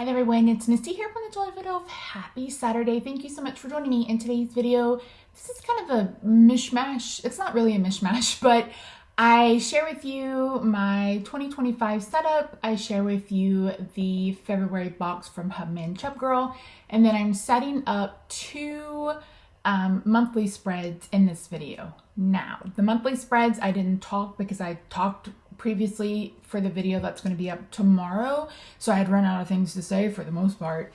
Hi there everyone, it's Misty here from the Jolly Video. Happy Saturday. Thank you so much for joining me in today's video. This is kind of a mishmash. It's not really a mishmash, but I share with you my 2025 setup. I share with you the February box from Hubman Chub Girl, and then I'm setting up two monthly spreads in this video. Now, the monthly spreads I didn't talk because I talked previously for the video that's going to be up tomorrow, so I had run out of things to say for the most part.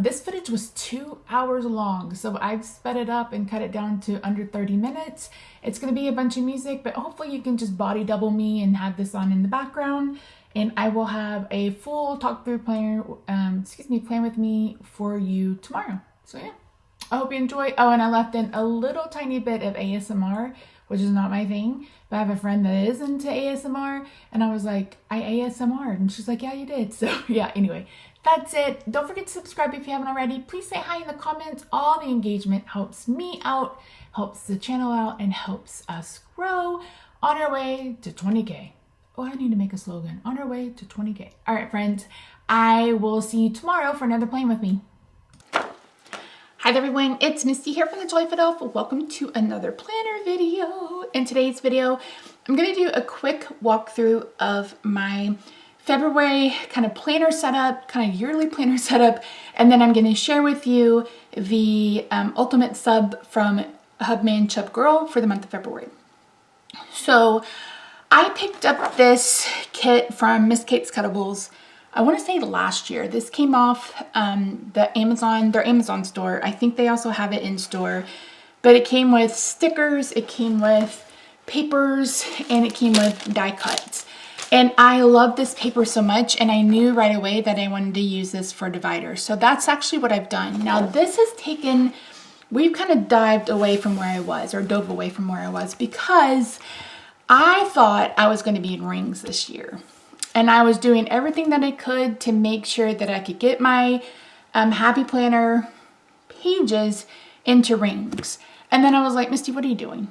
This footage was 2 hours long, so I've sped it up and cut it down to under 30 minutes. It's going to be a bunch of music, but hopefully you can just body double me and have this on in the background, and I will have a full talk through plan with me for you tomorrow. So yeah, I hope you enjoy. Oh, and I left in a little tiny bit of ASMR, which is not my thing, but I have a friend that is into ASMR, and I was like, I ASMR'd, and she's like, yeah, you did. So yeah, anyway, that's it. Don't forget to subscribe if you haven't already. Please say hi in the comments. All the engagement helps me out, helps the channel out, and helps us grow on our way to 20K. Oh, I need to make a slogan. On our way to 20K. All right, friends, I will see you tomorrow for another Playing With Me. Hi there everyone, it's Misty here from the Jolly Video. Welcome to another planner video. In today's video, I'm going to do a quick walkthrough of my February kind of planner setup, kind of yearly planner setup, and then I'm going to share with you the ultimate sub from Hubman Chub Girl for the month of February. So I picked up this kit from Miss Kate's Cuttables, I want to say last year. This came off their Amazon store. I think they also have it in store, but it came with stickers, it came with papers, and it came with die cuts. And I love this paper so much, and I knew right away that I wanted to use this for dividers. So that's actually what I've done. Now this has taken, we've kind of dove away from where I was because I thought I was going to be in rings this year. And I was doing everything that I could to make sure that I could get my Happy Planner pages into rings. And then I was like, Misty, what are you doing?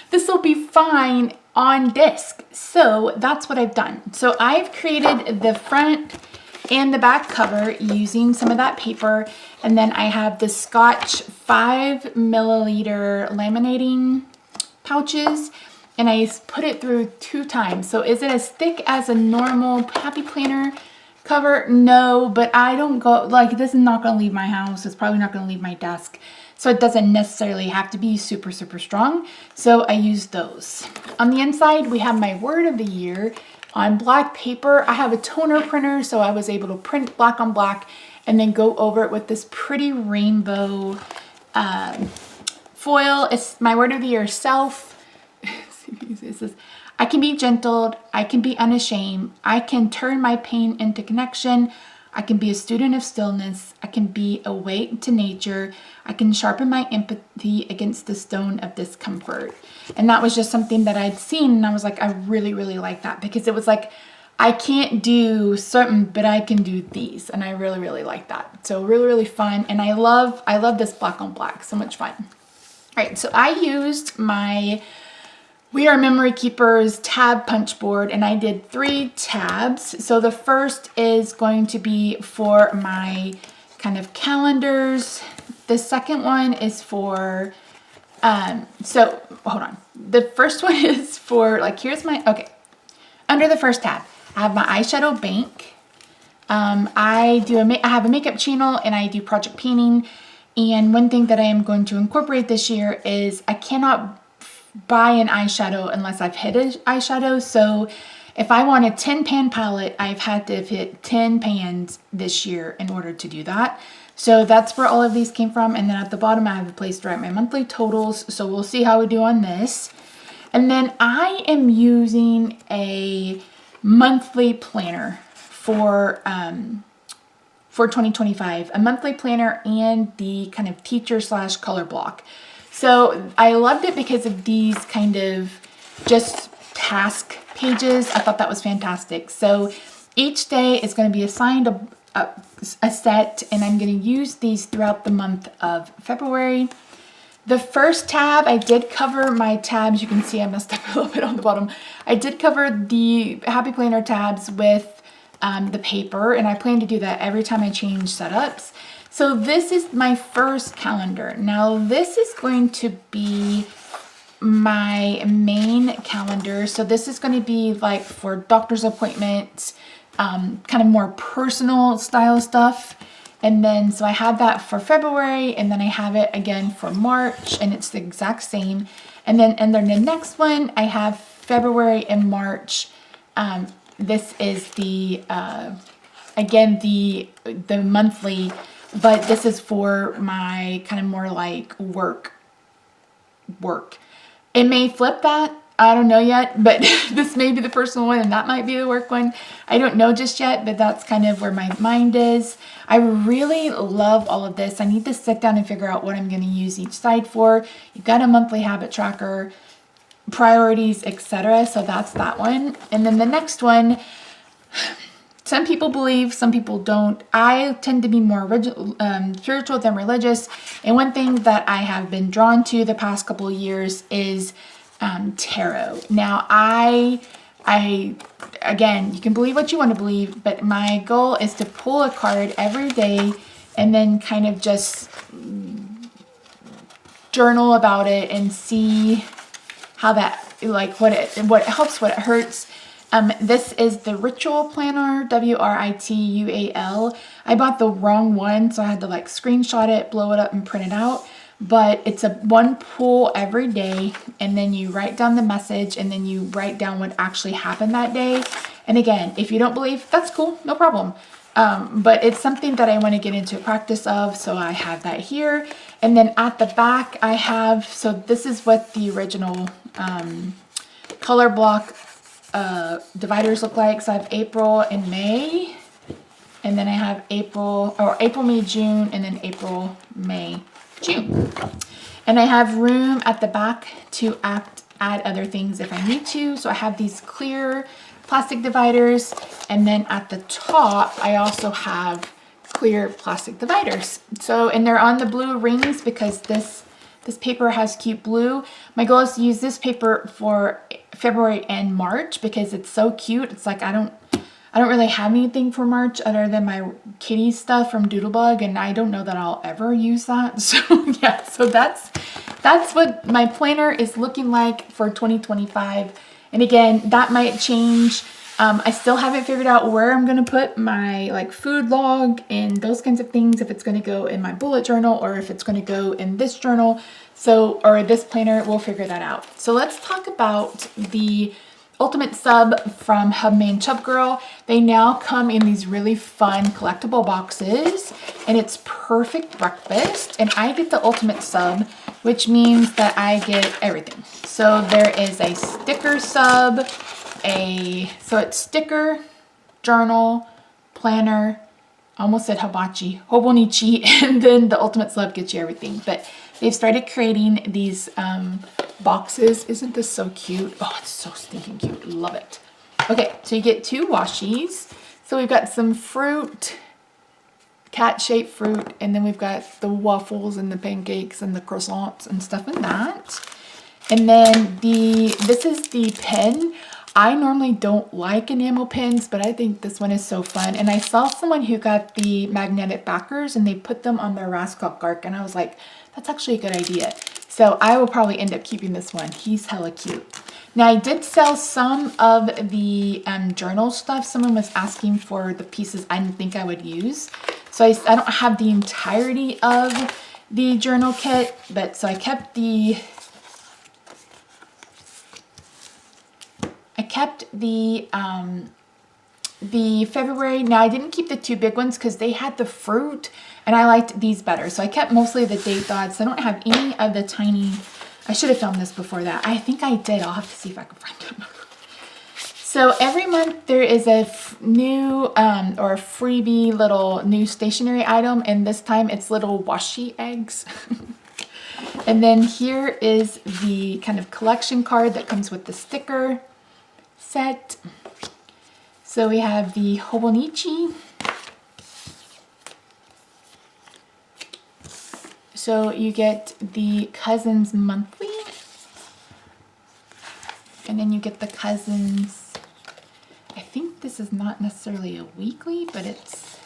This will be fine on disc. So that's what I've done. So I've created the front and the back cover using some of that paper. And then I have the Scotch 5 milliliter laminating pouches. And I put it through 2 times. So is it as thick as a normal Happy Planner cover? No, but I don't go, like, this is not going to leave my house. It's probably not going to leave my desk. So it doesn't necessarily have to be super, super strong. So I use those. On the inside, we have my word of the year on black paper. I have a toner printer, so I was able to print black on black and then go over it with this pretty rainbow foil. It's my word of the year, self. I can be gentle, I can be unashamed, I can turn my pain into connection, I can be a student of stillness, I can be awake to nature, I can sharpen my empathy against the stone of discomfort. And that was just something that I'd seen, and I was like, I really, really like that, because it was like, I can't do certain, but I can do these, and I really, really like that. So really, really fun, and I love this black on black, so much fun. All right, so I used my We Are Memory Keepers tab punch board, and I did 3 tabs. So the first is going to be for my kind of calendars. The second one is for, so hold on. The first one is for, like, here's my, okay. Under the first tab, I have my eyeshadow bank. I have a makeup channel, and I do project painting. And one thing that I am going to incorporate this year is I cannot buy an eyeshadow unless I've hit an eyeshadow. So if I want a 10 pan palette, I've had to hit 10 pans this year in order to do that. So that's where all of these came from. And then at the bottom, I have a place to write my monthly totals. So we'll see how we do on this. And then I am using a monthly planner for 2025, a monthly planner and the kind of teacher / color block. So I loved it because of these kind of just task pages. I thought that was fantastic. So each day is going to be assigned a set, and I'm going to use these throughout the month of February. The first tab, I did cover my tabs. You can see I messed up a little bit on the bottom. I did cover the Happy Planner tabs with the paper, and I plan to do that every time I change setups. So this is my first calendar. Now this is going to be my main calendar. So this is going to be like for doctor's appointments, kind of more personal style stuff. And then, so I have that for February, and then I have it again for March, and it's the exact same. And then the next one, I have February and March. This is the, again, the monthly, but this is for my kind of more like work. It may flip that. I don't know yet, but this may be the personal one and that might be the work one. I don't know just yet, but that's kind of where my mind is. I really love all of this. I need to sit down and figure out what I'm going to use each side for. You've got a monthly habit tracker, priorities, etc. So that's that one. And then the next one, some people believe, some people don't. I tend to be more spiritual than religious. And one thing that I have been drawn to the past couple of years is tarot. Now, I again, you can believe what you want to believe, but my goal is to pull a card every day and then kind of just journal about it and see how that, like, what helps, what it hurts. This is the Ritual Planner, WRITUAL. I bought the wrong one, so I had to like screenshot it, blow it up, and print it out. But it's a one pull every day, and then you write down the message, and then you write down what actually happened that day. And again, if you don't believe, that's cool, no problem. But it's something that I want to get into practice of, so I have that here. And then at the back, I have, so this is what the original color block dividers look like. So I have April and May, and then I have April, May, June, and then April, May, June. And I have room at the back to add other things if I need to. So I have these clear plastic dividers, and then at the top I also have clear plastic dividers. So, and they're on the blue rings because this paper has cute blue. My goal is to use this paper for February and March because it's so cute. It's like I don't really have anything for March other than my kitty stuff from Doodlebug, and I don't know that I'll ever use that. So yeah, so that's what my planner is looking like for 2025. And again, that might change. I still haven't figured out where I'm going to put my like food log and those kinds of things, if it's going to go in my bullet journal or if it's going to go in this journal. So, or this planner, we'll figure that out. So let's talk about the Ultimate Sub from Hubmade Chub Girl. They now come in these really fun collectible boxes, and it's perfect breakfast. And I get the Ultimate Sub, which means that I get everything. So there is a sticker sub, so it's sticker, journal, planner, almost said hibachi, hobonichi, and then the Ultimate Sub gets you everything. But they've started creating these boxes. Isn't this so cute? Oh, it's so stinking cute. Love it. Okay, so you get 2 washies. So we've got some fruit, cat-shaped fruit, and then we've got the waffles and the pancakes and the croissants and stuff in that. And then this is the pen. I normally don't like enamel pens, but I think this one is so fun. And I saw someone who got the magnetic backers and they put them on their Raskok Arc, and I was like, that's actually a good idea. So I will probably end up keeping this one. He's hella cute. Now I did sell some of the journal stuff. Someone was asking for the pieces I didn't think I would use. So I don't have the entirety of the journal kit, but so I kept the February. Now I didn't keep the 2 big ones because they had the fruit and I liked these better. So I kept mostly the date dots. I don't have any of the tiny, I should have filmed this before that. I think I did. I'll have to see if I can find them. So every month there is a new or a freebie little new stationery item, and this time it's little washi eggs. And then here is the kind of collection card that comes with the sticker set. So we have the Hobonichi. So you get the Cousins Monthly. And then you get the Cousins, I think this is not necessarily a weekly, but it's...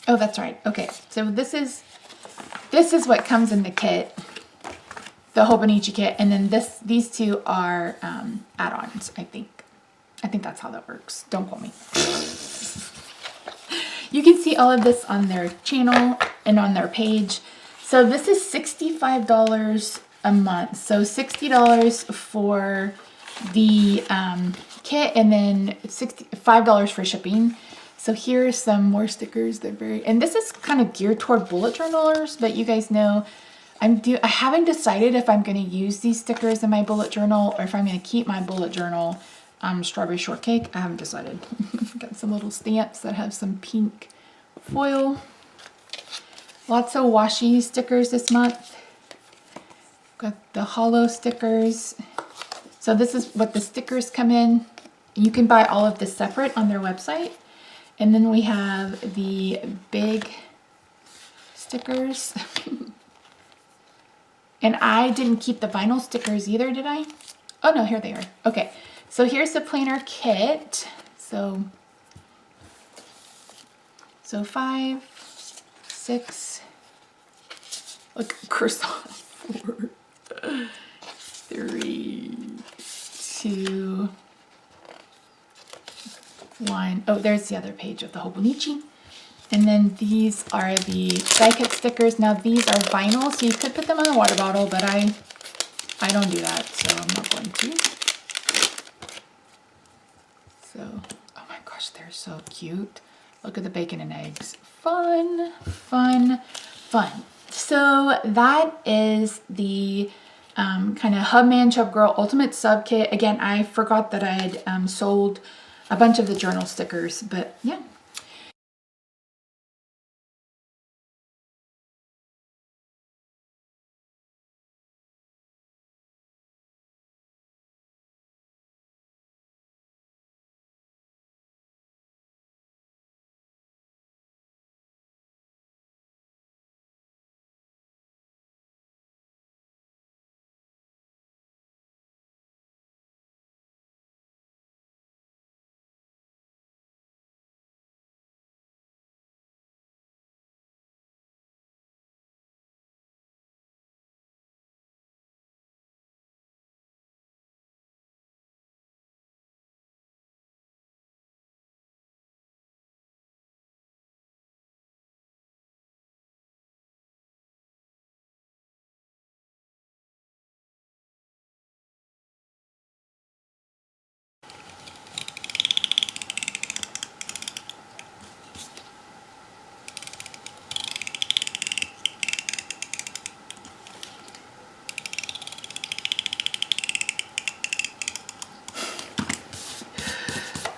Oh, that's right. Okay, so this is what comes in the kit, the Hobonichi kit, and then these two are add-ons, I think. I think that's how that works. Don't quote me. You can see all of this on their channel and on their page. So this is $65 a month. So $60 for the kit, and then $5 for shipping. So here's some more stickers. They're very, and this is kind of geared toward bullet journalers, but you guys know I haven't decided if I'm going to use these stickers in my bullet journal or if I'm going to keep my bullet journal strawberry shortcake. I haven't decided. Got some little stamps that have some pink foil. Lots of washi stickers this month. Got the hollow stickers. So this is what the stickers come in. You can buy all of this separate on their website. And then we have the big stickers. And I didn't keep the vinyl stickers either, did I? Oh no, here they are. Okay, so here's the planner kit. So 5, 6, look, croissant, 4, 3, 2, 1. Oh, there's the other page of the Hobonichi. And then these are the die cut stickers. Now these are vinyl, so you could put them on a water bottle, but I don't do that, so I'm not going to. So, oh my gosh, they're so cute. Look at the bacon and eggs. Fun, fun, fun. So that is the kind of Hubman Chub Girl Ultimate Sub Kit. Again, I forgot that I had sold a bunch of the journal stickers, but yeah.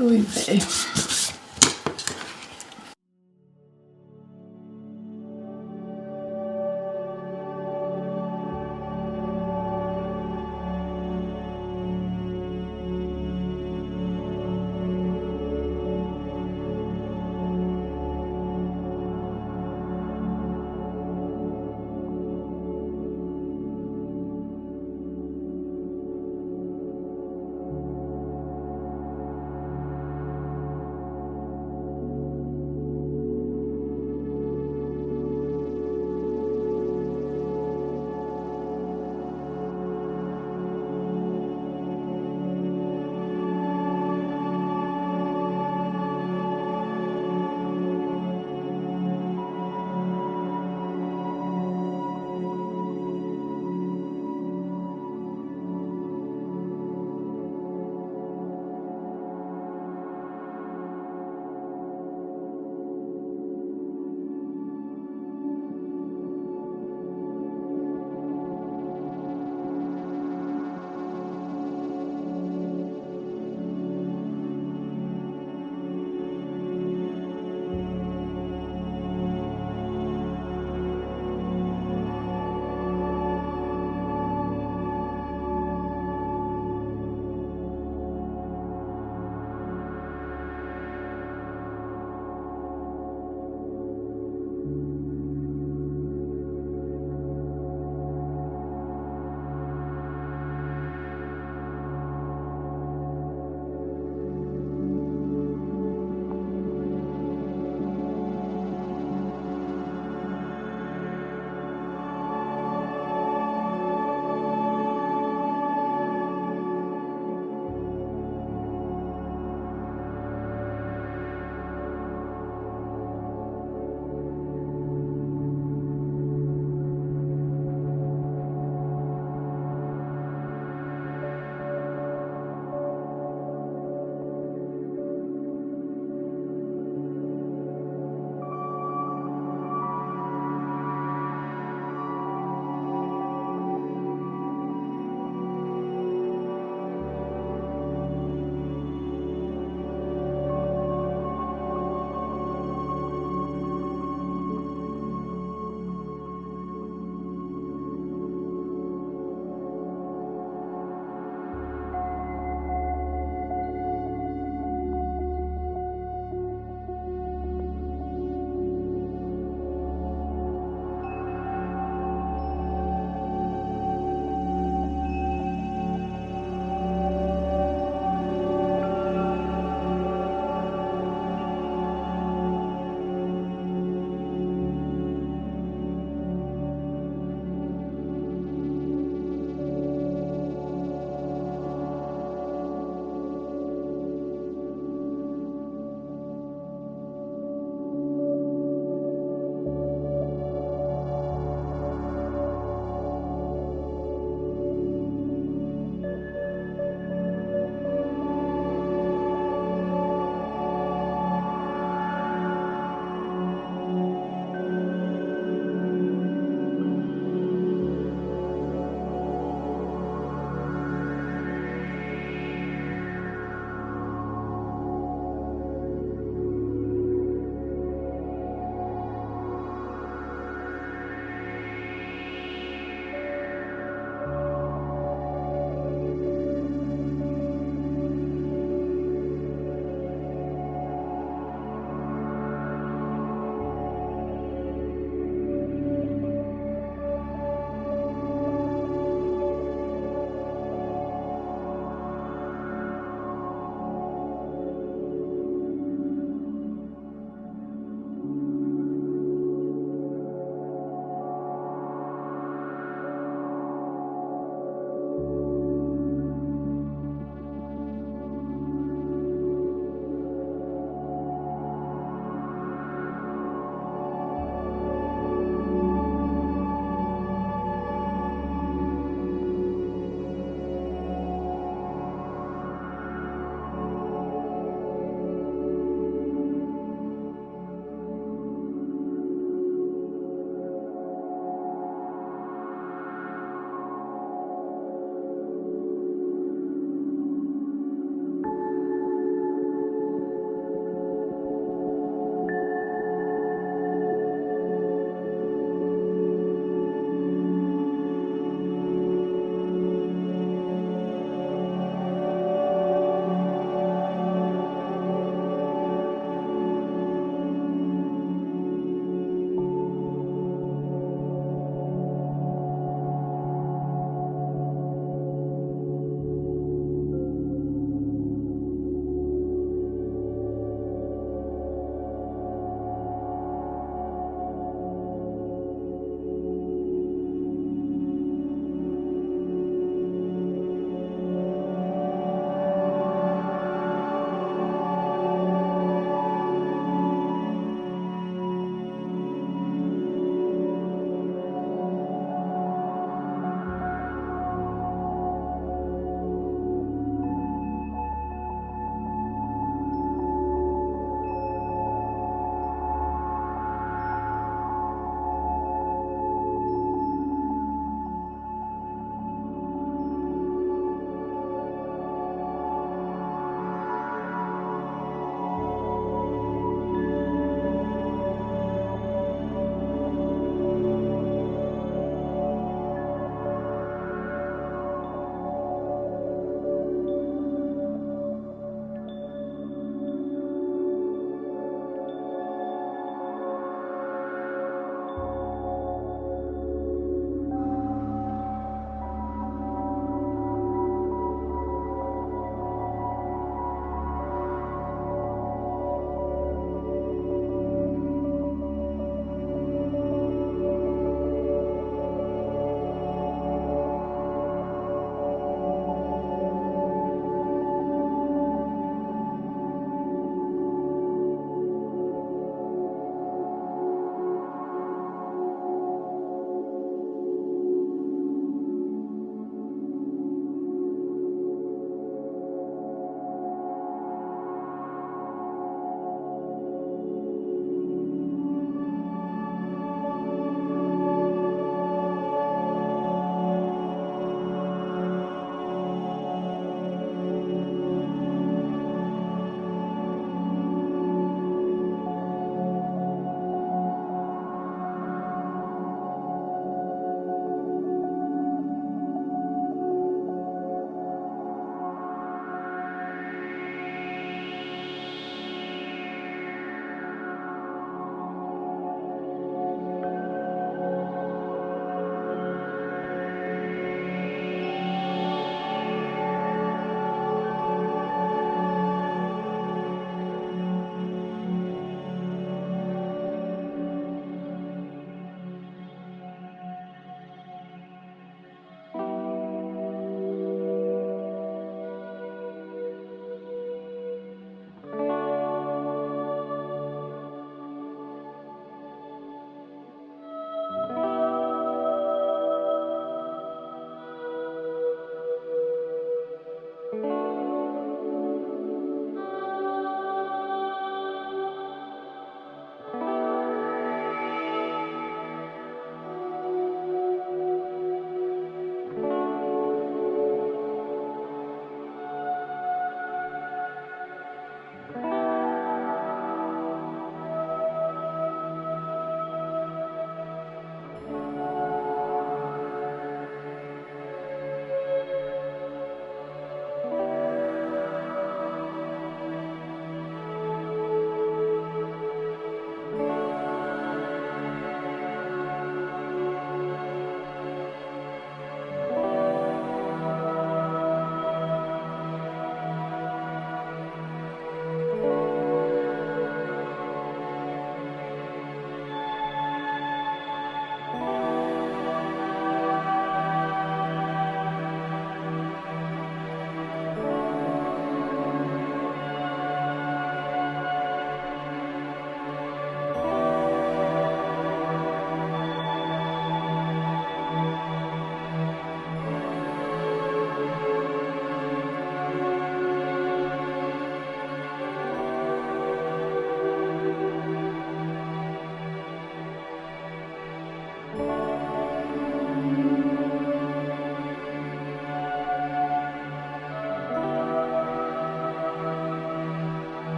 Oy vey.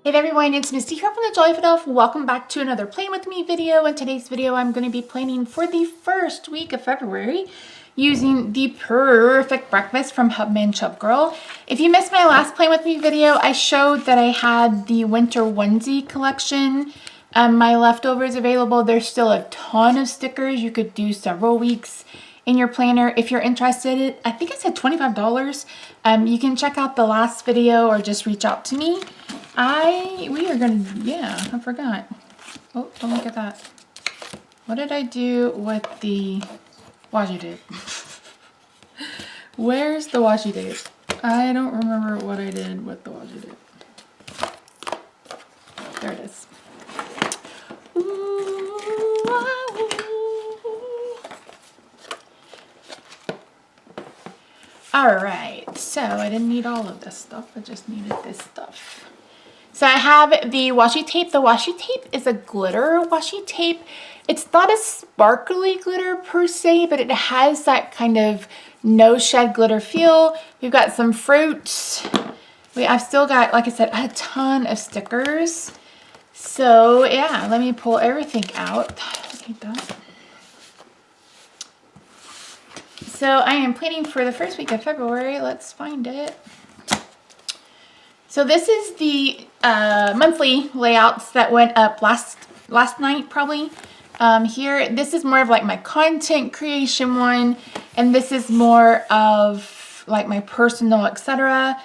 Hey there everyone, it's Misty here from the Joyful Elf. Welcome back to another Play With Me video. In today's video, I'm going to be planning for the first week of February using the perfect breakfast from Hubman Chub Girl. If you missed my last Play With Me video, I showed that I had the winter onesie collection. My leftovers available. There's still a ton of stickers. You could do several weeks in your planner. If you're interested, I think I said $25. You can check out the last video or just reach out to me. I forgot. Oh, don't look at that. What did I do with the washi tape? Where's the washi tape? I don't remember what I did with the washi tape. There it is. Alright, so I didn't need all of this stuff, I just needed this stuff. So I have the washi tape. The washi tape is a glitter washi tape. It's not a sparkly glitter per se, but it has that kind of no shed glitter feel. We've got some fruits. I've still got, like I said, a ton of stickers. So yeah, let me pull everything out. Like that. So I am planning for the first week of February. Let's find it. So this is the monthly layouts that went up last night probably. Here, this is more of like my content creation one, and this is more of like my personal, etc.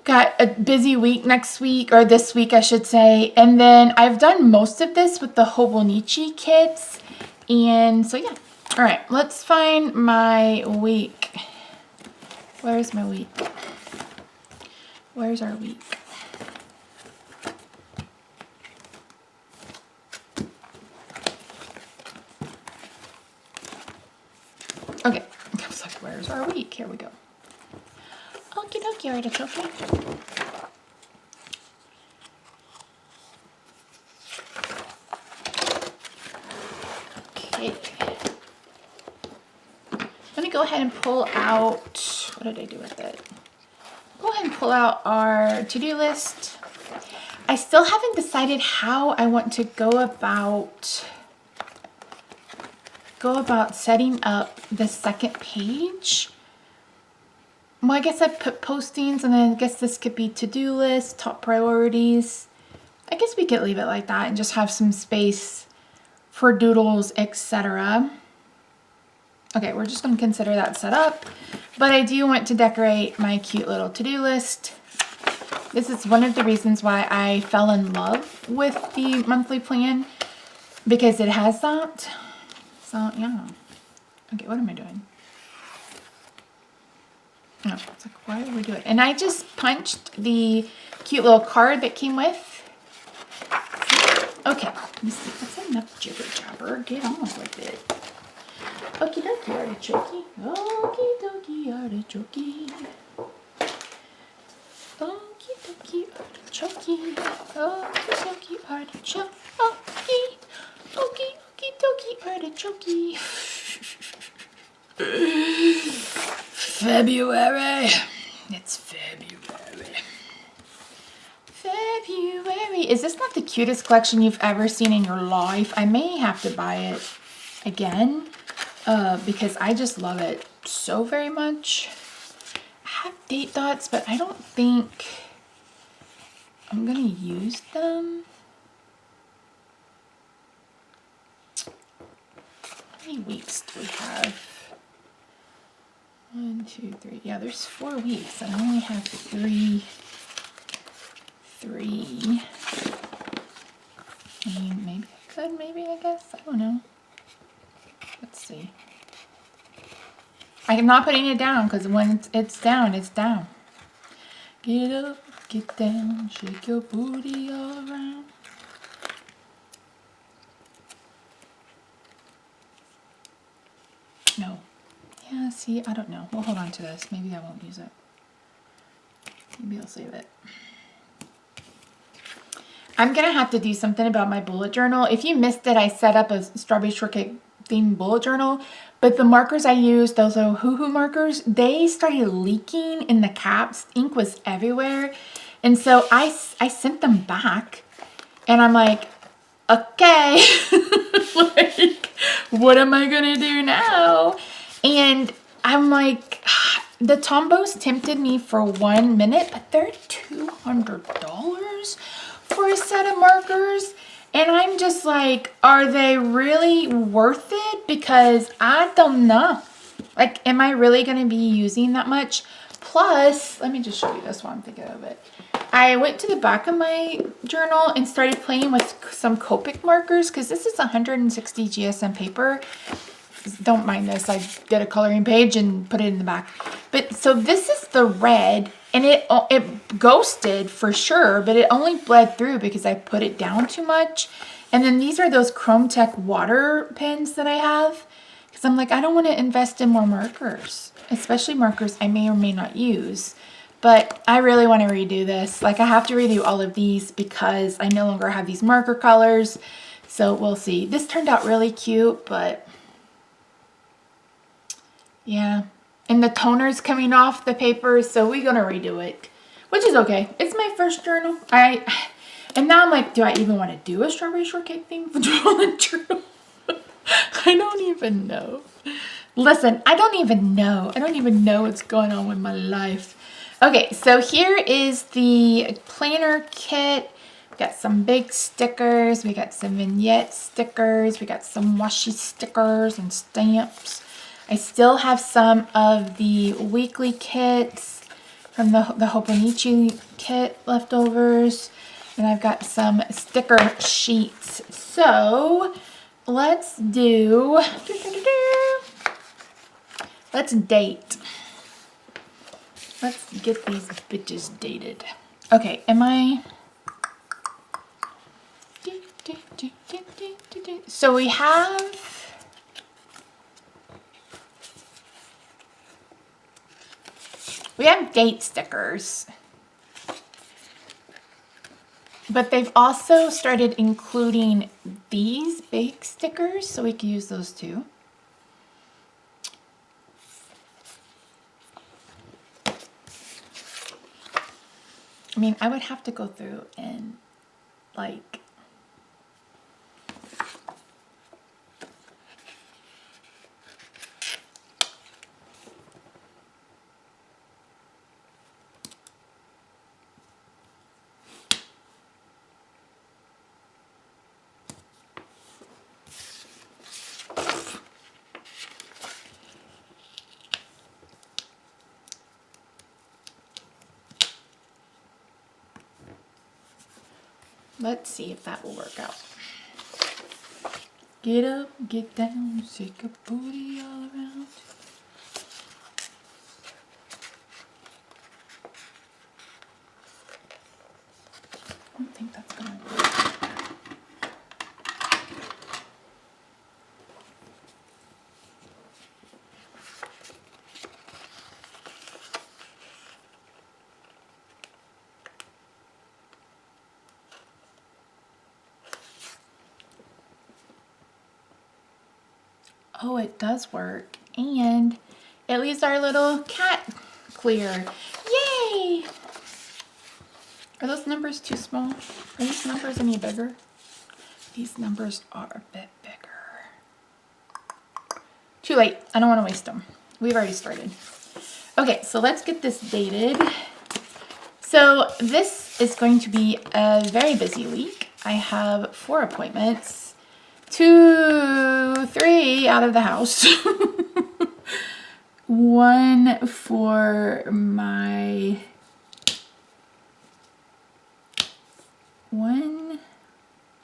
Got a busy week next week, or this week I should say, and then I've done most of this with the Hobonichi kits, and so yeah. All right, let's find my week. Where's my week? Where's our week? Okay, I was like, where's our week? Here we go. Okie dokie, artichoke. Okay. Let me go ahead and pull out, what did I do with it? Go ahead and pull out our to-do list. I still haven't decided how I want to go about setting up the second page. Well, I guess I put postings, and then I guess this could be to-do list, top priorities. I guess we could leave it like that and just have some space for doodles, etc. Okay, we're just going to consider that set up. But I do want to decorate my cute little to-do list. This is one of the reasons why I fell in love with the monthly plan, because it has that. So, yeah. Okay, what am I doing? No, it's like, why are we doing it? And I just punched the cute little card that came with. Okay, let me see. That's enough jibber jabber. Get on with it. Okie dokie artichoke. Okie dokie artichoke. Okie dokie artichoke. Okie dokie artichoke. Okie dokie artichoke. February. It's February. February. Is this not the cutest collection you've ever seen in your life? I may have to buy it again. Because I just love it so very much. I have date dots, but I don't think I'm gonna use them. How many weeks do we have? 1, 2, 3. Yeah, there's 4 weeks, and I only have 3. I mean, maybe I could, I guess. I don't know. Let's see. I am not putting it down, because when it's down, it's down. Get up, get down, shake your booty all around. No. Yeah, see, I don't know. We'll hold on to this. Maybe I won't use it. Maybe I'll save it. I'm going to have to do something about my bullet journal. If you missed it, I set up a strawberry shortcake themed bullet journal, but the markers I used, those Ohuhu markers, they started leaking in the caps. Ink was everywhere. And so I sent them back, and I'm like, okay, like, what am I gonna do now? And I'm like, the Tombos tempted me for 1 minute, but they're $200 for a set of markers. And I'm just like, are they really worth it? Because I don't know. Like, am I really going to be using that much? Plus, let me just show you this while I'm thinking of it. I went to the back of my journal and started playing with some Copic markers because this is 160 GSM paper. Don't mind this. I did a coloring page and put it in the back. But so this is the red, and it ghosted for sure, but it only bled through because I put it down too much. And then these are those Chrome Tech water pens that I have, because I'm like, I don't want to invest in more markers, especially markers I may or may not use. But I really want to redo this. Like, I have to redo all of these because I no longer have these marker colors. So we'll see. This turned out really cute, but yeah. And the toner's coming off the paper, so we're going to redo it, which is okay. It's my first journal. And now I'm like, do I even want to do a strawberry shortcake thing for the journal? I don't even know. Listen, I don't even know. I don't even know what's going on with my life. Okay, so here is the planner kit. We got some big stickers. We got some vignette stickers. We got some washi stickers and stamps. I still have some of the weekly kits from the Hobonichi kit leftovers. And I've got some sticker sheets. So let's do, let's date. Let's get these bitches dated. Okay, am I? So we have date stickers, but they've also started including these big stickers, so we can use those too. I mean, I would have to go through and like let's see if that will work out. Get up, get down, shake a booty all around. I don't think that's gonna work. Oh, it does work. And it leaves our little cat clear. Yay! Are those numbers too small? Are these numbers any bigger? These numbers are a bit bigger. Too late. I don't want to waste them. We've already started. Okay, so let's get this dated. So this is going to be a very busy week. I have 4 appointments. 2, 3 out of the house. One for my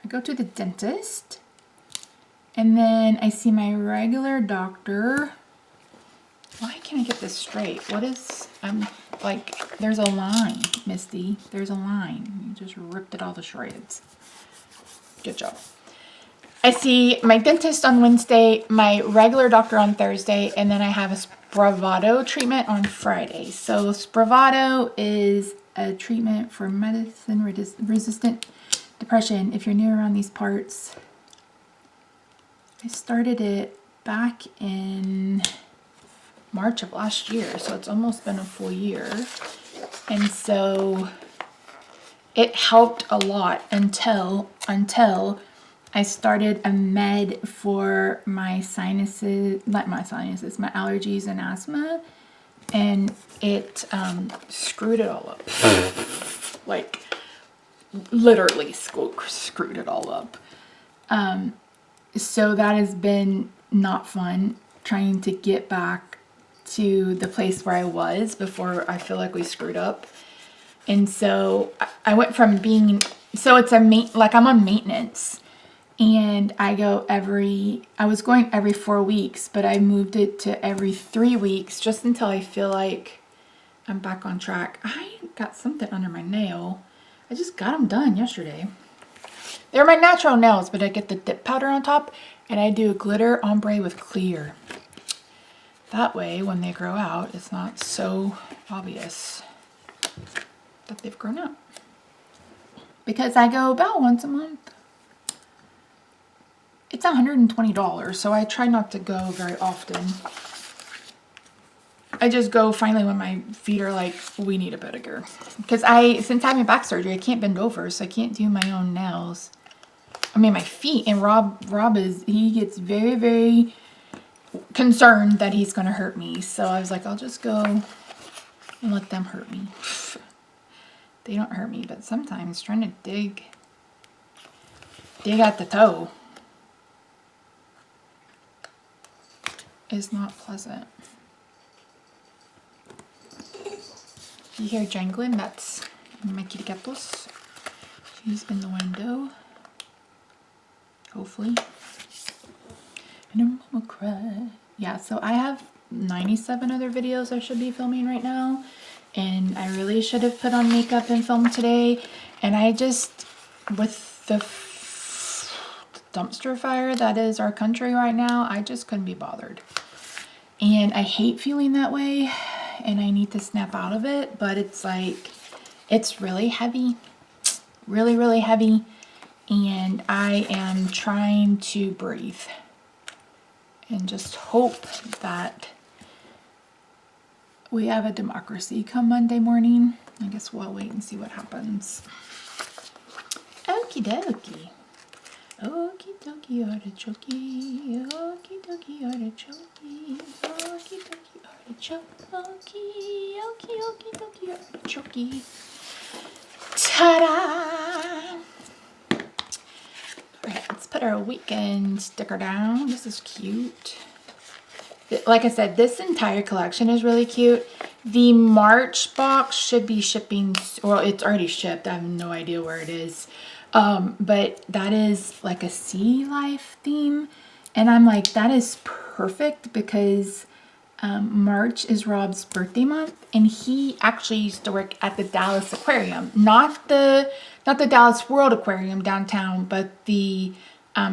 I go to the dentist, and then I see my regular doctor. Why can't I get this straight? What is, I'm like, there's a line, Misty. There's a line. You just ripped it all to shreds. Good job. I see my dentist on Wednesday, my regular doctor on Thursday, and then I have a Spravato treatment on Friday. So Spravato is a treatment for medicine-resistant depression. If you're new around these parts, I started it back in March of last year, so it's almost been a full year. And so it helped a lot until I started a med for my sinuses, not my sinuses, my allergies and asthma, and it screwed it all up. Like, literally screwed it all up. So that has been not fun, trying to get back to the place where I was before I feel like we screwed up. And so I went from being, so it's like I'm on maintenance, and I was going every 4 weeks, but I moved it to every 3 weeks just until I feel like I'm back on track. I got something under my nail. I just got them done yesterday. They're my natural nails, but I get the dip powder on top, and I do a glitter ombre with clear. That way, when they grow out, it's not so obvious that they've grown up. Because I go about once a month. It's $120, so I try not to go very often. I just go finally when my feet are like, we need a pedicure. Because since having back surgery, I can't bend over, so I can't do my own nails. I mean, my feet. And Rob he gets very, very concerned that he's going to hurt me. So I was like, I'll just go and let them hurt me. They don't hurt me, but sometimes trying to dig at the toe is not pleasant. You hear jangling? That's my kitty gatos. She's in the window. Hopefully. And her mama cry. Yeah, so I have 97 other videos I should be filming right now. And I really should have put on makeup and filmed today. And I just, with the dumpster fire that is our country right now, I just couldn't be bothered. And I hate feeling that way. And I need to snap out of it. But it's like, it's really heavy. Really, really heavy. And I am trying to breathe. And just hope that we have a democracy come Monday morning. I guess we'll wait and see what happens. Okie dokie. Okie dokie artichoke. Okie dokie artichoke. Okie dokie artichoke. Okie dokie artichoke. Ta-da! Alright, let's put our weekend sticker down. This is cute. Like I said, this entire collection is really cute. The March box should be shipping, well, it's already shipped. I have no idea where it is. But that is like a sea life theme. And I'm like, that is perfect because March is Rob's birthday month. And he actually used to work at the Dallas Aquarium. Not the Dallas World Aquarium downtown, but the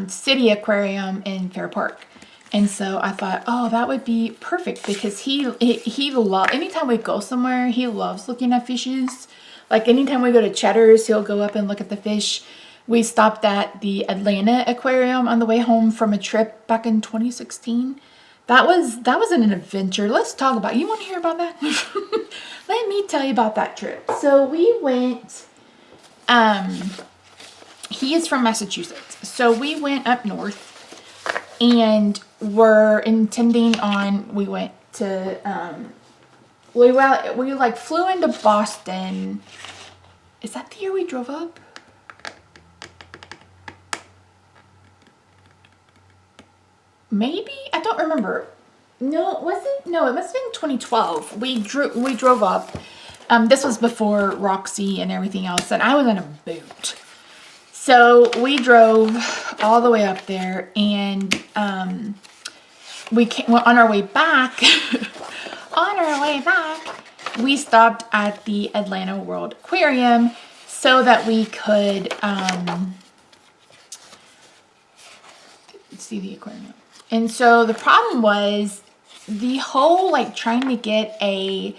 City Aquarium in Fair Park. And so I thought, oh, that would be perfect because he loves, anytime we go somewhere, he loves looking at fishes. Like anytime we go to Cheddar's, he'll go up and look at the fish. We stopped at the Atlanta Aquarium on the way home from a trip back in 2016. That was an adventure. Let's talk about it. You want to hear about that? Let me tell you about that trip. So we went, he is from Massachusetts. So we went up north. And we're intending on, we went to, we like flew into Boston. Is that the year we drove up? Maybe? I don't remember. No, it wasn't. No, it must have been 2012. We drove up. This was before Roxy and everything else. And I was in a boot. So we drove all the way up there, and we came, well, on our way back. We stopped at the Atlanta World Aquarium so that we could see the aquarium. And so the problem was the whole like trying to get a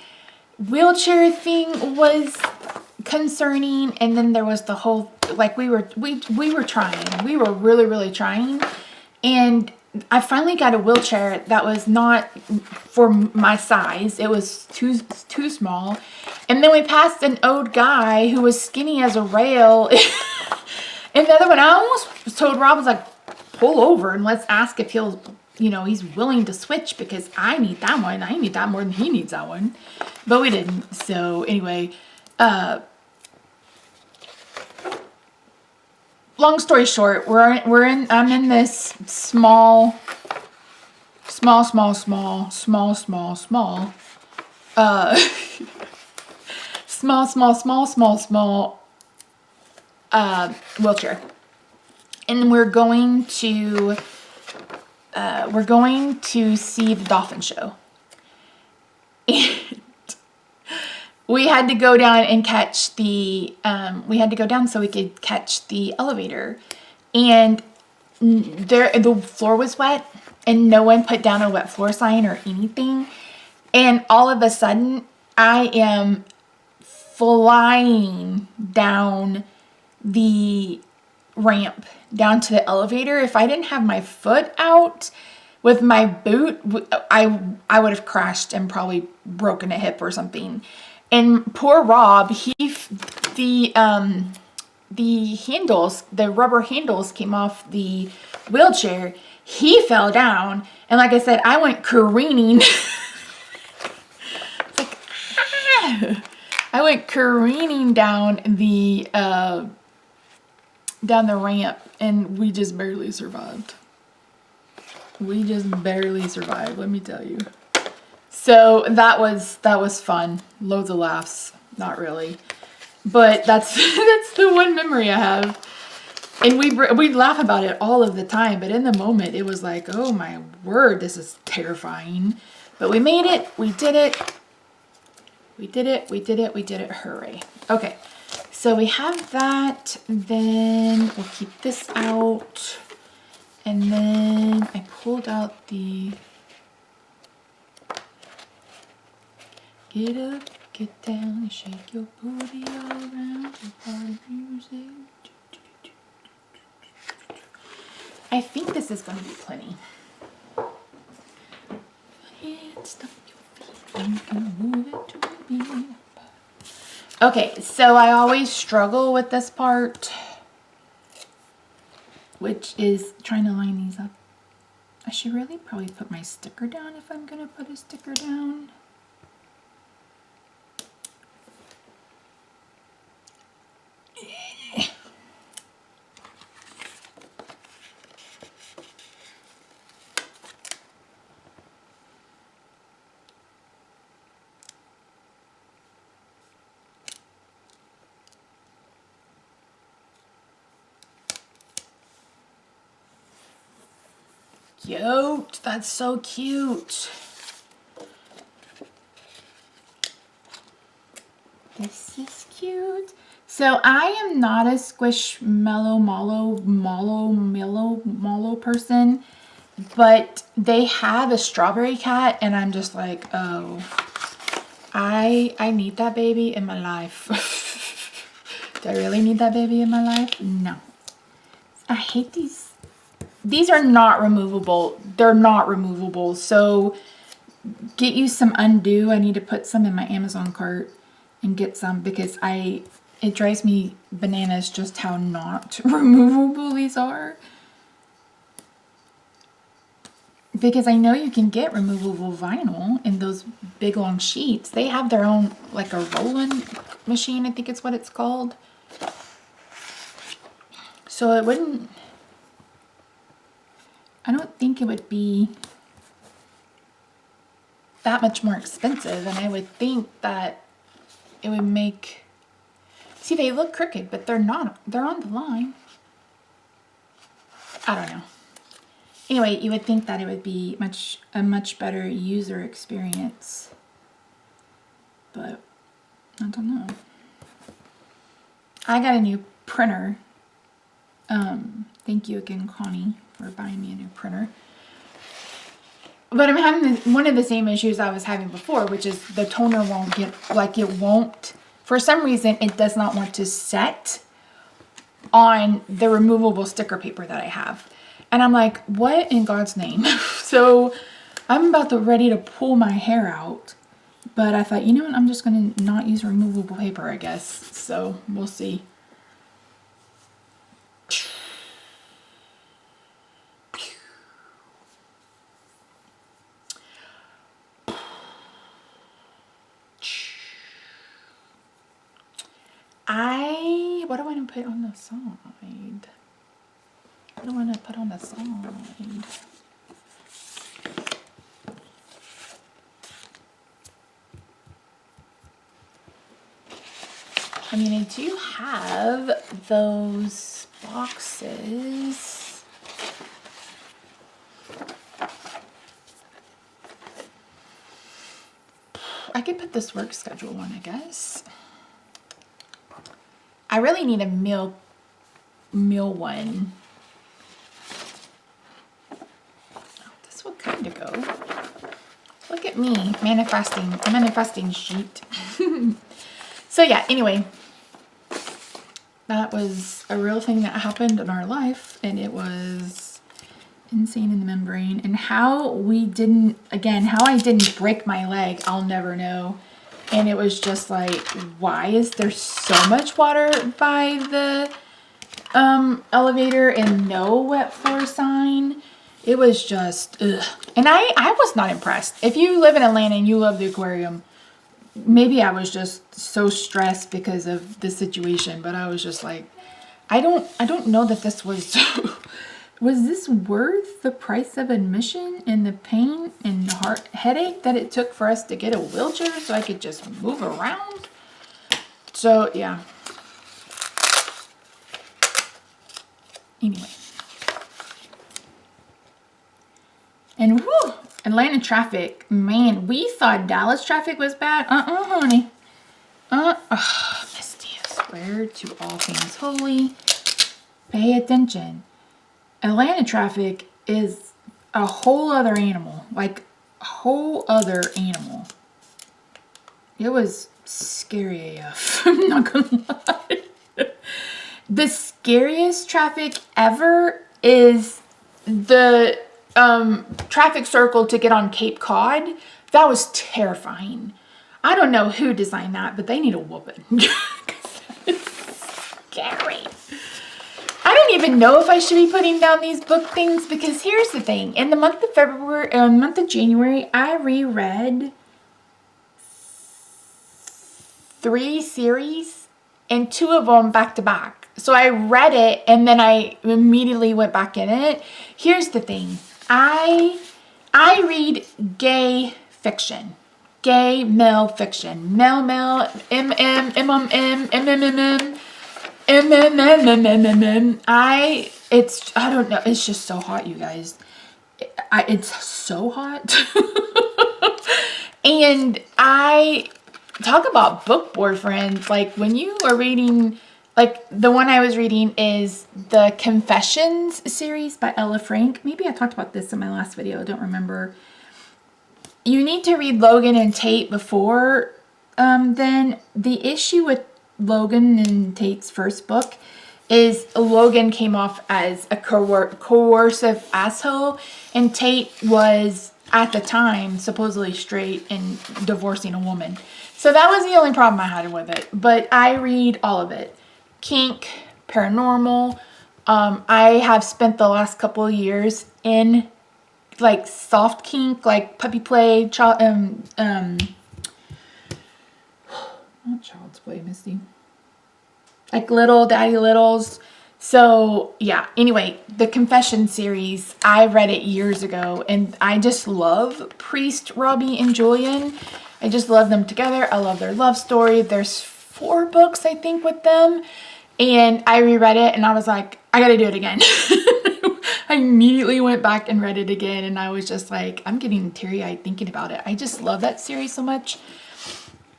wheelchair thing was concerning, and then there was the whole like we were trying. We were really trying, and I finally got a wheelchair that was not for my size. It was too small. And then we passed an old guy who was skinny as a rail. And the other one, I almost told Rob, I was like, pull over and let's ask if he'll, you know, he's willing to switch, because I need that one. I need that more than he needs that one. But we didn't. So anyway, long story short, I'm in this small wheelchair, and we're going to see the dolphin show. And we had to go down and catch the we had to go down so we could catch the elevator, and the floor was wet and no one put down a wet floor sign or anything, and all of a sudden I am flying down the ramp down to the elevator. If I didn't have my foot out with my boot, I would have crashed and probably broken a hip or something. And poor Rob, the handles, the rubber handles came off the wheelchair. He fell down, and like I said, I went careening. Like, ah! I went careening down the ramp, and we just barely survived. We just barely survived, let me tell you. So that was fun. Loads of laughs. Not really, but that's the one memory I have. And we'd laugh about it all of the time, but in the moment it was like, oh my word, this is terrifying. But we made it. We did it. We did it. We did it. We did it. Hooray. Okay. So we have that. Then we'll keep this out. And then I pulled out the get up, get down, and shake your booty all around the party music. I think this is going to be plenty. Okay, so I always struggle with this part, which is trying to line these up. I should really probably put my sticker down if I'm going to put a sticker down. Cute. That's so cute. This is cute. So I am not a Squishmallow Mallow person, but they have a strawberry cat, and I'm just like, oh, I need that baby in my life. Do I really need that baby in my life? No. I hate these. These are not removable. They're not removable. So get you some undo. I need to put some in my Amazon cart and get some, because it drives me bananas just how not removable these are. Because I know you can get removable vinyl in those big long sheets. They have their own, like a roll-in machine, I think it's what it's called. So it wouldn't, I don't think it would be that much more expensive, and I would think that it would make, see, they look crooked, but they're not, they're on the line. I don't know. Anyway, you would think that it would be a much better user experience, but I don't know. I got a new printer. Thank you again, Connie, for buying me a new printer. But I'm having one of the same issues I was having before, which is the toner won't get, like, it won't, for some reason, it does not want to set on the removable sticker paper that I have. And I'm like, what in God's name? So I'm about to ready to pull my hair out. But I thought, you know what? I'm just going to not use removable paper, I guess. So we'll see. What do I want to put on the side? What do I want to put on the side? I mean, I do have those boxes. I could put this work schedule on, I guess. I really need a meal one. Oh, this will kind of go. Look at me manifesting sheet. So yeah, anyway, that was a real thing that happened in our life, and it was insane in the membrane. And how I didn't break my leg, I'll never know. And it was just like, why is there so much water by the elevator and no wet floor sign? It was just, ugh. And I was not impressed. If you live in Atlanta and you love the aquarium, maybe I was just so stressed because of the situation, but I was just like, I don't know that this was, was this worth the price of admission and the pain and headache that it took for us to get a wheelchair so I could just move around? So yeah. Anyway. And whew, Atlanta traffic, man, we thought Dallas traffic was bad. Honey. Misty, I swear to all things holy. Pay attention. Atlanta traffic is a whole other animal. Like, a whole other animal. It was scary AF. I'm not gonna lie. The scariest traffic ever is the traffic circle to get on Cape Cod. That was terrifying. I don't know who designed that, but they need a whooping. It's scary. I don't even know if I should be putting down these book things, because here's the thing. In the month of January, I reread 3 series and 2 of them back to back. So I read it and then I immediately went back in it. Here's the thing. I read gay fiction. Gay male fiction. Male, I don't know. It's just so hot, you guys. It's so hot. And I talk about book boyfriends. Like, when you are reading, like, the one I was reading is the Confessions series by Ella Frank. Maybe I talked about this in my last video. I don't remember. You need to read Logan and Tate before then. The issue with Logan and Tate's first book is Logan came off as a coercive asshole, and Tate was, at the time, supposedly straight and divorcing a woman. So that was the only problem I had with it. But I read all of it. Kink, paranormal. I have spent the last couple of years in, like, soft kink, like puppy play, not child's play, Misty. Like little daddy littles. So yeah, anyway, the Confession series, I read it years ago, and I just love Priest, Robbie, and Julian. I just love them together. I love their love story. There's 4 books, I think, with them. And I reread it and I was like, I gotta do it again. I immediately went back and read it again, and I was just like, I'm getting teary-eyed thinking about it. I just love that series so much.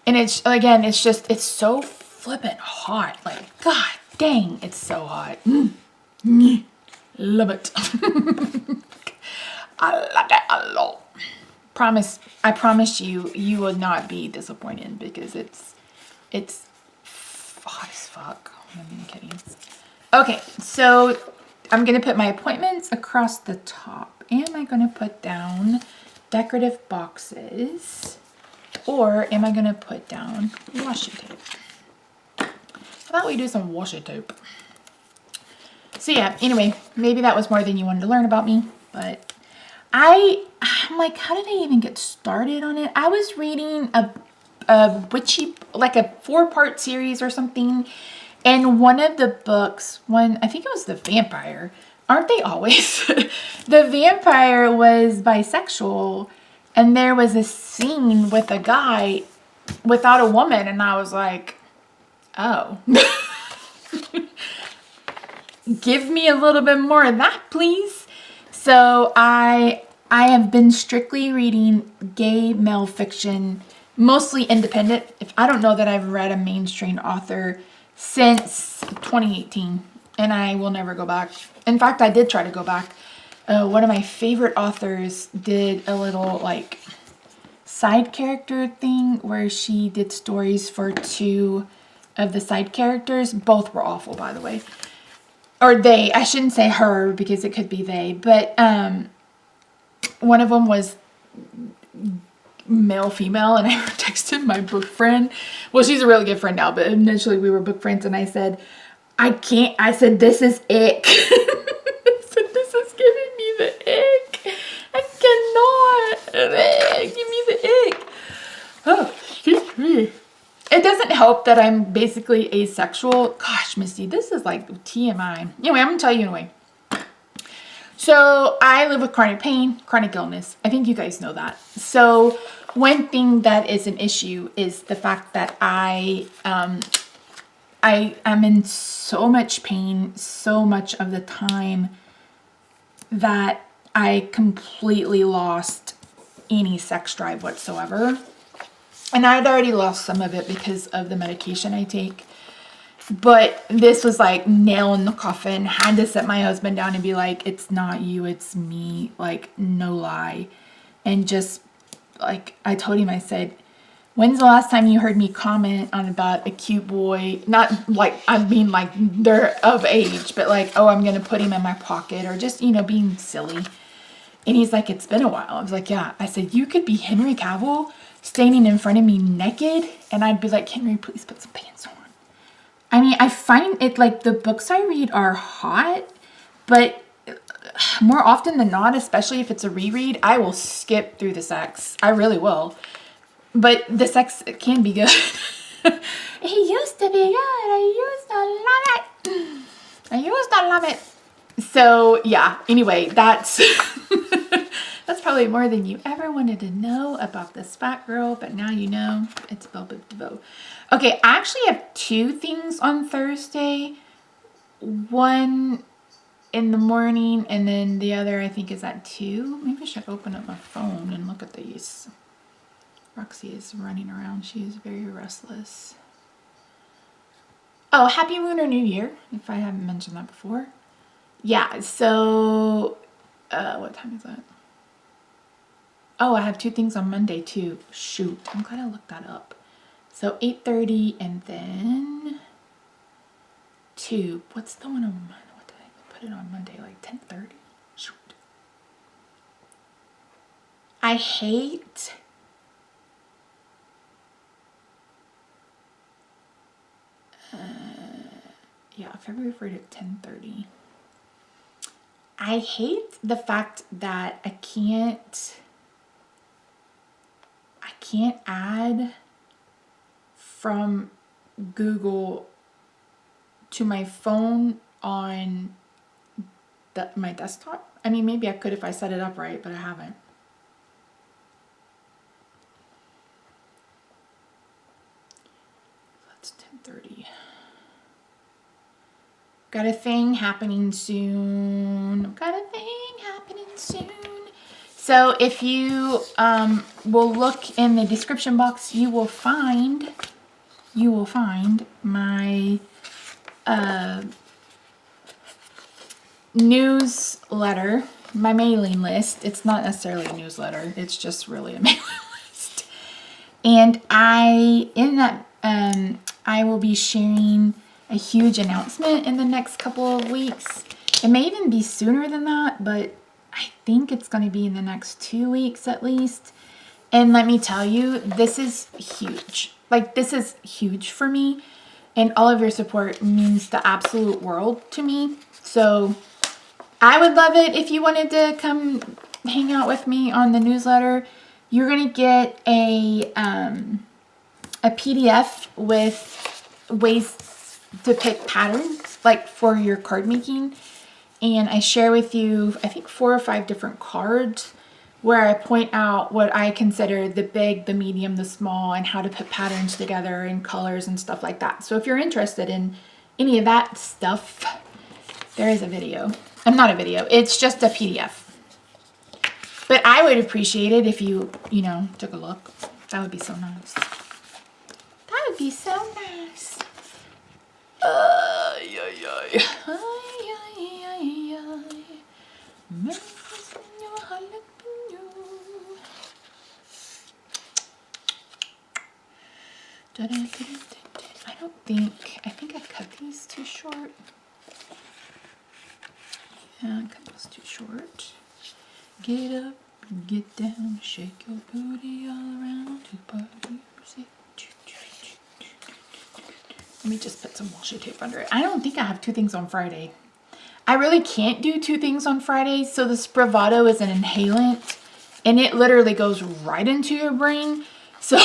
And it's, again, it's so flippin' hot. Like, god dang, it's so hot. Love it. I love it a lot. I promise you, you will not be disappointed, because it's hot as fuck. I'm kidding. Okay, so I'm going to put my appointments across the top. Am I going to put down decorative boxes? Or am I going to put down washi tape? I thought we'd do some washi tape. So yeah, anyway, maybe that was more than you wanted to learn about me, but I'm like, how did I even get started on it? I was reading a witchy, like a 4-part series or something, and one of the books, I think it was the vampire, aren't they always? The vampire was bisexual, and there was a scene with a guy without a woman, and I was like, oh. Give me a little bit more of that, please. So I have been strictly reading gay male fiction, mostly independent. I don't know that I've read a mainstream author since 2018, and I will never go back. In fact, I did try to go back. One of my favorite authors did a little like side character thing where she did stories for 2 of the side characters. Both were awful, by the way. Or they, I shouldn't say her because it could be they, but one of them was male, female, and I texted my book friend. Well, she's a really good friend now, but initially we were book friends, and I said, I said, this is ick. I said, this is giving me the ick. I cannot. Give me the ick. Oh, excuse me. It doesn't help that I'm basically asexual. Gosh, Misty, this is like TMI. Anyway, I'm going to tell you anyway. So I live with chronic pain, chronic illness. I think you guys know that. So one thing that is an issue is the fact that I am in so much pain so much of the time that I completely lost any sex drive whatsoever. And I'd already lost some of it because of the medication I take. But this was like nail in the coffin. Had to sit my husband down and be like, it's not you, it's me. Like, no lie. And just like, I told him, I said, when's the last time you heard me comment on about a cute boy? Not like, I mean like they're of age, but like, oh, I'm going to put him in my pocket, or just, you know, being silly. And he's like, it's been a while. I was like, yeah. I said, you could be Henry Cavill standing in front of me naked, and I'd be like, Henry, please put some pants on. I mean, I find it like the books I read are hot, but more often than not, especially if it's a reread, I will skip through the sex. I really will. But the sex can be good. It used to be good. I used to love it. So yeah, anyway, that's that's probably more than you ever wanted to know about this fat girl, but now you know. It's Belle Biv DeVoe. Okay, I actually have 2 things on Thursday. One in the morning, and then the other I think is at 2. Maybe I should open up my phone and look at these. Roxy is running around. She is very restless. Oh, Happy Lunar New Year, if I haven't mentioned that before. Yeah, so, what time is that? Oh, I have 2 things on Monday too. Shoot, I'm glad I looked that up. So 8:30 and then 2. What's the one on Monday? What did I put it on Monday? Like 10:30? Shoot. I hate... yeah, February 3rd at 10:30. I hate the fact that I can't add from Google to my phone on my desktop. I mean, maybe I could if I set it up right, but I haven't. That's 10:30. Got a thing happening soon. So if you will look in the description box, you will find my newsletter, my mailing list. It's not necessarily a newsletter. It's just really a mailing list. And I will be sharing a huge announcement in the next couple of weeks. It may even be sooner than that, but I think it's going to be in the next 2 weeks at least. And let me tell you, this is huge. Like, this is huge for me. And all of your support means the absolute world to me. So I would love it if you wanted to come hang out with me on the newsletter. You're going to get a PDF with ways to pick patterns, like for your card making. And I share with you, I think 4 or 5 different cards where I point out what I consider the big, the medium, the small, and how to put patterns together and colors and stuff like that. So if you're interested in any of that stuff, there is a video. Not a video, it's just a PDF. But I would appreciate it if you took a look. That would be so nice. That would be so nice. I think I cut these too short. Yeah, I cut those too short. Get up, get down, shake your booty all around to party music. Let me just put some washi tape under it. I don't think I have 2 things on Friday. I really can't do 2 things on Friday. So the Spravato is an inhalant and it literally goes right into your brain. So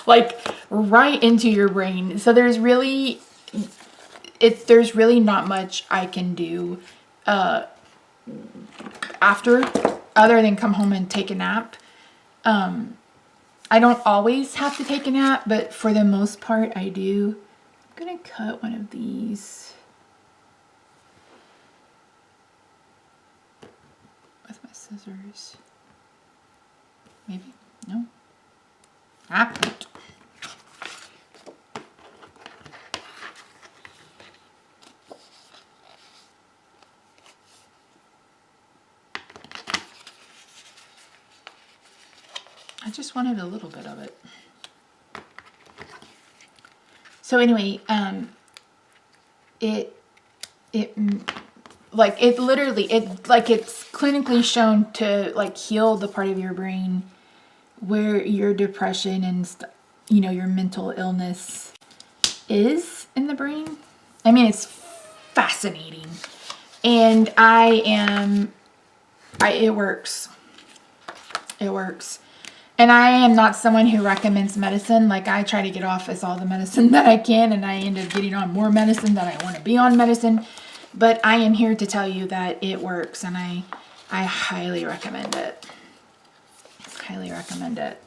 like right into your brain. So there's really not much I can do after, other than come home and take a nap. I don't always have to take a nap, but for the most part I do. I'm gonna cut one of these with my scissors. Maybe? No? Ah, I just wanted a little bit of it. So anyway, it's clinically shown to like heal the part of your brain where your depression and your mental illness is in the brain. I mean, it's fascinating, and it works. It works. And I am not someone who recommends medicine. Like, I try to get off as all the medicine that I can, and I end up getting on more medicine than I want to be on medicine. But I am here to tell you that it works, and I highly recommend it. Highly recommend it.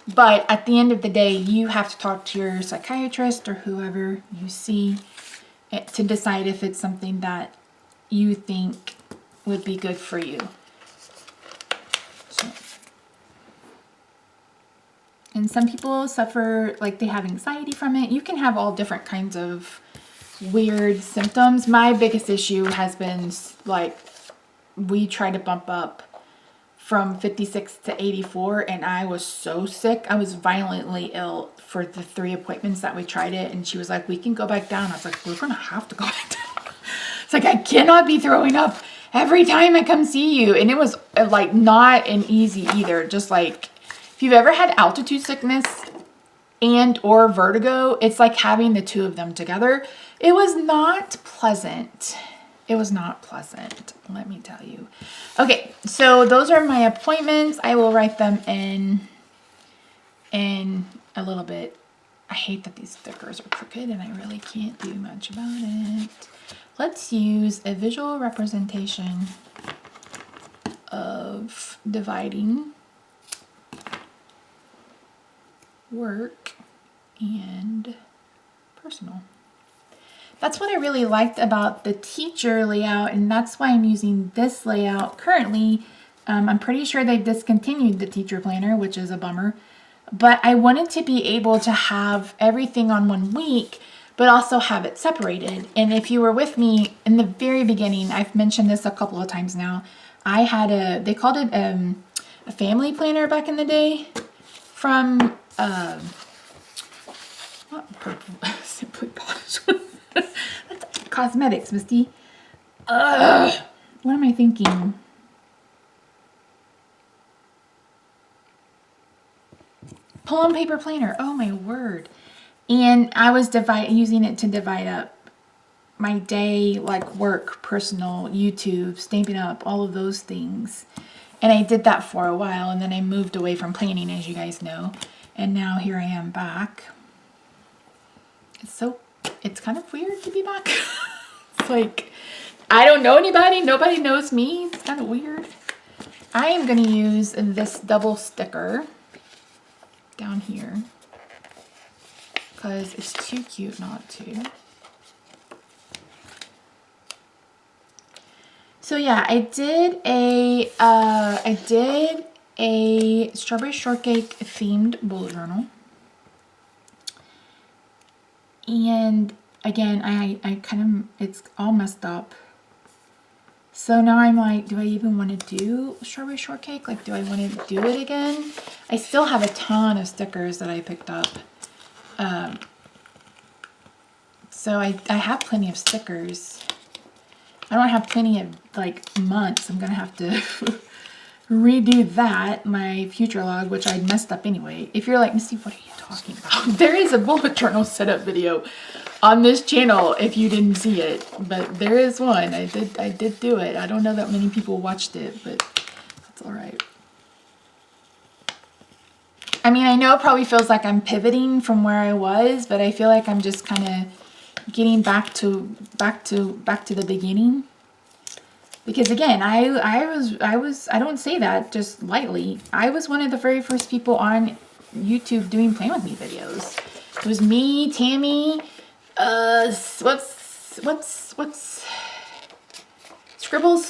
But at the end of the day, you have to talk to your psychiatrist or whoever you see to decide if it's something that you think would be good for you. And some people suffer, like they have anxiety from it. You can have all different kinds of weird symptoms. My biggest issue has been like, we tried to bump up from 56 to 84 and I was so sick. I was violently ill for the 3 appointments that we tried it. And she was like, we can go back down. I was like, we're going to have to go back down. It's like, I cannot be throwing up every time I come see you. And it was like not an easy either. Just like, if you've ever had altitude sickness and or vertigo, it's like having the 2 of them together. It was not pleasant. It was not pleasant, let me tell you. Okay, so those are my appointments. I will write them in a little bit. I hate that these stickers are crooked and I really can't do much about it. Let's use a visual representation of dividing work and personal. That's what I really liked about the teacher layout, and that's why I'm using this layout currently. I'm pretty sure they've discontinued the teacher planner, which is a bummer, but I wanted to be able to have everything on one week, but also have it separated. And if you were with me in the very beginning, I've mentioned this a couple of times now, I had they called it a family planner back in the day from not Purple, Simply Posh. That's Cosmetics, Misty. Ugh. What am I thinking? Pull on paper planner. Oh my word. And I was using it to divide up my day, like work, personal, YouTube, Stampin' Up, all of those things. And I did that for a while, and then I moved away from planning, as you guys know. And now here I am back. It's kind of weird to be back. It's like, I don't know anybody. Nobody knows me. It's kind of weird. I am going to use this double sticker down here because it's too cute not to. So yeah, I did a strawberry shortcake themed bullet journal. And again, I kind of, it's all messed up. So now I'm like, do I even want to do strawberry shortcake? Like, do I want to do it again? I still have a ton of stickers that I picked up. So I have plenty of stickers. I don't have plenty of, like, months. I'm going to have to redo that, my future log, which I messed up anyway. If you're like, Misty, what are you talking about? There is a bullet journal setup video on this channel if you didn't see it, but there is one. I did do it. I don't know that many people watched it, but that's all right. I mean, I know it probably feels like I'm pivoting from where I was, but I feel like I'm just kind of getting back to the beginning. Because again, I don't say that just lightly. I was one of the very first people on YouTube doing Plan With Me videos. It was me, Tammy, what's Scribble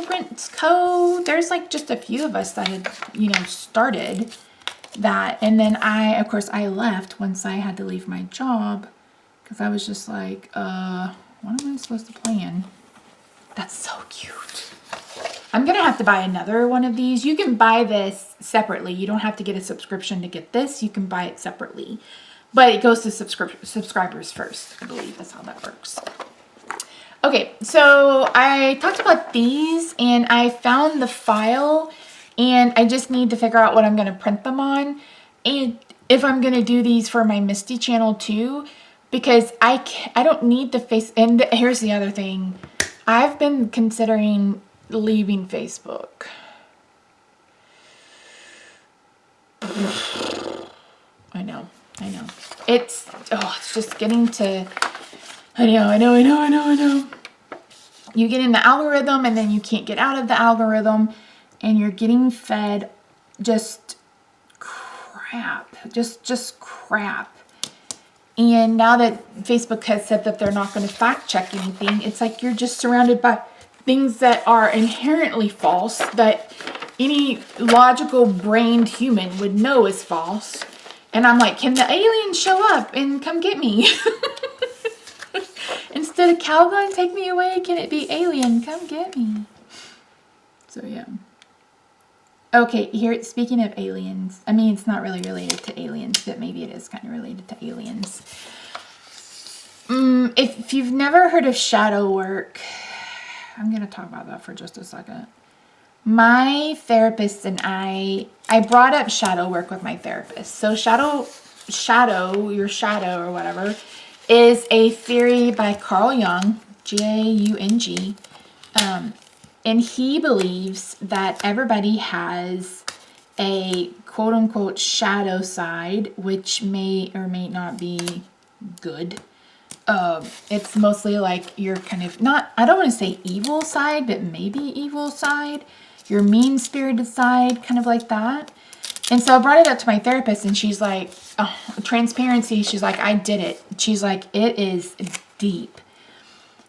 Prints Co. There's like just a few of us that had, you know, started that. And then of course I left once I had to leave my job because I was just like, what am I supposed to plan? That's so cute. I'm going to have to buy another one of these. You can buy this separately. You don't have to get a subscription to get this. You can buy it separately. But it goes to subscribers first. I believe that's how that works. Okay, so I talked about these and I found the file and I just need to figure out what I'm going to print them on. And if I'm going to do these for my Misty channel too, because I don't need the face. And here's the other thing. I've been considering leaving Facebook. I know. It's just getting to, I know. You get in the algorithm and then you can't get out of the algorithm and you're getting fed just crap, just crap. And now that Facebook has said that they're not going to fact check anything, it's like you're just surrounded by things that are inherently false, that any logical brained human would know is false. And I'm like, can the aliens show up and come get me? Instead of Calgon, take me away, can it be alien? Come get me. So yeah. Okay, here, speaking of aliens, I mean, it's not really related to aliens, but maybe it is kind of related to aliens. If you've never heard of shadow work, I'm going to talk about that for just a second. My therapist and I brought up shadow work with my therapist. So your shadow or whatever, is a theory by Carl Jung, Jung. And he believes that everybody has a quote-unquote shadow side, which may or may not be good. It's mostly like your kind of, I don't want to say evil side, but maybe evil side. Your mean-spirited side, kind of like that. And so I brought it up to my therapist, and she's like, oh, transparency. She's like, I did it. She's like, it is deep.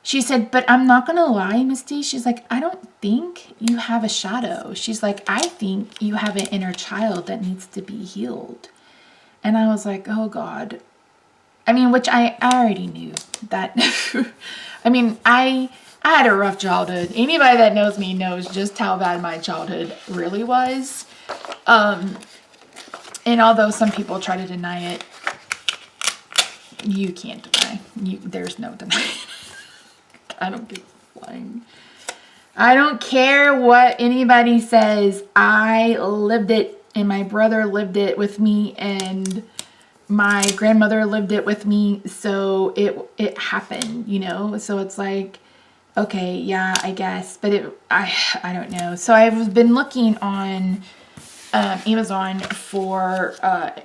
She said, but I'm not going to lie, Misty. She's like, I don't think you have a shadow. She's like, I think you have an inner child that needs to be healed. And I was like, oh God. I mean, which I already knew that. I mean, I had a rough childhood. Anybody that knows me knows just how bad my childhood really was. And although some people try to deny it, you can't deny. There's no denying. I don't give a flying. I don't care what anybody says. I lived it, and my brother lived it with me, and my grandmother lived it with me. So it happened, you know. So it's like, okay, yeah, I guess, but I don't know. So I've been looking on Amazon for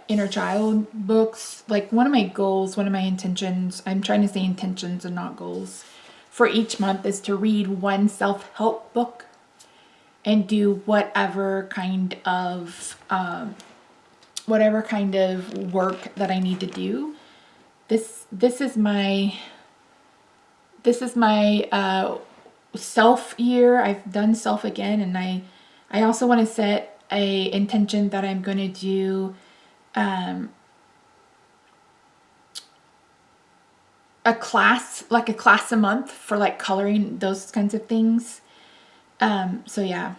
inner child books. Like one of my goals, one of my intentions, I'm trying to say intentions and not goals, for each month is to read one self-help book and do whatever kind of work that I need to do. This is my self year. I've done self again, and I also want to set a intention that I'm going to do a class a month for like coloring, those kinds of things. So yeah.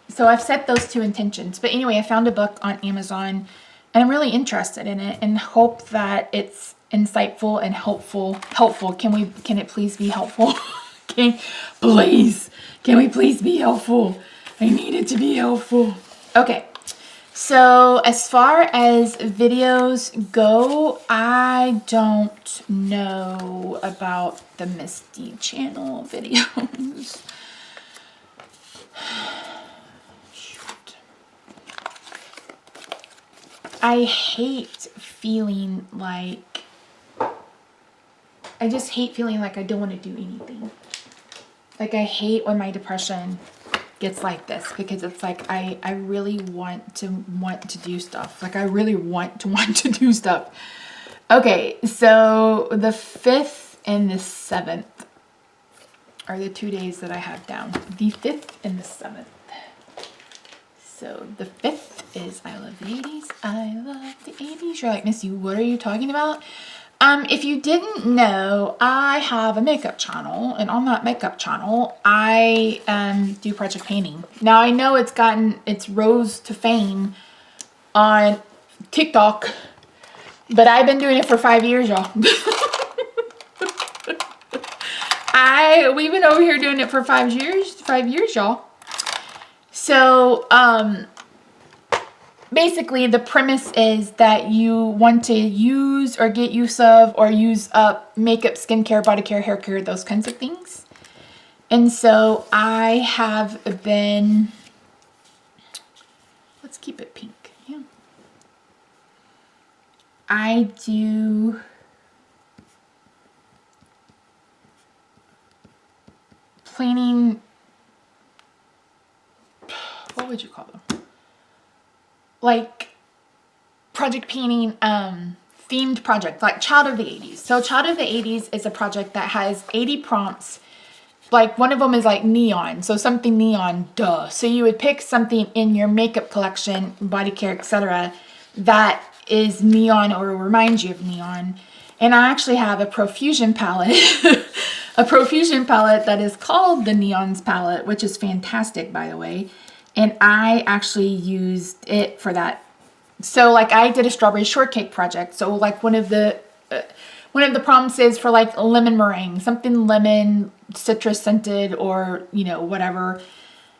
So I've set those two intentions. But anyway, I found a book on Amazon, and I'm really interested in it and hope that it's insightful and helpful. Can it please be helpful? Can we please be helpful? I need it to be helpful. Okay. So as far as videos go, I don't know about the Misty channel videos. I hate feeling like, I just hate feeling like I don't want to do anything. Like I hate when my depression gets like this, because it's like I really want to do stuff. Like I really want to do stuff. Okay, so the 5th and the 7th are the 2 days that I have down. The 5th and the 7th. So the 5th is I love the 80s. I love the 80s. You're like, Missy, what are you talking about? If you didn't know, I have a makeup channel, and on that makeup channel, I do project painting. Now I know it's rose to fame on TikTok, but I've been doing it for 5 years, y'all. We've been over here doing it for 5 years, y'all. So, basically the premise is that you want to use or get use of or use up makeup, skincare, body care, hair care, those kinds of things. And so I have been, let's keep it pink. Yeah. I do planning, what would you call them? Like project painting, themed project, like Child of the 80s. So Child of the 80s is a project that has 80 prompts. Like one of them is like neon, so something neon, duh. So you would pick something in your makeup collection, body care, etc., that is neon or reminds you of neon. And I actually have a Profusion palette, a Profusion palette that is called the Neons palette, which is fantastic, by the way. And I actually used it for that. So like I did a strawberry shortcake project. So like one of the prompts is for like lemon meringue, something lemon, citrus scented, or you know, whatever.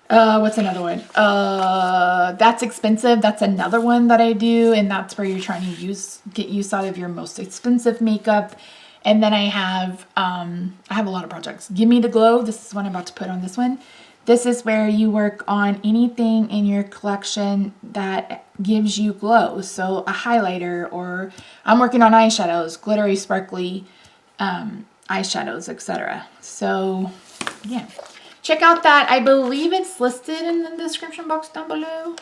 What's another one? That's expensive. That's another one that I do, and that's where you're trying to get use out of your most expensive makeup. And then I have a lot of projects. Give Me the Glow. This is what I'm about to put on this one. This is where you work on anything in your collection that gives you glow. So a highlighter, or I'm working on eyeshadows, glittery, sparkly eyeshadows, etc. So yeah, check out that. I believe it's listed in the description box down below.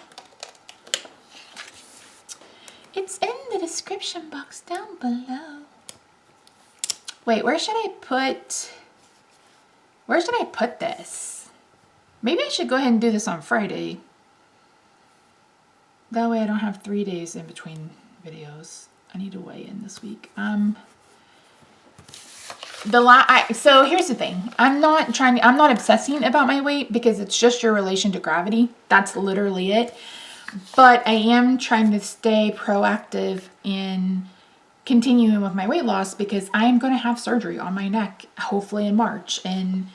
It's in the description box down below. Wait, where should I put this? Maybe I should go ahead and do this on Friday. That way I don't have 3 days in between videos. I need to weigh in this week. So here's the thing. I'm not obsessing about my weight, because it's just your relation to gravity. That's literally it. But I am trying to stay proactive in continuing with my weight loss because I'm going to have surgery on my neck, hopefully in March. And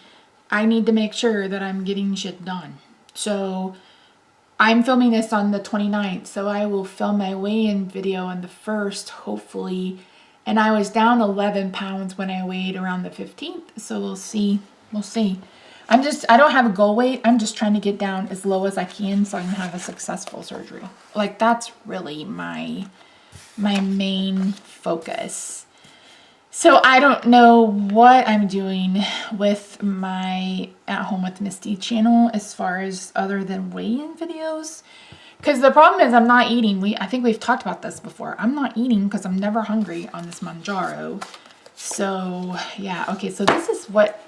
I need to make sure that I'm getting shit done. So I'm filming this on the 29th. So I will film my weigh-in video on the 1st, hopefully. And I was down 11 pounds when I weighed around the 15th. So we'll see. We'll see. I don't have a goal weight. I'm just trying to get down as low as I can so I can have a successful surgery. Like, that's really my main focus. So I don't know what I'm doing with my At Home with Misty channel as far as other than weigh-in videos. Because the problem is I'm not eating. I think we've talked about this before. I'm not eating because I'm never hungry on this Mounjaro. So, yeah. Okay, so this is what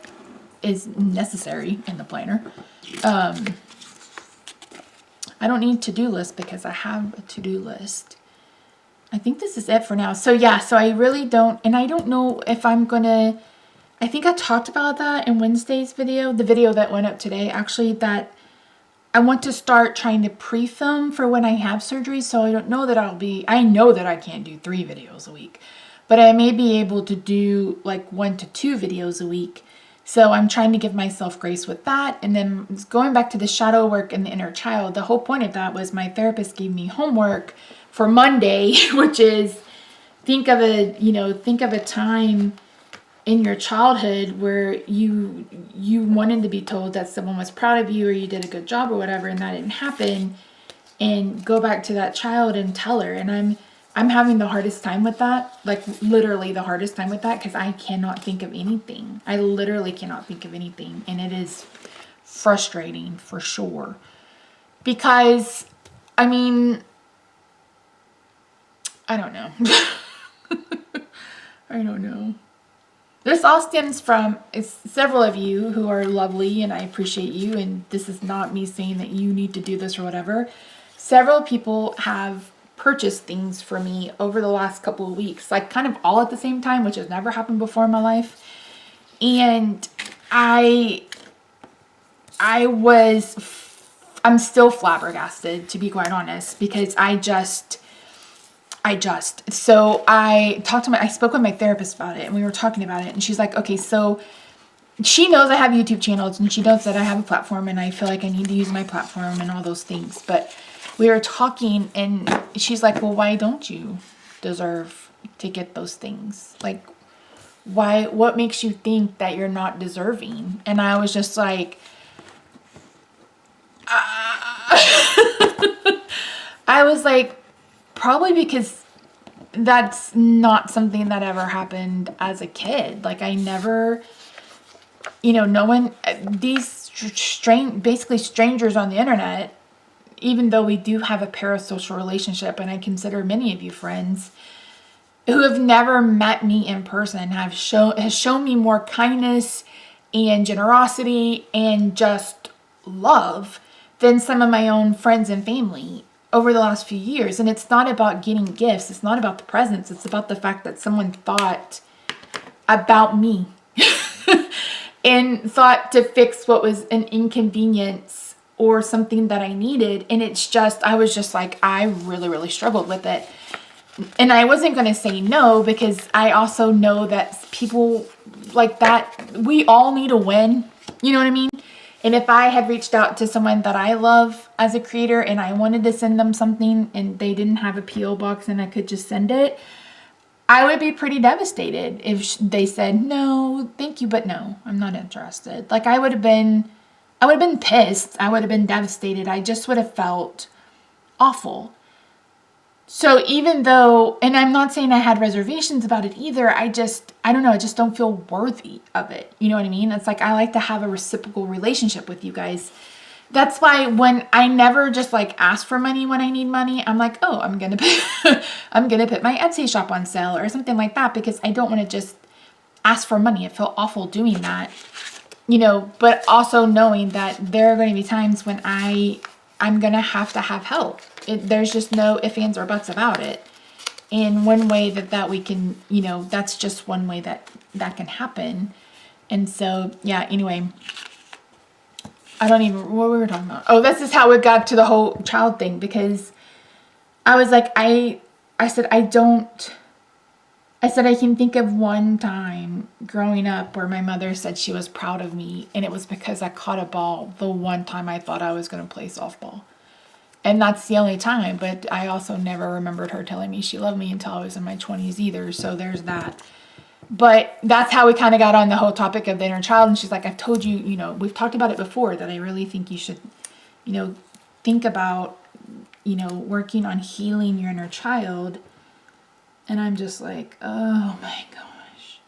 is necessary in the planner. I don't need a to-do list because I have a to-do list. I think this is it for now. So yeah, so I really don't, and I don't know if I'm gonna, I think I talked about that in Wednesday's video, the video that went up today, actually, that I want to start trying to pre-film for when I have surgery. So I don't know that I know that I can't do 3 videos a week, but I may be able to do like 1 to 2 videos a week. So I'm trying to give myself grace with that. And then going back to the shadow work and the inner child, the whole point of that was my therapist gave me homework for Monday, which is think of a time in your childhood where you wanted to be told that someone was proud of you or you did a good job or whatever, and that didn't happen, and go back to that child and tell her. And I'm having the hardest time with that, like literally the hardest time with that, because I cannot think of anything. I literally cannot think of anything, and it is frustrating for sure. Because, I mean, I don't know. I don't know. This all stems from several of you who are lovely, and I appreciate you, and this is not me saying that you need to do this or whatever. Several people have purchased things for me over the last couple of weeks, like kind of all at the same time, which has never happened before in my life. And I'm still flabbergasted, to be quite honest, because so I spoke with my therapist about it, and we were talking about it, and she's like, okay, so she knows I have YouTube channels, and she knows that I have a platform, and I feel like I need to use my platform and all those things. But we were talking, and she's like, well, why don't you deserve to get those things? Like, what makes you think that you're not deserving? And I was just like, I was like, probably because that's not something that ever happened as a kid. Like, I never, no one, these basically strangers on the internet, even though we do have a parasocial relationship, and I consider many of you friends, who have never met me in person, has shown me more kindness and generosity and just love than some of my own friends and family over the last few years. And it's not about getting gifts. It's not about the presents. It's about the fact that someone thought about me and thought to fix what was an inconvenience or something that I needed. And I was just like, I really, really struggled with it. And I wasn't going to say no, because I also know that people like that, we all need a win. You know what I mean? And if I had reached out to someone that I love as a creator and I wanted to send them something and they didn't have a P.O. box and I could just send it, I would be pretty devastated if they said, no, thank you, but no, I'm not interested. Like, I would have been pissed. I would have been devastated. I just would have felt awful. So even though, and I'm not saying I had reservations about it either, I don't know, I just don't feel worthy of it. You know what I mean? It's like, I like to have a reciprocal relationship with you guys. That's why when I never just like ask for money when I need money, I'm like, oh, I'm going to put my Etsy shop on sale or something like that, because I don't want to just ask for money. I feel awful doing that, but also knowing that there are going to be times when I'm going to have help. There's just no ifs, ands, or buts about it. And one way that we can, that's just one way that can happen. And so, yeah, anyway, I don't even, what we were talking about. Oh, this is how it got to the whole child thing, because I was like, I said, I can think of one time growing up where my mother said she was proud of me, and it was because I caught a ball the one time I thought I was going to play softball. And that's the only time, but I also never remembered her telling me she loved me until I was in my 20s either, so there's that. But that's how we kind of got on the whole topic of the inner child, and she's like, I've told you, you know, we've talked about it before, that I really think you should, you know, think about, you know, working on healing your inner child. And I'm just like, oh my gosh.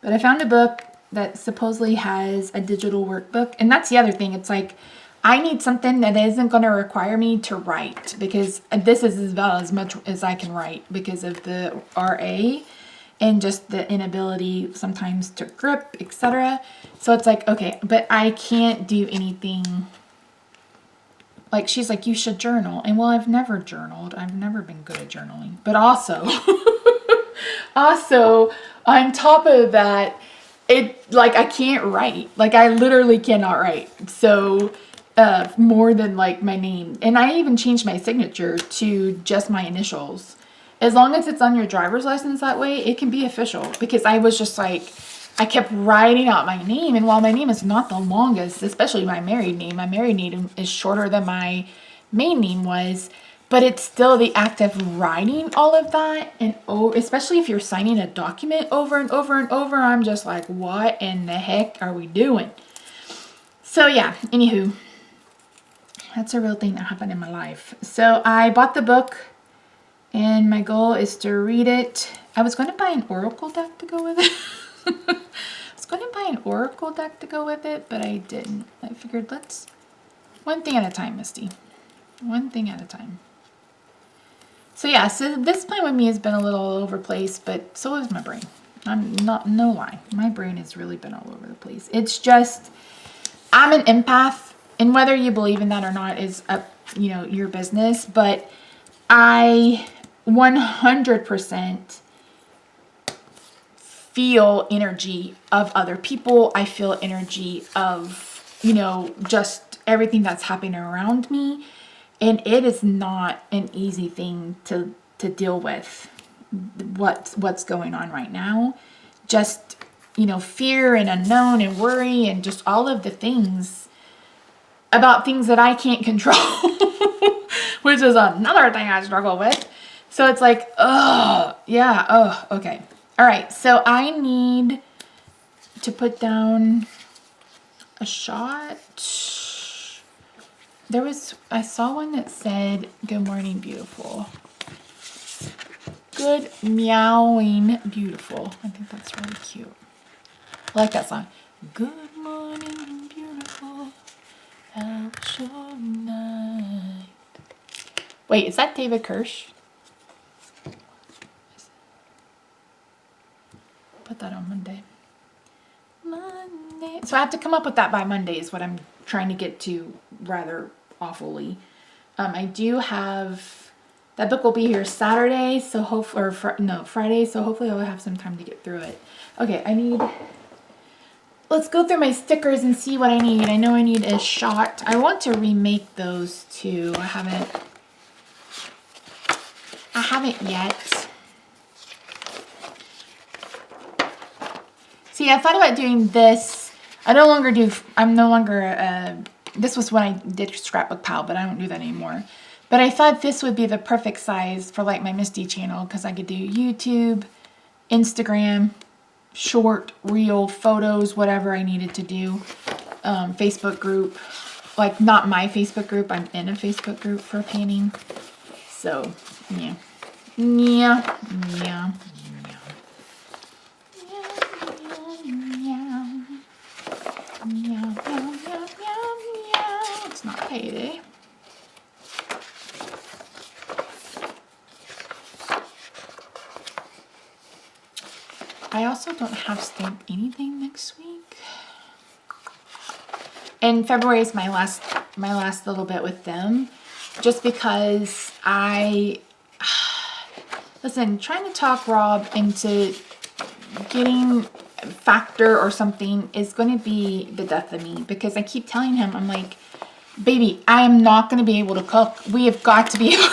But I found a book that supposedly has a digital workbook. And that's the other thing. It's like, I need something that isn't going to require me to write, because this is as much as I can write because of the RA and just the inability sometimes to grip, etc. So it's like, okay, but I can't do anything. Like, she's like, you should journal. And well, I've never journaled. I've never been good at journaling. But also, on top of that, like, I can't write. Like, I literally cannot write. So, more than, like, my name. And I even changed my signature to just my initials. As long as it's on your driver's license that way, it can be official. Because I was just like, I kept writing out my name, and while my name is not the longest, especially my married name is shorter than my main name was, but it's still the act of writing all of that, and especially if you're signing a document over and over and over, I'm just like, what in the heck are we doing? So yeah, anywho, that's a real thing that happened in my life. So I bought the book, and my goal is to read it. I was going to buy an oracle deck to go with it. I was going to buy an oracle deck to go with it, but I didn't. I figured, let's one thing at a time, Misty. One thing at a time. So yeah, so this plan with me has been a little all over the place, but so has my brain. I'm not, no lie. My brain has really been all over the place. It's just, I'm an empath, and whether you believe in that or not is up, you know, your business, but I 100% feel energy of other people. I feel energy of, you know, just everything that's happening around me. And it is not an easy thing to deal with what's going on right now. Just, you know, fear and unknown and worry and just all of the things about things that I can't control, which is another thing I struggle with. So it's like, oh, yeah, oh, okay. All right, so I need to put down a shot. I saw one that said, good morning, beautiful. Good meowing, beautiful. I think that's really cute. I like that song. Good morning, beautiful. How was your night? Wait, is that David Kirsch? Put that on Monday. So I have to come up with that by Monday is what I'm trying to get to rather awfully. I do have, that book will be here Saturday, so Friday, so hopefully I'll have some time to get through it. Okay, let's go through my stickers and see what I need. I know I need a shot. I want to remake those too. I haven't yet. See, I thought about doing this. This was when I did Scrapbook Pal, but I don't do that anymore. But I thought this would be the perfect size for like my Misty channel, because I could do YouTube, Instagram, short, reel, photos, whatever I needed to do. Facebook group, like not my Facebook group, I'm in a Facebook group for painting. So, yeah. Yeah. It's not payday. I also don't have Stamp Anything next week. And February is my last little bit with them, just because listen, trying to talk Rob into getting factor or something is going to be the death of me, because I keep telling him, I'm like, baby, I am not going to be able to cook. We have got to be able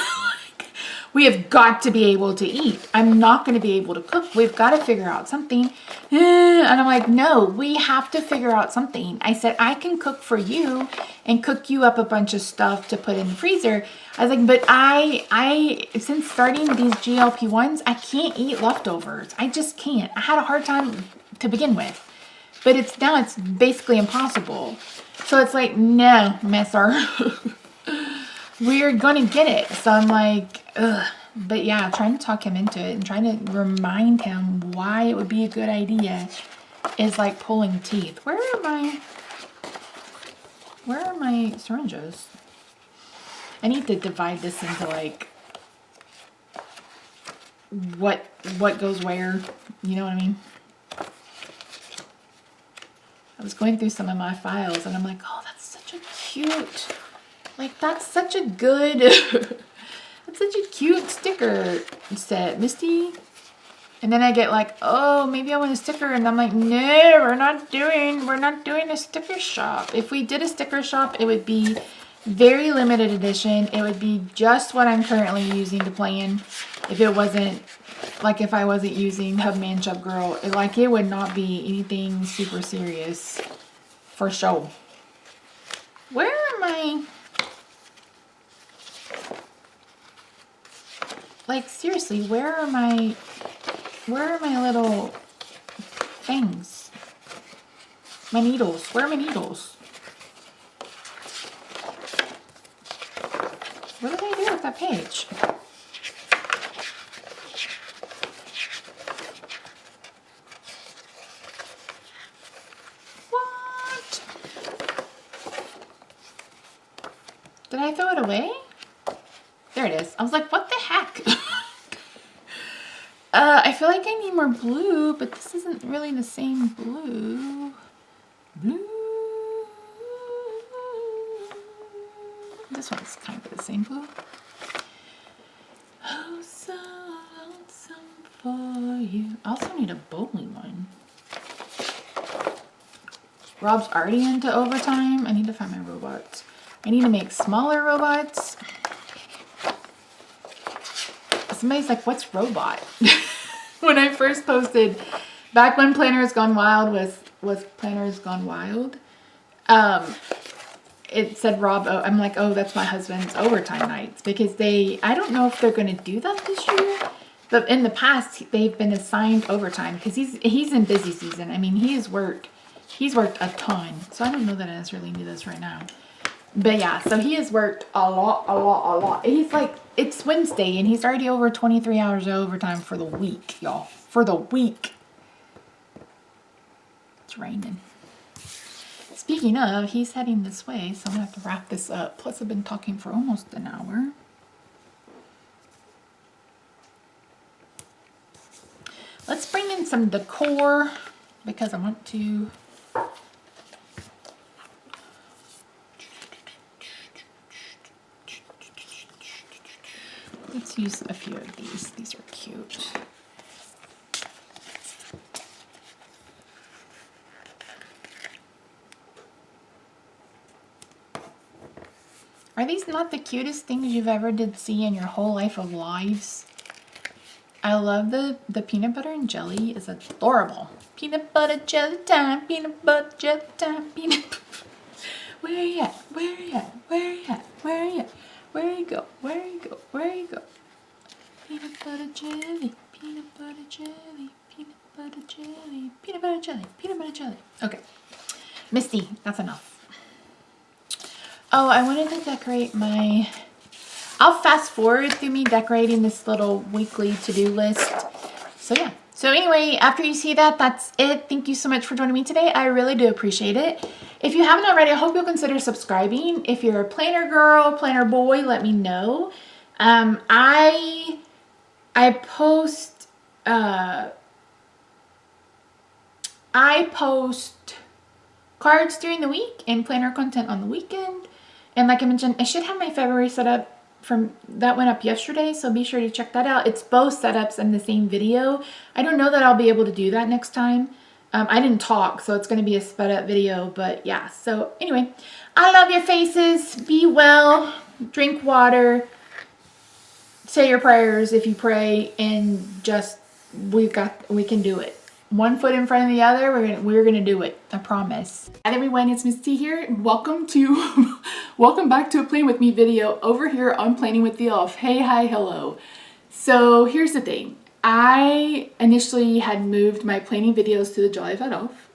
we have got to be able to eat. I'm not going to be able to cook. We've got to figure out something. And I'm like, no, we have to figure out something. I said, I can cook for you and cook you up a bunch of stuff to put in the freezer. I was like, but I since starting these GLP-1s, I can't eat leftovers. I just can't. I had a hard time to begin with, but it's basically impossible. So it's like, no, messer. We're gonna get it. So I'm like, ugh. But yeah, trying to talk him into it and trying to remind him why it would be a good idea is like pulling teeth. Where are my syringes? I need to divide this into like what goes where, you know what I mean? I was going through some of my files and I'm like, oh, that's such a cute, like that's such a good, that's such a cute sticker set, Misty. And then I get like, oh, maybe I want a sticker. And I'm like, no, we're not doing a sticker shop. If we did a sticker shop, it would be very limited edition. It would be just what I'm currently using to plan. If it wasn't, like if I wasn't using Hubman Chub Girl, it would not be anything super serious for show. Where am I? Like seriously, where are my little things? My needles. Where are my needles? What did I do with that page? What? Did I throw it away? There it is. I was like, what the heck? I feel like I need more blue, but this isn't really the same blue. This one's kind of the same blue. Oh, so lonesome for you. I also need a bowling one. Rob's already into overtime. I need to find my robots. I need to make smaller robots. Somebody's like, what's robot? When I first posted, back when Planners Gone Wild was Planners Gone Wild, it said Rob, I'm like, oh, that's my husband's overtime nights, because I don't know if they're going to do that this year, but in the past, they've been assigned overtime, because he's in busy season. I mean, he's worked a ton, so I don't know that I necessarily need this right now. But yeah, so he has worked a lot. He's like, it's Wednesday and he's already over 23 hours of overtime for the week, y'all. For the week. It's raining. Speaking of, he's heading this way, so I'm going to have to wrap this up. Plus, I've been talking for almost an hour. Let's bring in some decor because I want to... Let's use a few of these. These are cute. Are these not the cutest things you've ever did see in your whole life of lives? I love the peanut butter and jelly is adorable. Peanut butter jelly time, peanut butter jelly time, peanut. Where are you at? Where are you at? Where are you at? Where are you at? Where you go? Where you go? Where you go? Peanut butter jelly, peanut butter jelly, peanut butter jelly, peanut butter jelly, peanut butter jelly. Okay, Misty, that's enough. Oh, I wanted to decorate my... I'll fast forward through me decorating this little weekly to-do list. So yeah. So anyway, after you see that, that's it. Thank you so much for joining me today. I really do appreciate it. If you haven't already, I hope you'll consider subscribing. If you're a planner girl, planner boy, let me know. I post cards during the week and planner content on the weekend. And like I mentioned, I should have my February setup that went up yesterday, so be sure to check that out. It's both setups in the same video. I don't know that I'll be able to do that next time, I didn't talk, so it's going to be a sped up video, but yeah. So anyway, I love your faces. Be well, drink water, say your prayers if you pray, and just, we can do it. One foot in front of the other, we're gonna do it. I promise. Hi everyone, it's Miss T here. Welcome back to a Plan With Me video over here on Planning with the Elf. Hey, hi, hello. So here's the thing. I initially had moved my planning videos to the Jolly Fat Elf,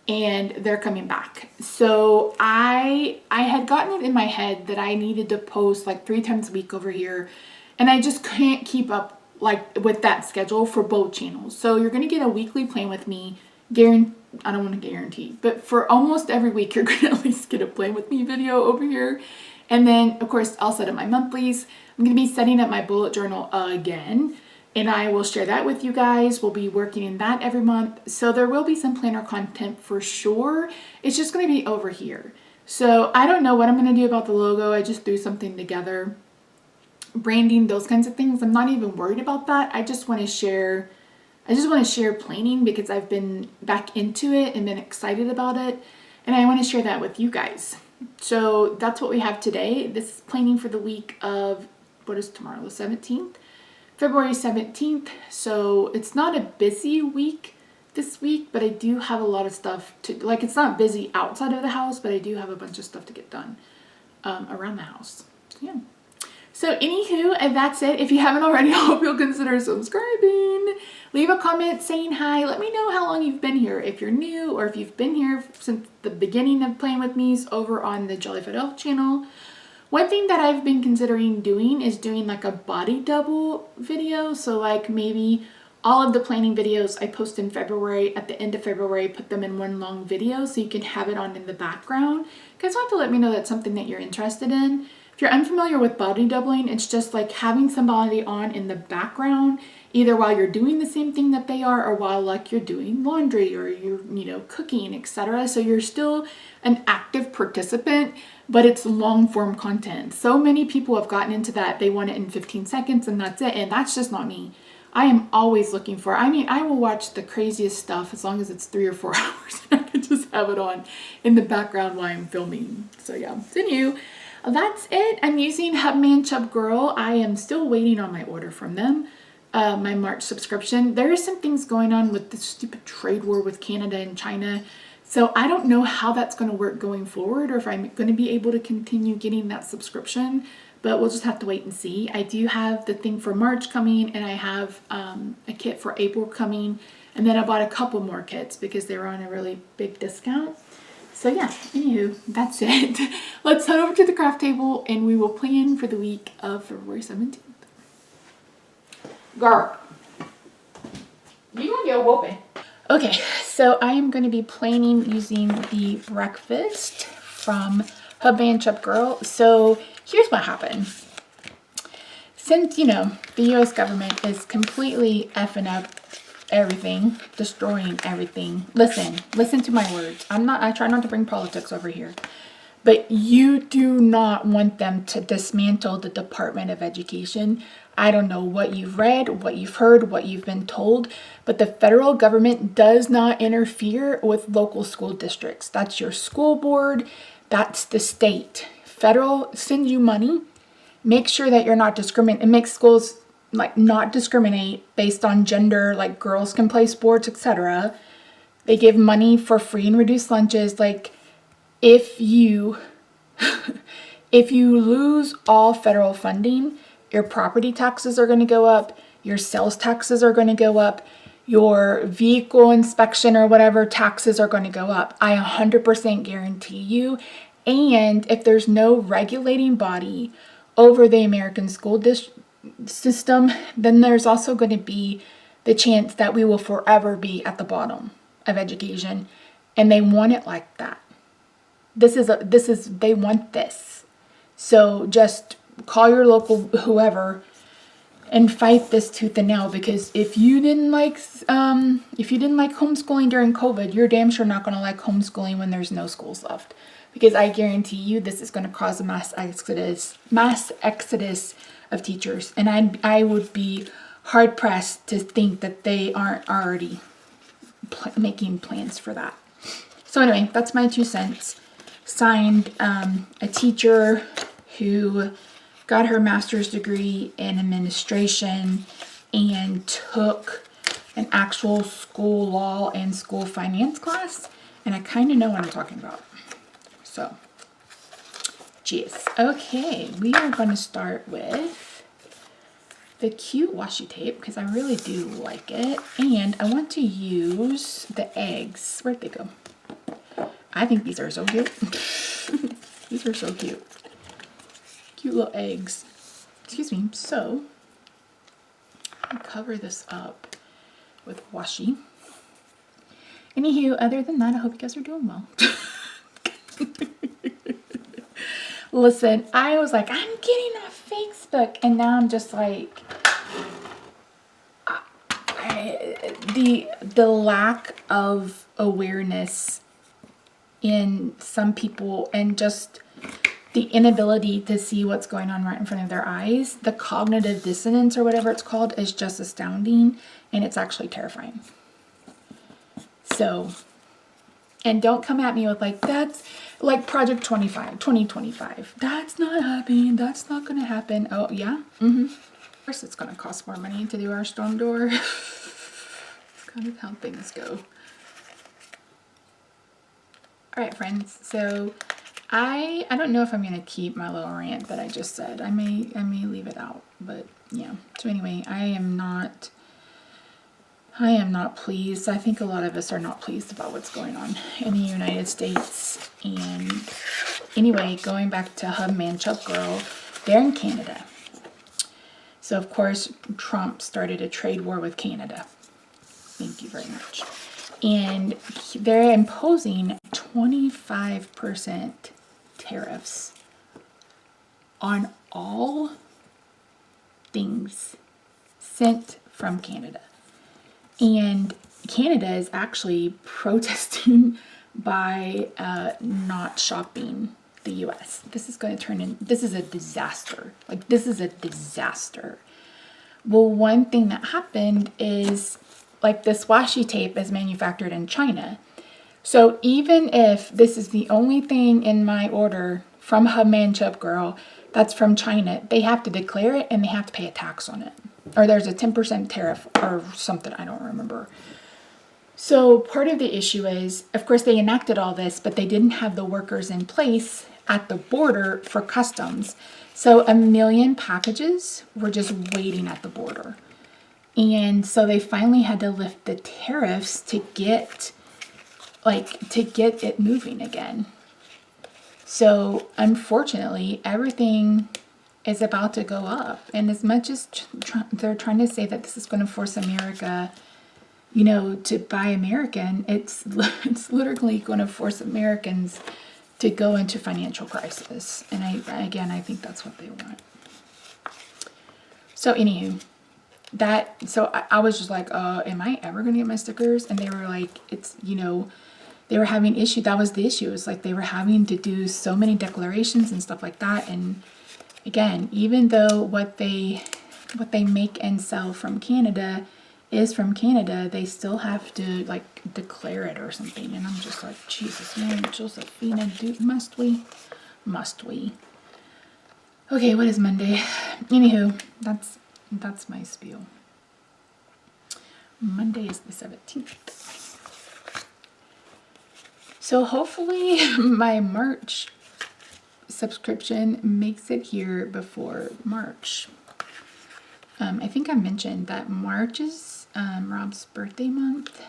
and they're coming back. So I had gotten it in my head that I needed to post like 3 times a week over here, and I just can't keep up like with that schedule for both channels. So you're gonna get a weekly Plan With Me, I don't want to guarantee, but for almost every week you're gonna at least get a Plan With Me video over here. And then of course I'll set up my monthlies. I'm gonna be setting up my bullet journal again, and I will share that with you guys. We'll be working in that every month. So there will be some planner content for sure. It's just gonna be over here. So I don't know what I'm gonna do about the logo. I just threw something together. Branding, those kinds of things, I'm not even worried about that. I just want to share planning because I've been back into it and been excited about it, and I want to share that with you guys. So that's what we have today. This is planning for the week of, what is tomorrow, the 17th, February 17th. So it's not a busy week this week, but I do have a lot of stuff to, like, it's not busy outside of the house, but I do have a bunch of stuff to get done around the house. So yeah. So anywho, and that's it. If you haven't already, I hope you'll consider subscribing. Leave a comment saying hi. Let me know how long you've been here. If you're new or if you've been here since the beginning of Playing With Me's over on the Jolly Fat Elf channel. One thing that I've been considering doing is doing like a body double video. So like maybe all of the planning videos I post in February, at the end of February, put them in one long video so you can have it on in the background. You guys want to let me know that's something that you're interested in. If you're unfamiliar with body doubling, it's just like having somebody on in the background, either while you're doing the same thing that they are or while like you're doing laundry or you're, cooking, etc. So you're still an active participant, but it's long form content. So many people have gotten into that. They want it in 15 seconds and that's it. And that's just not me. I am always looking for, I will watch the craziest stuff as long as it's 3 or 4 hours and I can just have it on in the background while I'm filming. So yeah, it's in you. That's it. I'm using Hubman Chub Girl. I am still waiting on my order from them, my March subscription. There is some things going on with the stupid trade war with Canada and China. So I don't know how that's going to work going forward or if I'm going to be able to continue getting that subscription, but we'll just have to wait and see. I do have the thing for March coming, and I have a kit for April coming, and then I bought a couple more kits because they were on a really big discount. So yeah, anywho, that's it. Let's head over to the craft table and we will plan for the week of February 17th. Girl, you gonna get a whooping. Okay, so I am going to be planning using the breakfast from Hubman Chub Girl. So here's what happened. Since, the U.S. government is completely effing up everything, destroying everything. Listen to my words. I try not to bring politics over here, but you do not want them to dismantle the Department of Education. I don't know what you've read, what you've heard, what you've been told, but the federal government does not interfere with local school districts. That's your school board. That's the state. Federal sends you money. Make sure that you're not discriminating. It makes schools not discriminate based on gender, like girls can play sports, etc. They give money for free and reduced lunches. Like if you lose all federal funding, your property taxes are going to go up, your sales taxes are going to go up, your vehicle inspection or whatever taxes are going to go up. I 100% guarantee you. And if there's no regulating body over the American school system, then there's also going to be the chance that we will forever be at the bottom of education, and they want it like that. They want this. So just call your local whoever and fight this tooth and nail, because if you didn't like homeschooling during COVID, you're damn sure not going to like homeschooling when there's no schools left, because I guarantee you this is going to cause a mass exodus of teachers, and I would be hard pressed to think that they aren't already making plans for that. So anyway, that's my 2 cents. Signed a teacher who got her master's degree in administration and took an actual school law and school finance class. And I kind of know what I'm talking about. So, geez. Okay, we are going to start with the cute washi tape because I really do like it. And I want to use the eggs. Where'd they go? I think these are so cute. These are so cute. Cute little eggs. Excuse me. So, I'll cover this up with washi. Anywho, other than that, I hope you guys are doing well. Listen, I was like, I'm getting off Facebook, and now I'm just like, the lack of awareness in some people, and just the inability to see what's going on right in front of their eyes, the cognitive dissonance or whatever it's called, is just astounding, and it's actually terrifying. So, and don't come at me with like, that's like Project 2025. That's not happening. That's not going to happen. Oh, yeah? Mm-hmm. Of course, it's going to cost more money to do our storm door. It's kind of how things go. All right, friends. So, I don't know if I'm going to keep my little rant that I just said. I may leave it out, but yeah. So anyway, I am not pleased. I think a lot of us are not pleased about what's going on in the United States. And anyway, going back to Hubman Chup Girl, they're in Canada. So of course, Trump started a trade war with Canada. Thank you very much. And they're imposing 25% tariffs on all things sent from Canada. And Canada is actually protesting by not shopping the US. This is going to turn in, this is a disaster. Like, this is a disaster. Well, one thing that happened is, like, this washi tape is manufactured in China. So even if this is the only thing in my order from Hubman Chup Girl that's from China, they have to declare it and they have to pay a tax on it. Or there's a 10% tariff or something, I don't remember. So part of the issue is, of course, they enacted all this, but they didn't have the workers in place at the border for customs. So 1 million packages were just waiting at the border. And so they finally had to lift the tariffs to get it moving again. So unfortunately, everything is about to go up. And as much as they're trying to say that this is going to force America, you know, to buy American, it's literally going to force Americans to go into financial crisis. And I think that's what they want. So anywho, I was just like, am I ever going to get my stickers? And they were like, it's, you know, they were having issue. That was the issue. It's like they were having to do so many declarations and stuff like that. And again, even though what they make and sell from Canada is from Canada, they still have to like declare it or something. And I'm just like, Jesus, man, Josephina, must we? Must we? Okay, what is Monday? Anywho, that's my spiel. Monday is the 17th. So hopefully my March subscription makes it here before March. I think I mentioned that March is Rob's birthday month.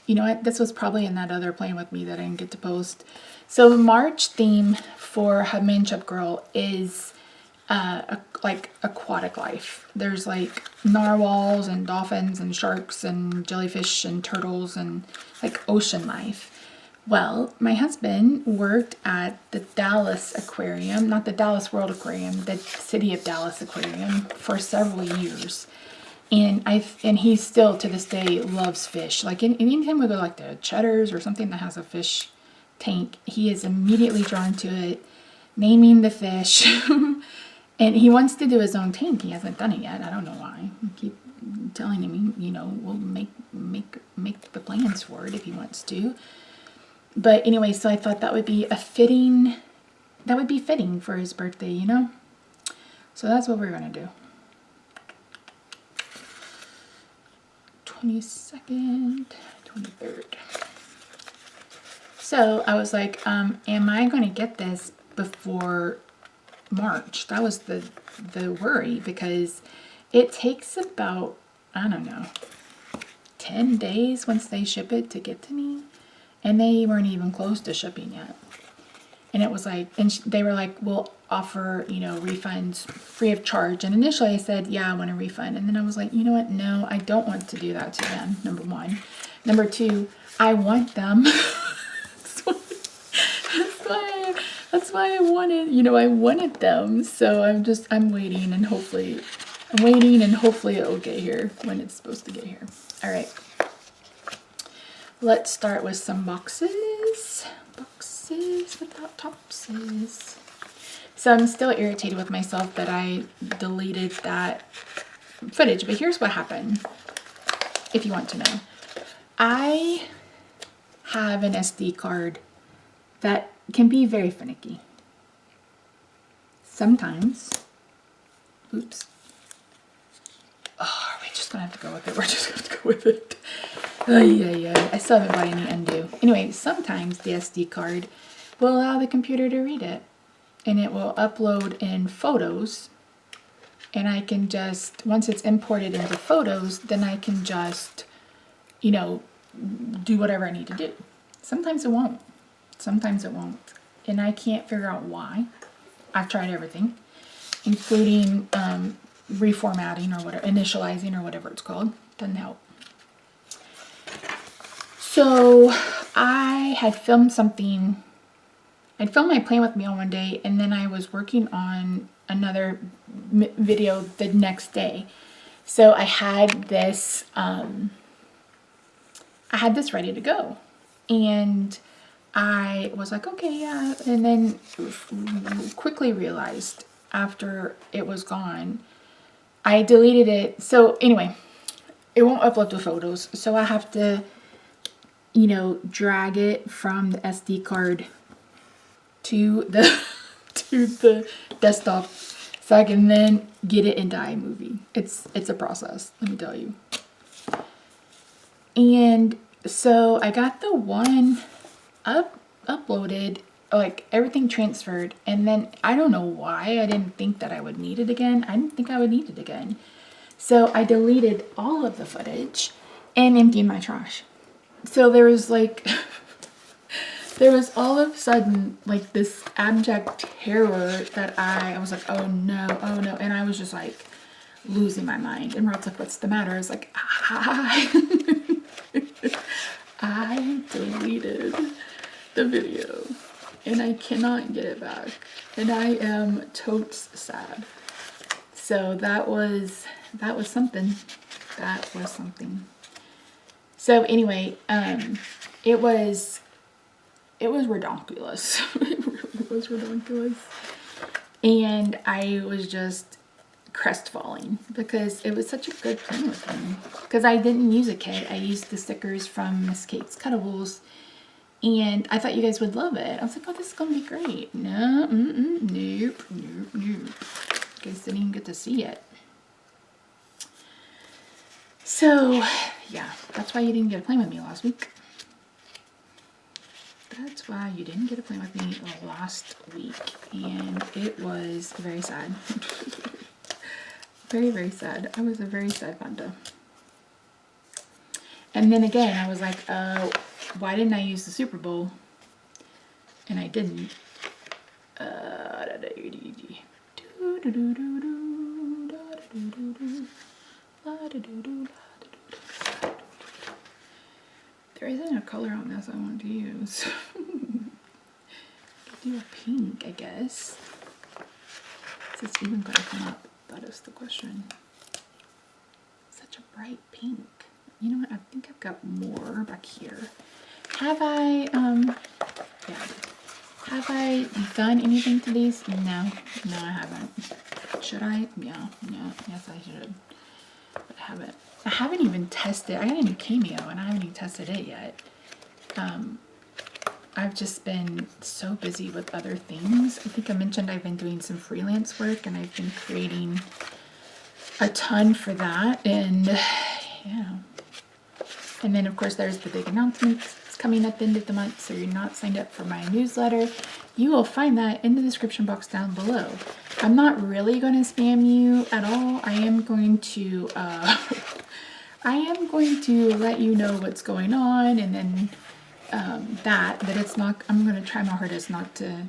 You know what? This was probably in that other Playing With Me that I didn't get to post. So the March theme for Hubman Chup Girl is like aquatic life. There's like narwhals and dolphins and sharks and jellyfish and turtles and like ocean life. Well, my husband worked at the Dallas Aquarium, not the Dallas World Aquarium, the City of Dallas Aquarium for several years. And he still to this day loves fish. Like anytime we go like to Cheddar's or something that has a fish tank, he is immediately drawn to it, naming the fish. And he wants to do his own tank. He hasn't done it yet. I don't know why. I keep telling him, you know, we'll make the plans for it if he wants to. But anyway, so I thought that would be fitting for his birthday, you know? So that's what we're gonna do. 22nd, 23rd. So I was like, am I gonna get this before March? That was the worry, because it takes about, I don't know, 10 days once they ship it to get to me. And they weren't even close to shipping yet. And it was like, and they were like, we'll offer, you know, refunds free of charge. And initially I said, yeah, I want a refund. And then I was like, you know what? No, I don't want to do that to them, number one. Number two, I want them. That's why I wanted, you know, I wanted them. So I'm waiting and hopefully it will get here when it's supposed to get here. All right. Let's start with some boxes. Boxes without topses. So I'm still irritated with myself that I deleted that footage, but here's what happened, if you want to know. I have an SD card that can be very finicky. Sometimes, oops. Oh, are we just gonna have to go with it? We're just gonna have to go with it. Yeah. I still haven't bought any undo. Anyway, sometimes the SD card will allow the computer to read it, and it will upload in photos, and I can just, once it's imported into photos, then I can just, you know, do whatever I need to do. Sometimes it won't. Sometimes it won't. And I can't figure out why. I've tried everything, including reformatting or whatever, initializing or whatever it's called. Doesn't help. So I had filmed something. I'd filmed my Playing With Me on one day, and then I was working on another video the next day. So I had this ready to go, and I was like, okay, yeah, and then quickly realized after it was gone, I deleted it. So anyway, it won't upload the photos, so I have to, you know, drag it from the SD card to the to the desktop so I can then get it into iMovie. It's a process, let me tell you. And so I got the one uploaded, like everything transferred, and then I don't know why I didn't think that I would need it again. I didn't think I would need it again. So I deleted all of the footage and emptied my trash. So there was like, there was all of a sudden like this abject terror that I was like, oh no. And I was just like losing my mind. And Rod's like, what's the matter? I was like, I deleted the video and I cannot get it back. And I am totes sad. So that was something. That was something. So anyway, it was redonkulous. It really was redonkulous. And I was just crestfallen because it was such a good Playing With Me. Because I didn't use a kit. I used the stickers from Miss Kate's Cuttables. And I thought you guys would love it. I was like, oh, this is going to be great. No, nope. You guys didn't even get to see it. So, yeah, that's why you didn't get to play with me last week. That's why you didn't get to play with me last week. And it was very sad. Very, very sad. I was a very sad panda. And then again, I was like, why didn't I use the Super Bowl? And I didn't. There isn't a color on this I want to use. Do a pink, I guess. Is this even going to come up? That is the question. Such a bright pink. You know what? I think I've got more back here. Have I, yeah. Have I done anything to these? No, I haven't. Should I? Yeah, yes, I should. I haven't even tested. I got a new Cameo and I haven't even tested it yet. I've just been so busy with other things. I think I mentioned I've been doing some freelance work and I've been creating a ton for that. And yeah. And then of course there's the big announcements. It's coming at the end of the month. So you're not signed up for my newsletter, you will find that in the description box down below. I'm not really going to spam you at all. I am going to let you know what's going on, and then but it's not, I'm going to try my hardest not to.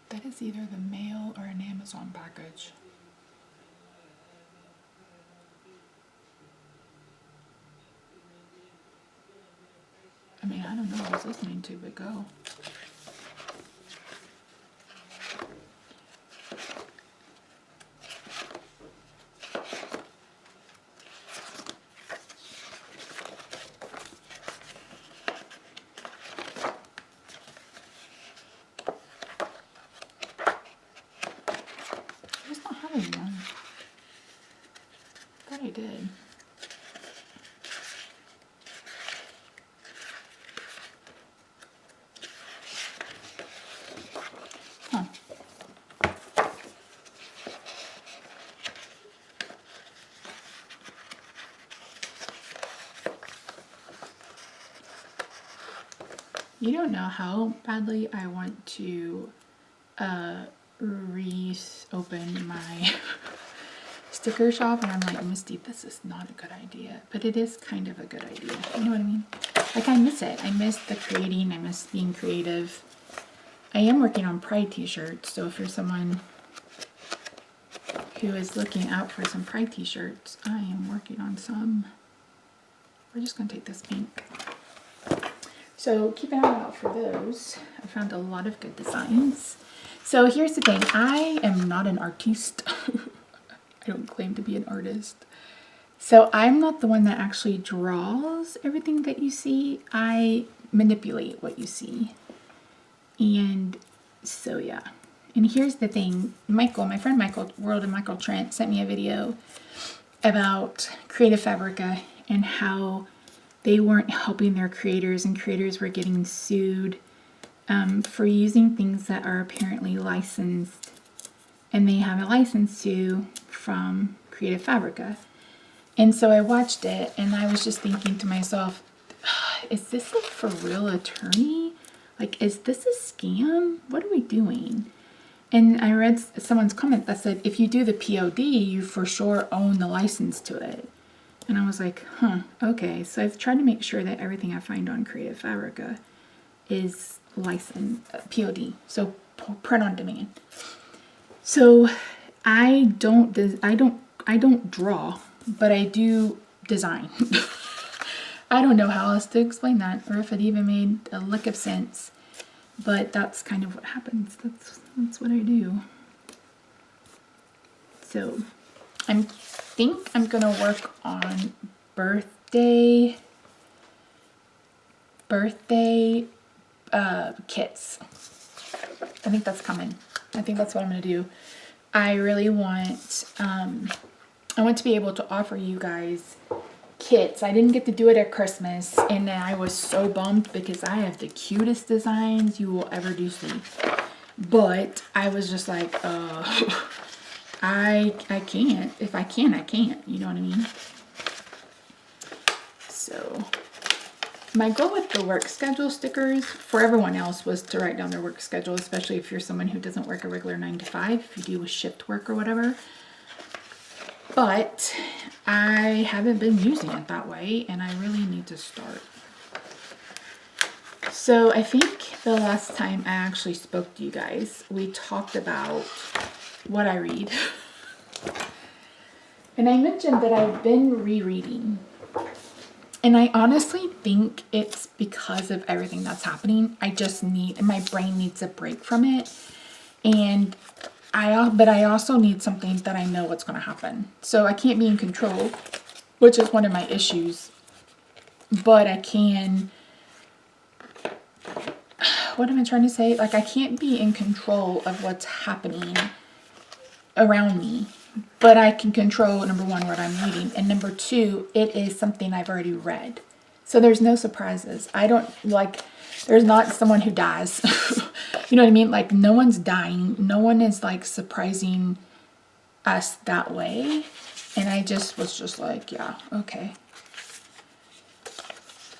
That is either the mail or an Amazon package. I mean, I don't know what I was listening to, but go. I just don't have any one. I thought I did. Huh. You don't know how badly I want to reopen my sticker shop, and I'm like, Misty, this is not a good idea, but it is kind of a good idea. You know what I mean? Like, I miss it. I miss the creating. I miss being creative. I am working on Pride t-shirts, so if you're someone who is looking out for some Pride t-shirts, I am working on some. We're just gonna take this pink. So keep an eye out for those. I found a lot of good designs. So here's the thing, I am not an artiste. I don't claim to be an artist. So I'm not the one that actually draws everything that you see. I manipulate what you see. And so yeah. And here's the thing, Michael, my friend Michael, World of Michael Trent, sent me a video about Creative Fabrica and how they weren't helping their creators, and creators were getting sued for using things that are apparently licensed, and they have a license to from Creative Fabrica. And so I watched it and I was just thinking to myself, is this a for real attorney? Like, is this a scam? What are we doing? And I read someone's comment that said, if you do the POD, you for sure own the license to it. And I was like, huh, okay. So I've tried to make sure that everything I find on Creative Fabrica is licensed, POD, so print on demand. So I don't draw, but I do design. I don't know how else to explain that, or if it even made a lick of sense, but that's kind of what happens. That's what I do. So I think I'm gonna work on birthday kits. I think that's coming. I think that's what I'm gonna do. I really want I want to be able to offer you guys kits. I didn't get to do it at Christmas, and I was so bummed because I have the cutest designs you will ever do see. But I was just like, I can't. If I can, I can't. You know what I mean? So my goal with the work schedule stickers for everyone else was to write down their work schedule, especially if you're someone who doesn't work a regular 9 to 5, if you do a shift work or whatever. But I haven't been using it that way, and I really need to start. So I think the last time I actually spoke to you guys, we talked about what I read. And I mentioned that I've been rereading. And I honestly think it's because of everything that's happening. My brain needs a break from it. And but I also need something that I know what's going to happen. So I can't be in control, which is one of my issues. But I can, what am I trying to say? Like, I can't be in control of what's happening around me, but I can control, number one, what I'm reading, and number two, it is something I've already read. So there's no surprises. I don't, like, there's not someone who dies. You know what I mean? Like, no one's dying. No one is, like, surprising us that way. And I just was just like, yeah, okay.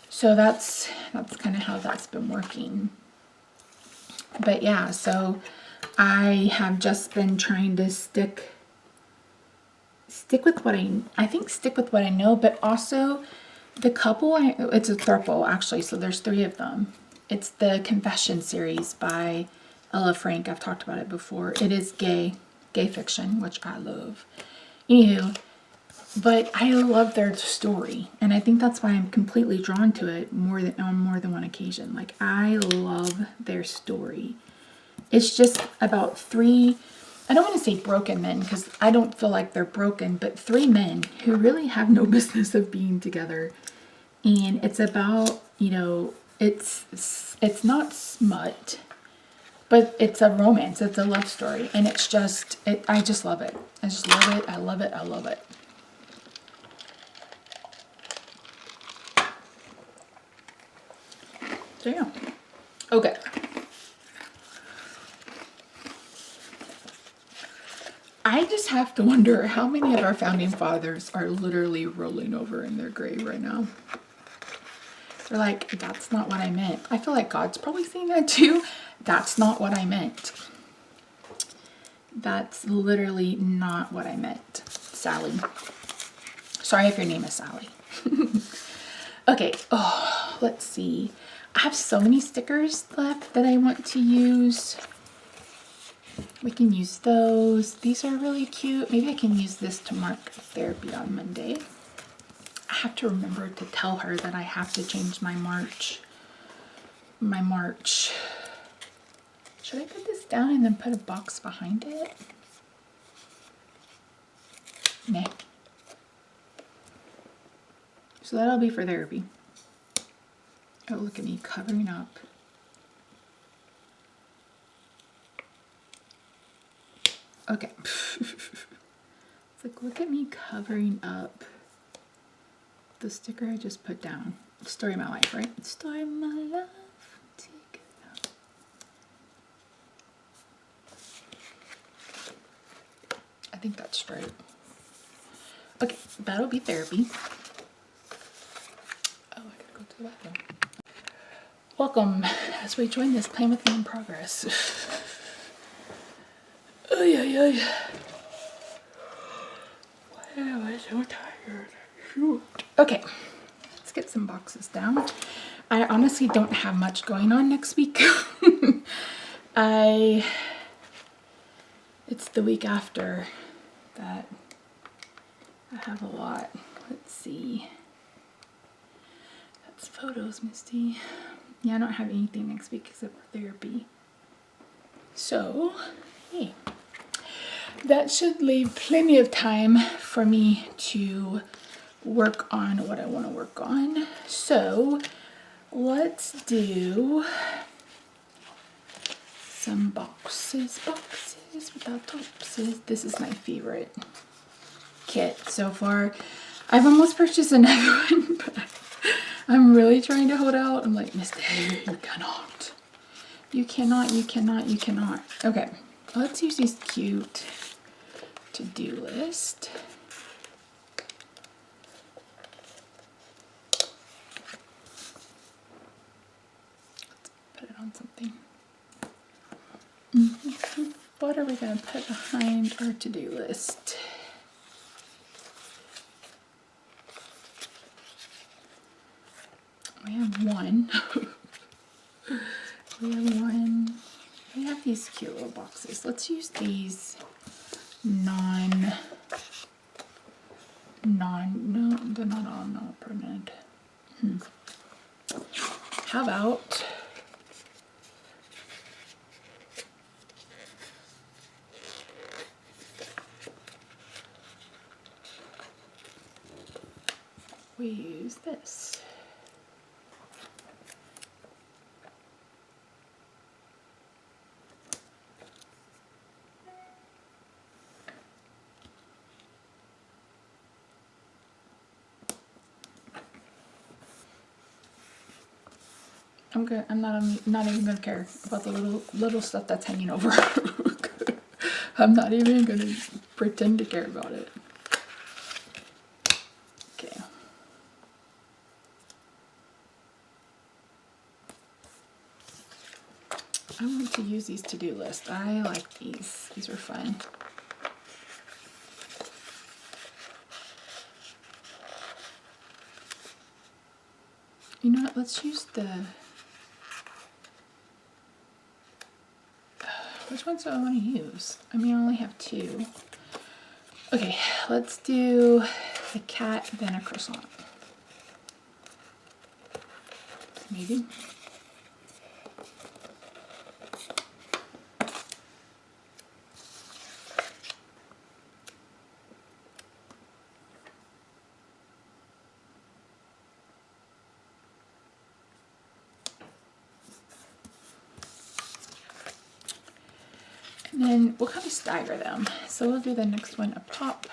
So that's kind of how that's been working. But yeah, so I have just been trying to stick with what I think stick with what I know, but also the couple, it's a throuple actually, so there's 3 of them. It's the Confession series by Ella Frank. I've talked about it before. It is gay fiction, which I love. Anywho, but I love their story, and I think that's why I'm completely drawn to it on more than one occasion. Like, I love their story. It's just about 3, I don't want to say broken men, because I don't feel like they're broken, but 3 men who really have no business of being together. And it's about, you know, it's not smut, but it's a romance. It's a love story, and it's just, I just love it. I just love it. I love it. I love it. So yeah. Okay. I just have to wonder how many of our founding fathers are literally rolling over in their grave right now. They're like, that's not what I meant. I feel like God's probably saying that too. That's not what I meant. That's literally not what I meant. Sally. Sorry if your name is Sally. Okay. Oh, let's see. I have so many stickers left that I want to use. We can use those. These are really cute. Maybe I can use this to mark therapy on Monday. I have to remember to tell her that I have to change my March. Should I put this down and then put a box behind it? Nah. So that'll be for therapy. Oh, look at me covering up. Okay. It's like, look at me covering up the sticker I just put down. Story of my life, right? Story of my life. Take it out. I think that's straight. Okay, that'll be therapy. Oh, I gotta go to the bathroom. Welcome as we join this Plan With Me in progress. Oh, yeah. Why am I so tired? Shoot. Okay, let's get some boxes down. I honestly don't have much going on next week. It's the week after that I have a lot. Let's see. That's photos, Misty. Yeah, I don't have anything next week except for therapy. So, hey. That should leave plenty of time for me to work on what I want to work on. So let's do some boxes without topses. This is my favorite kit so far. I've almost purchased another one, but I'm really trying to hold out. I'm like, Miss Day, you cannot. You cannot. Okay, let's use these cute to-do list. Let's put it on something. What are we going to put behind our to-do list? We have one. We have these cute little boxes. Let's use these no, they're not all printed. How about we use this? I'm good. I'm not even gonna care about the little stuff that's hanging over. I'm not even gonna pretend to care about it. Okay. I want to use these to-do lists. I like these. These are fun. You know what? Let's use the... Which ones do I want to use? I mean, I only have two. Okay, let's do a cat, then a croissant. Maybe. And then we'll kind of stagger them. So we'll do the next one up top.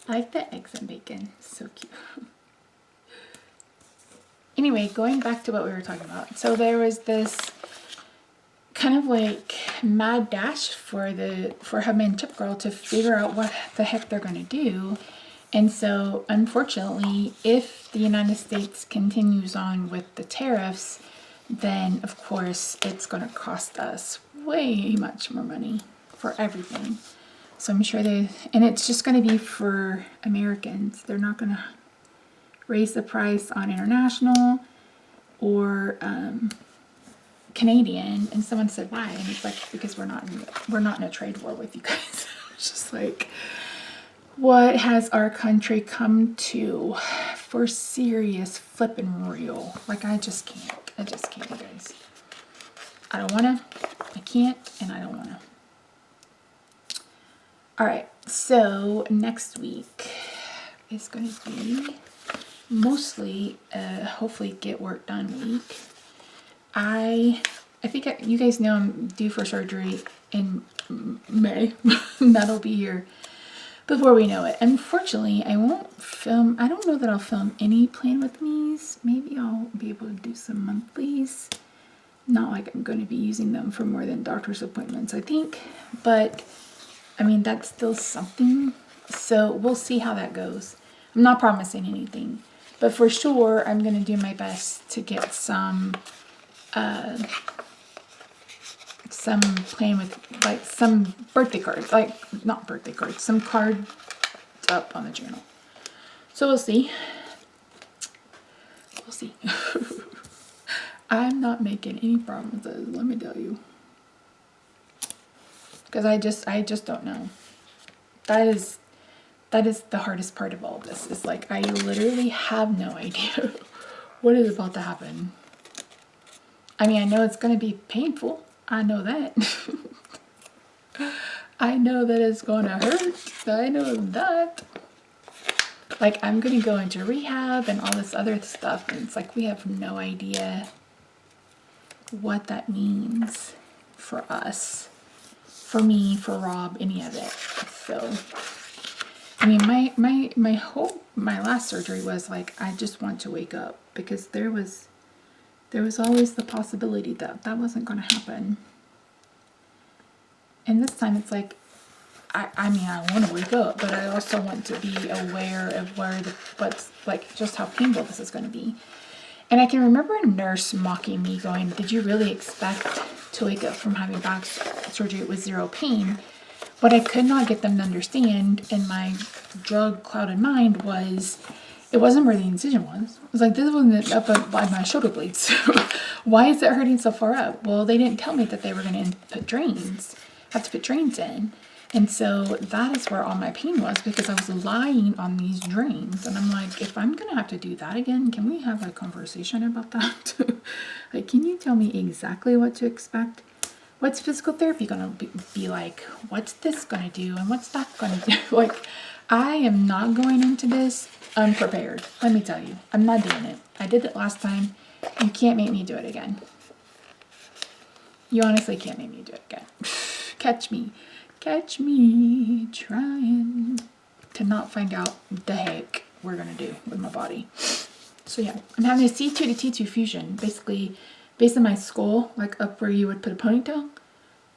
I like the eggs and bacon. So cute. Anyway, going back to what we were talking about. So there was this kind of like mad dash for Hubman and Chip Girl to figure out what the heck they're going to do. And so unfortunately, if the United States continues on with the tariffs, then of course it's going to cost us way much more money for everything. So I'm sure and it's just going to be for Americans. They're not going to raise the price on international or Canadian. And someone said, why? And it's like, because we're not in a trade war with you guys. It's just like, what has our country come to for serious flipping real? Like, I just can't, you guys. I don't want to, I can't, and I don't want to. All right, so next week is going to be mostly hopefully get work done week. I think you guys know I'm due for surgery in May. That'll be here before we know it. Unfortunately, I won't film. I don't know that I'll film any Plan With Me's. Maybe I'll be able to do some monthlies. Not like I'm going to be using them for more than doctor's appointments, I think. But I mean, that's still something. So we'll see how that goes. I'm not promising anything. But for sure, I'm going to do my best to get some Plan With, like some birthday cards. Like, not birthday cards, some cards up on the channel. So we'll see. We'll see. I'm not making any promises, let me tell you. Because I just don't know. That is the hardest part of all this. Is like, I literally have no idea what is about to happen. I mean, I know it's going to be painful. I know that. I know that it's going to hurt. I know that. Like, I'm going to go into rehab and all this other stuff. And it's like, we have no idea what that means for us. For me, for Rob, any of it. So, I mean, my hope, my last surgery was like, I just want to wake up, because there was always the possibility that that wasn't going to happen. And this time it's like, I mean, I want to wake up, but I also want to be aware of what's like, just how painful this is going to be. And I can remember a nurse mocking me, going, did you really expect to wake up from having back surgery with zero pain? What I could not get them to understand in my drug-clouded mind was, it wasn't where the incision was. It was like, this wasn't up by my shoulder blades. Why is it hurting so far up? Well, they didn't tell me that they were going to have to put drains in. And so that is where all my pain was, because I was lying on these drains. And I'm like, if I'm going to have to do that again, can we have a conversation about that? Like, can you tell me exactly what to expect what's physical therapy gonna be like? What's this gonna do and what's that gonna do? Like, I am not going into this unprepared. Let me tell you, I'm not doing it. I did it last time. You can't make me do it again. You honestly can't make me do it again. Catch me trying to not find out the heck we're gonna do with my body. So yeah, I'm having a C2 to T2 fusion, basically based on my skull, like up where you would put a ponytail,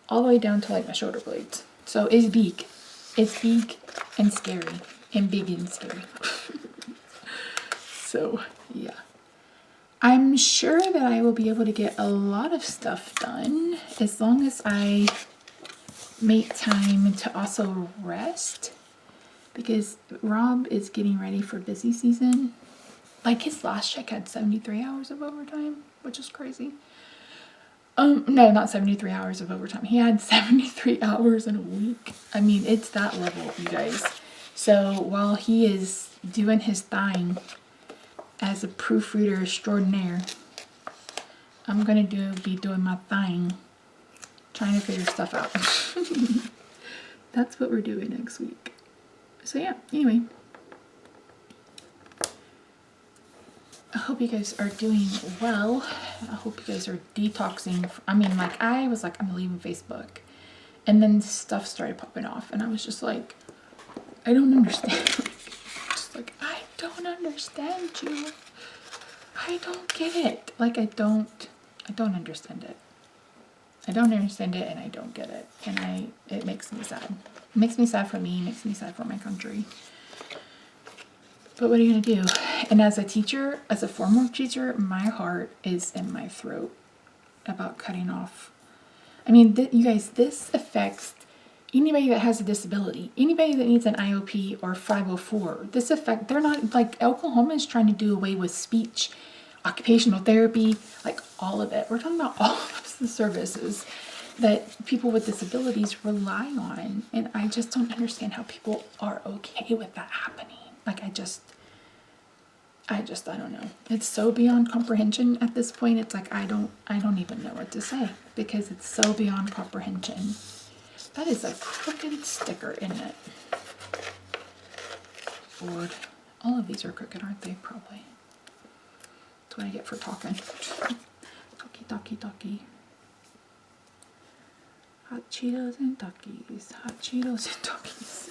all the way down to like my shoulder blades. So it's big. It's big and scary, and big and scary. So yeah. I'm sure that I will be able to get a lot of stuff done as long as I make time to also rest, because Rob is getting ready for busy season. Like, his last check had 73 hours of overtime, which is crazy. No, not 73 hours of overtime. He had 73 hours in a week. I mean, it's that level, you guys. So while he is doing his thing as a proofreader extraordinaire, I'm gonna be doing my thing, trying to figure stuff out. That's what we're doing next week. So yeah, anyway. I hope you guys are doing well. I hope you guys are detoxing. I mean, like, I was like, I'm leaving Facebook. And then stuff started popping off. And I was just like, I don't understand. Just like, I don't understand you. I don't get it. Like, I don't understand it. I don't understand it, and I don't get it. And it makes me sad. It makes me sad for me. It makes me sad for my country. But what are you going to do? And as a teacher, as a former teacher, my heart is in my throat about cutting off. I mean, you guys, this affects anybody that has a disability, anybody that needs an IOP or 504. They're not, like, Oklahoma is trying to do away with speech, occupational therapy, like all of it. We're talking about all of the services that people with disabilities rely on. And I just don't understand how people are okay with that happening. Like, I don't know. It's so beyond comprehension at this point. It's like, I don't even know what to say, because it's so beyond comprehension. That is a crooked sticker, isn't it? Lord. All of these are crooked, aren't they? Probably. That's what I get for talking. Talkie. Hot Cheetos and Takis. Hot Cheetos and Takis.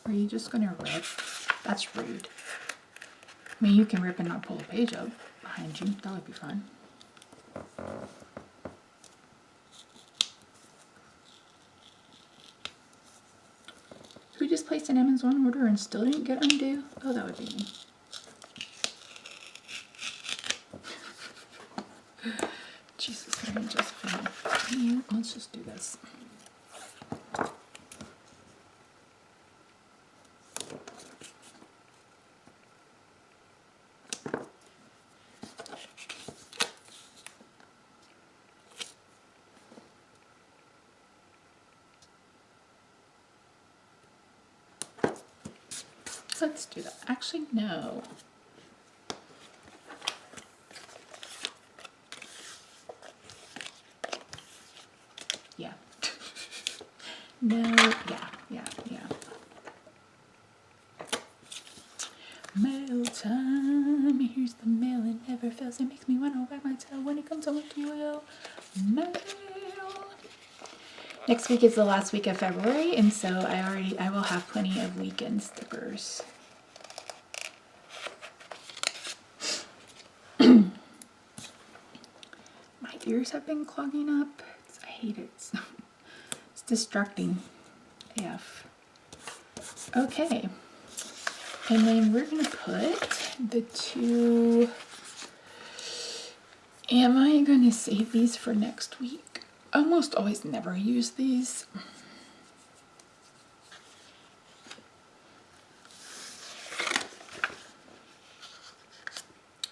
Are you just gonna rip? That's rude. I mean, you can rip and not pull a page up behind you. That would be fun. Who just placed an Amazon order and still didn't get undue? Oh, that would be me. Jesus, Mary, Josephine. Let's just do this. Let's do that. Actually, no. Yeah. No, yeah. Mail time. Here's the mail. It never fails. It makes me want to wag my tail when it comes on to you. Mail. Next week is the last week of February, and so I will have plenty of weekend stickers. My ears have been clogging up. I hate it. It's distracting AF. Okay. And then we're going to put the two... Am I going to save these for next week? I almost always never use these.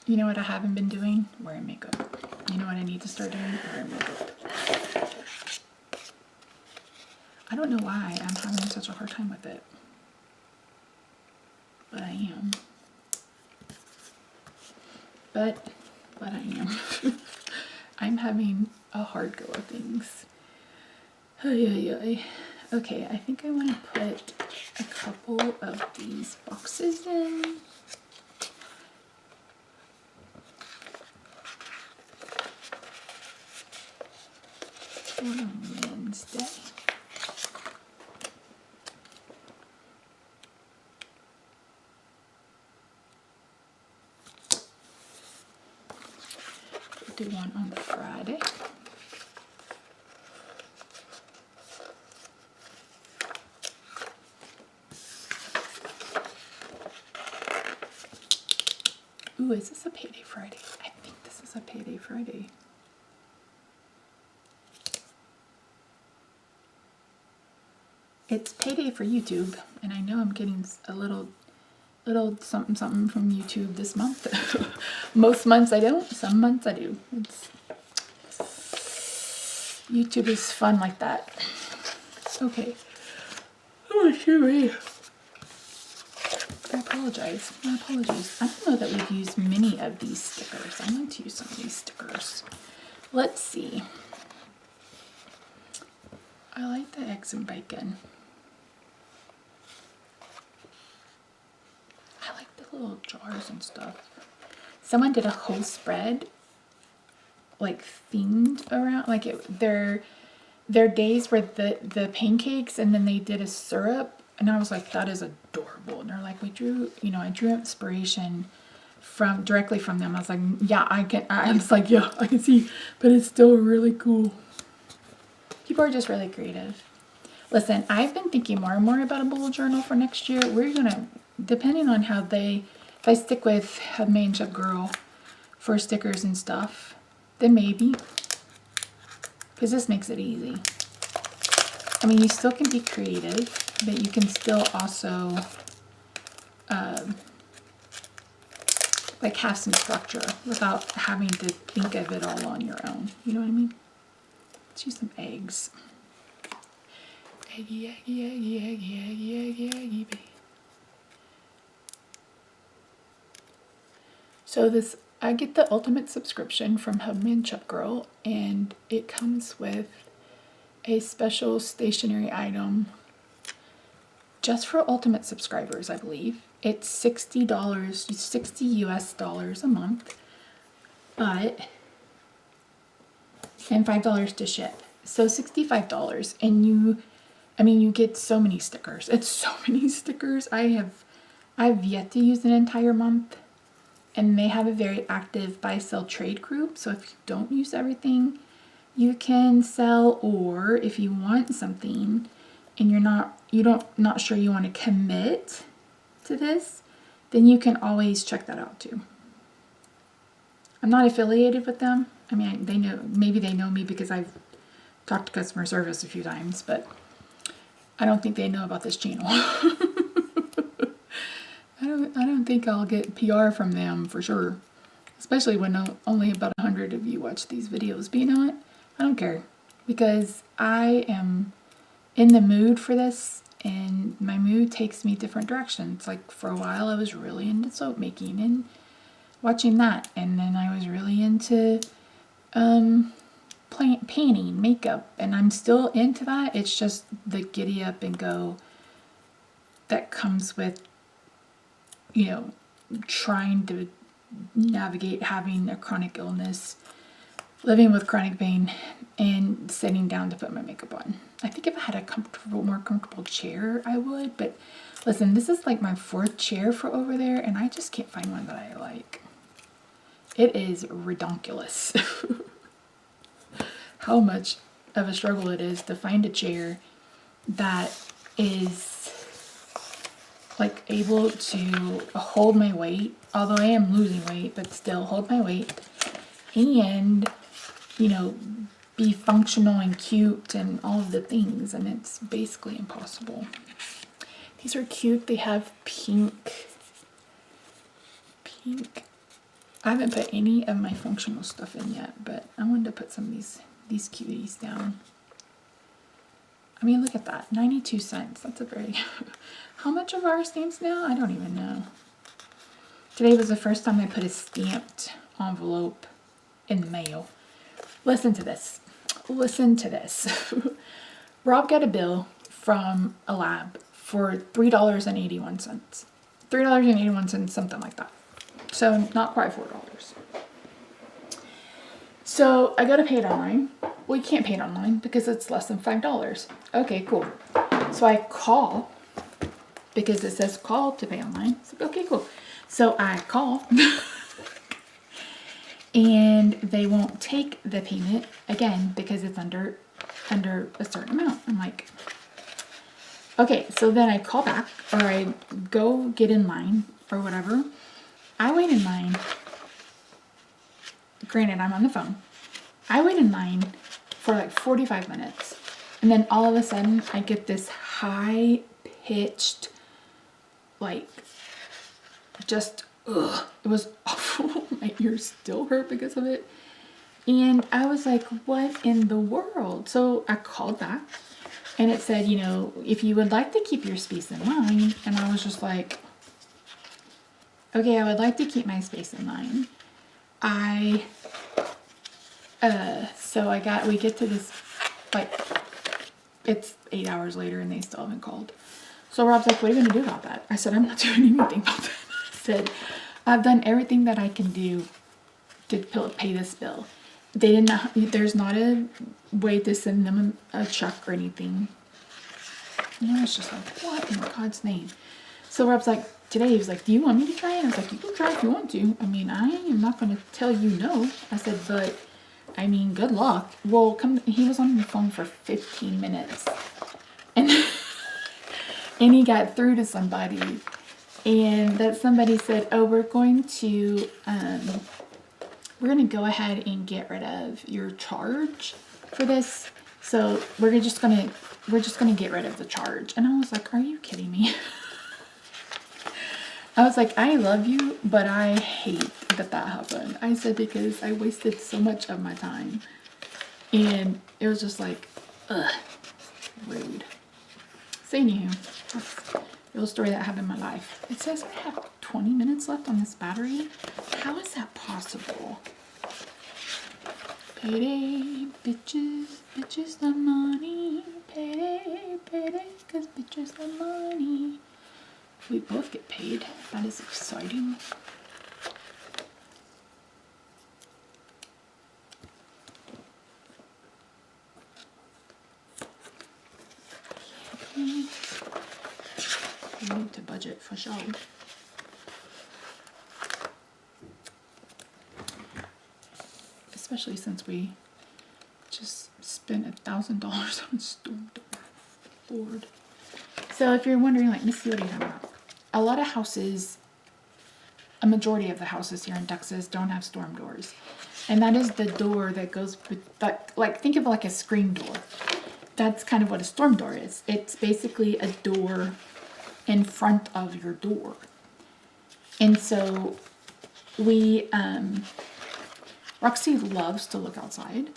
You know what I haven't been doing? Wearing makeup. You know what I need to start doing? Wearing makeup. I don't know why I'm having such a hard time with it. but I am. But I am. I'm having a hard go of things. Okay, I think I want to put a couple of these boxes in. On Wednesday. Do one on Friday. Ooh, is this a payday Friday? I think this is a payday Friday. It's payday for YouTube, and I know I'm getting a little something from YouTube this month. Most months I don't, some months I do. YouTube is fun like that. Okay. Oh, shoot. I apologize. My apologies. I don't know that we've used many of these stickers. I'm going to use some of these stickers. Let's see. I like the eggs and bacon. I like the little jars and stuff. Someone did a whole spread, like themed around, like their days were the pancakes, and then they did a syrup. And I was like, that is adorable. And they're like, we drew, you know, I drew inspiration directly from them. I was like, yeah, I was like, yeah, I can see, but it's still really cool. People are just really creative. Listen, I've been thinking more and more about a bullet journal for next year. We're gonna, depending on how if I stick with Main Chef Girl for stickers and stuff, then maybe, because this makes it easy. I mean, you still can be creative, but you can still also like have some structure without having to think of it all on your own. You know what I mean? Let's use some eggs. Eggy, eggy, eggy, eggy, eggy, eggy, eggy, baby. So I get the ultimate subscription from Main Chef Girl, and it comes with a special stationery item just for ultimate subscribers, I believe. It's $60, 60 US dollars a month, and $5 to ship. So $65, and you get so many stickers. It's so many stickers. I've yet to use an entire month, and they have a very active buy-sell trade group. So if you don't use everything, you can sell, or if you want something and you're not sure you want to commit to this, then you can always check that out too. I'm not affiliated with them. I mean, maybe they know me because I've talked to customer service a few times, but I don't think they know about this channel. I don't think I'll get PR from them for sure, especially when only about 100 of you watch these videos. But you know what? I don't care, because I am in the mood for this, and my mood takes me different directions. Like for a while I was really into soap making and watching that, and then I was really into painting, makeup, and I'm still into that. It's just the giddy up and go that comes with, you know, trying to navigate having a chronic illness, living with chronic pain, and sitting down to put my makeup on. I think if I had a more comfortable chair, I would. But listen, this is like my 4th chair for over there, and I just can't find one that I like. It is redonkulous. How much of a struggle it is to find a chair that is like able to hold my weight, although I am losing weight, but still hold my weight, and, you know, be functional and cute and all of the things, and it's basically impossible. These are cute. They have pink. I haven't put any of my functional stuff in yet, but I wanted to put some of these cuties down. I mean, look at that, 92 cents. That's a very, how much of our stamps now? I don't even know. Today was the first time I put a stamped envelope in the mail. Listen to this. Listen to this. Rob got a bill from a lab for $3.81. $3.81, something like that. So not quite $4. So I go to pay it online. Well, you can't pay it online because it's less than $5. Okay, cool. So I call because it says call to pay online. So, okay, cool. So I call and they won't take the payment again because it's under a certain amount. I'm like, okay, so then I call back or I go get in line or whatever. I wait in line. Granted, I'm on the phone. I wait in line for like 45 minutes. And then all of a sudden I get this high pitched, like, just, ugh, it was awful. My ears still hurt because of it. And I was like, what in the world? So I called back and it said, you know, if you would like to keep your space in line. And I was just like, okay, I would like to keep my space in line. So we get to this, like, it's 8 hours later and they still haven't called. So Rob's like, what are you going to do about that? I said, I'm not doing anything about that. I said, I've done everything that I can do to pay this bill. They did not, there's not a way to send them a check or anything. And I was just like, what in God's name? So Rob's like, today he was like, do you want me to try it? I was like, you can try if you want to. I mean, I am not going to tell you no. I said, but I mean, good luck. Well, he was on the phone for 15 minutes and and he got through to somebody and that somebody said, oh, we're going to go ahead and get rid of your charge for this. So we're just going to get rid of the charge. And I was like, are you kidding me? I was like, I love you, but I hate that happened. I said, because I wasted so much of my time. And it was just like, ugh, rude. So anywho, that's a real story that happened in my life. It says I have 20 minutes left on this battery. How is that possible? Payday, bitches, bitches the money. Payday, payday, cause bitches the money. We both get paid. That is exciting. We need to budget for sure. Especially since we just spent $1,000 on storm door. Lord. So if you're wondering, like, Missy, what are you talking about? A lot of houses, a majority of the houses here in Texas don't have storm doors. And that is the door that goes with, like, think of it like a screen door. That's kind of what a storm door is. It's basically a door in front of your door. And so Roxy loves to look outside.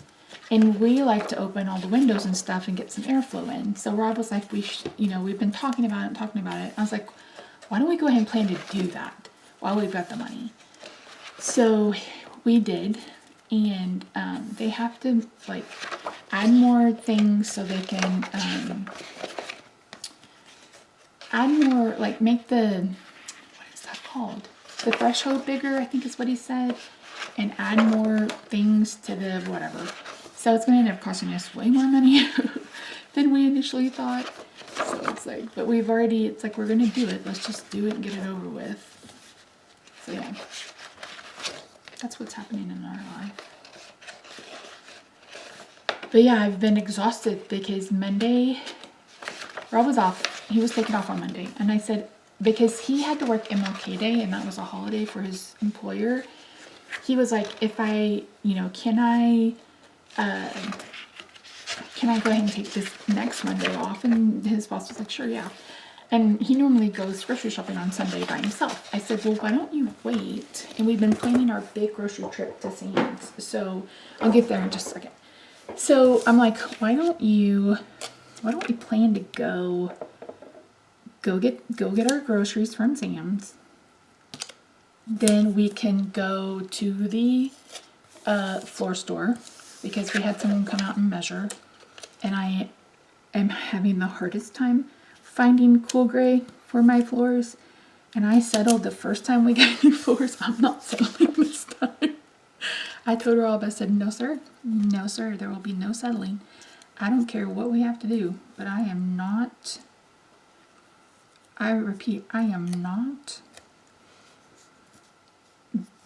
And we like to open all the windows and stuff and get some airflow in. So Rob was like, we've been talking about it. I was like, why don't we go ahead and plan to do that while we've got the money? So we did. And they have to, like, add more things so they can add more, like, make the, what is that called? The threshold bigger, I think is what he said. And add more things to the whatever. So it's going to end up costing us way more money than we initially thought. So it's like, but it's like, we're going to do it. Let's just do it and get it over with. So yeah, that's what's happening in our life. But yeah, I've been exhausted because Monday, Rob was off. He was taken off on Monday. And I said, because he had to work MLK Day and that was a holiday for his employer. He was like, if I, can I go ahead and take this next Monday off? And his boss was like, sure, yeah. And he normally goes grocery shopping on Sunday by himself. I said, well, why don't you wait? And we've been planning our big grocery trip to Sam's. So I'll get there in just a second. So I'm like, why don't you why don't we plan to go get our groceries from Sam's. Then we can go to the floor store because we had someone come out and measure, and I am having the hardest time finding cool gray for my floors. And I settled the first time we got new floors. I'm not settling this time. I told her all, but I said, no sir, there will be no settling. I don't care what we have to do, but I am not, I repeat, I'm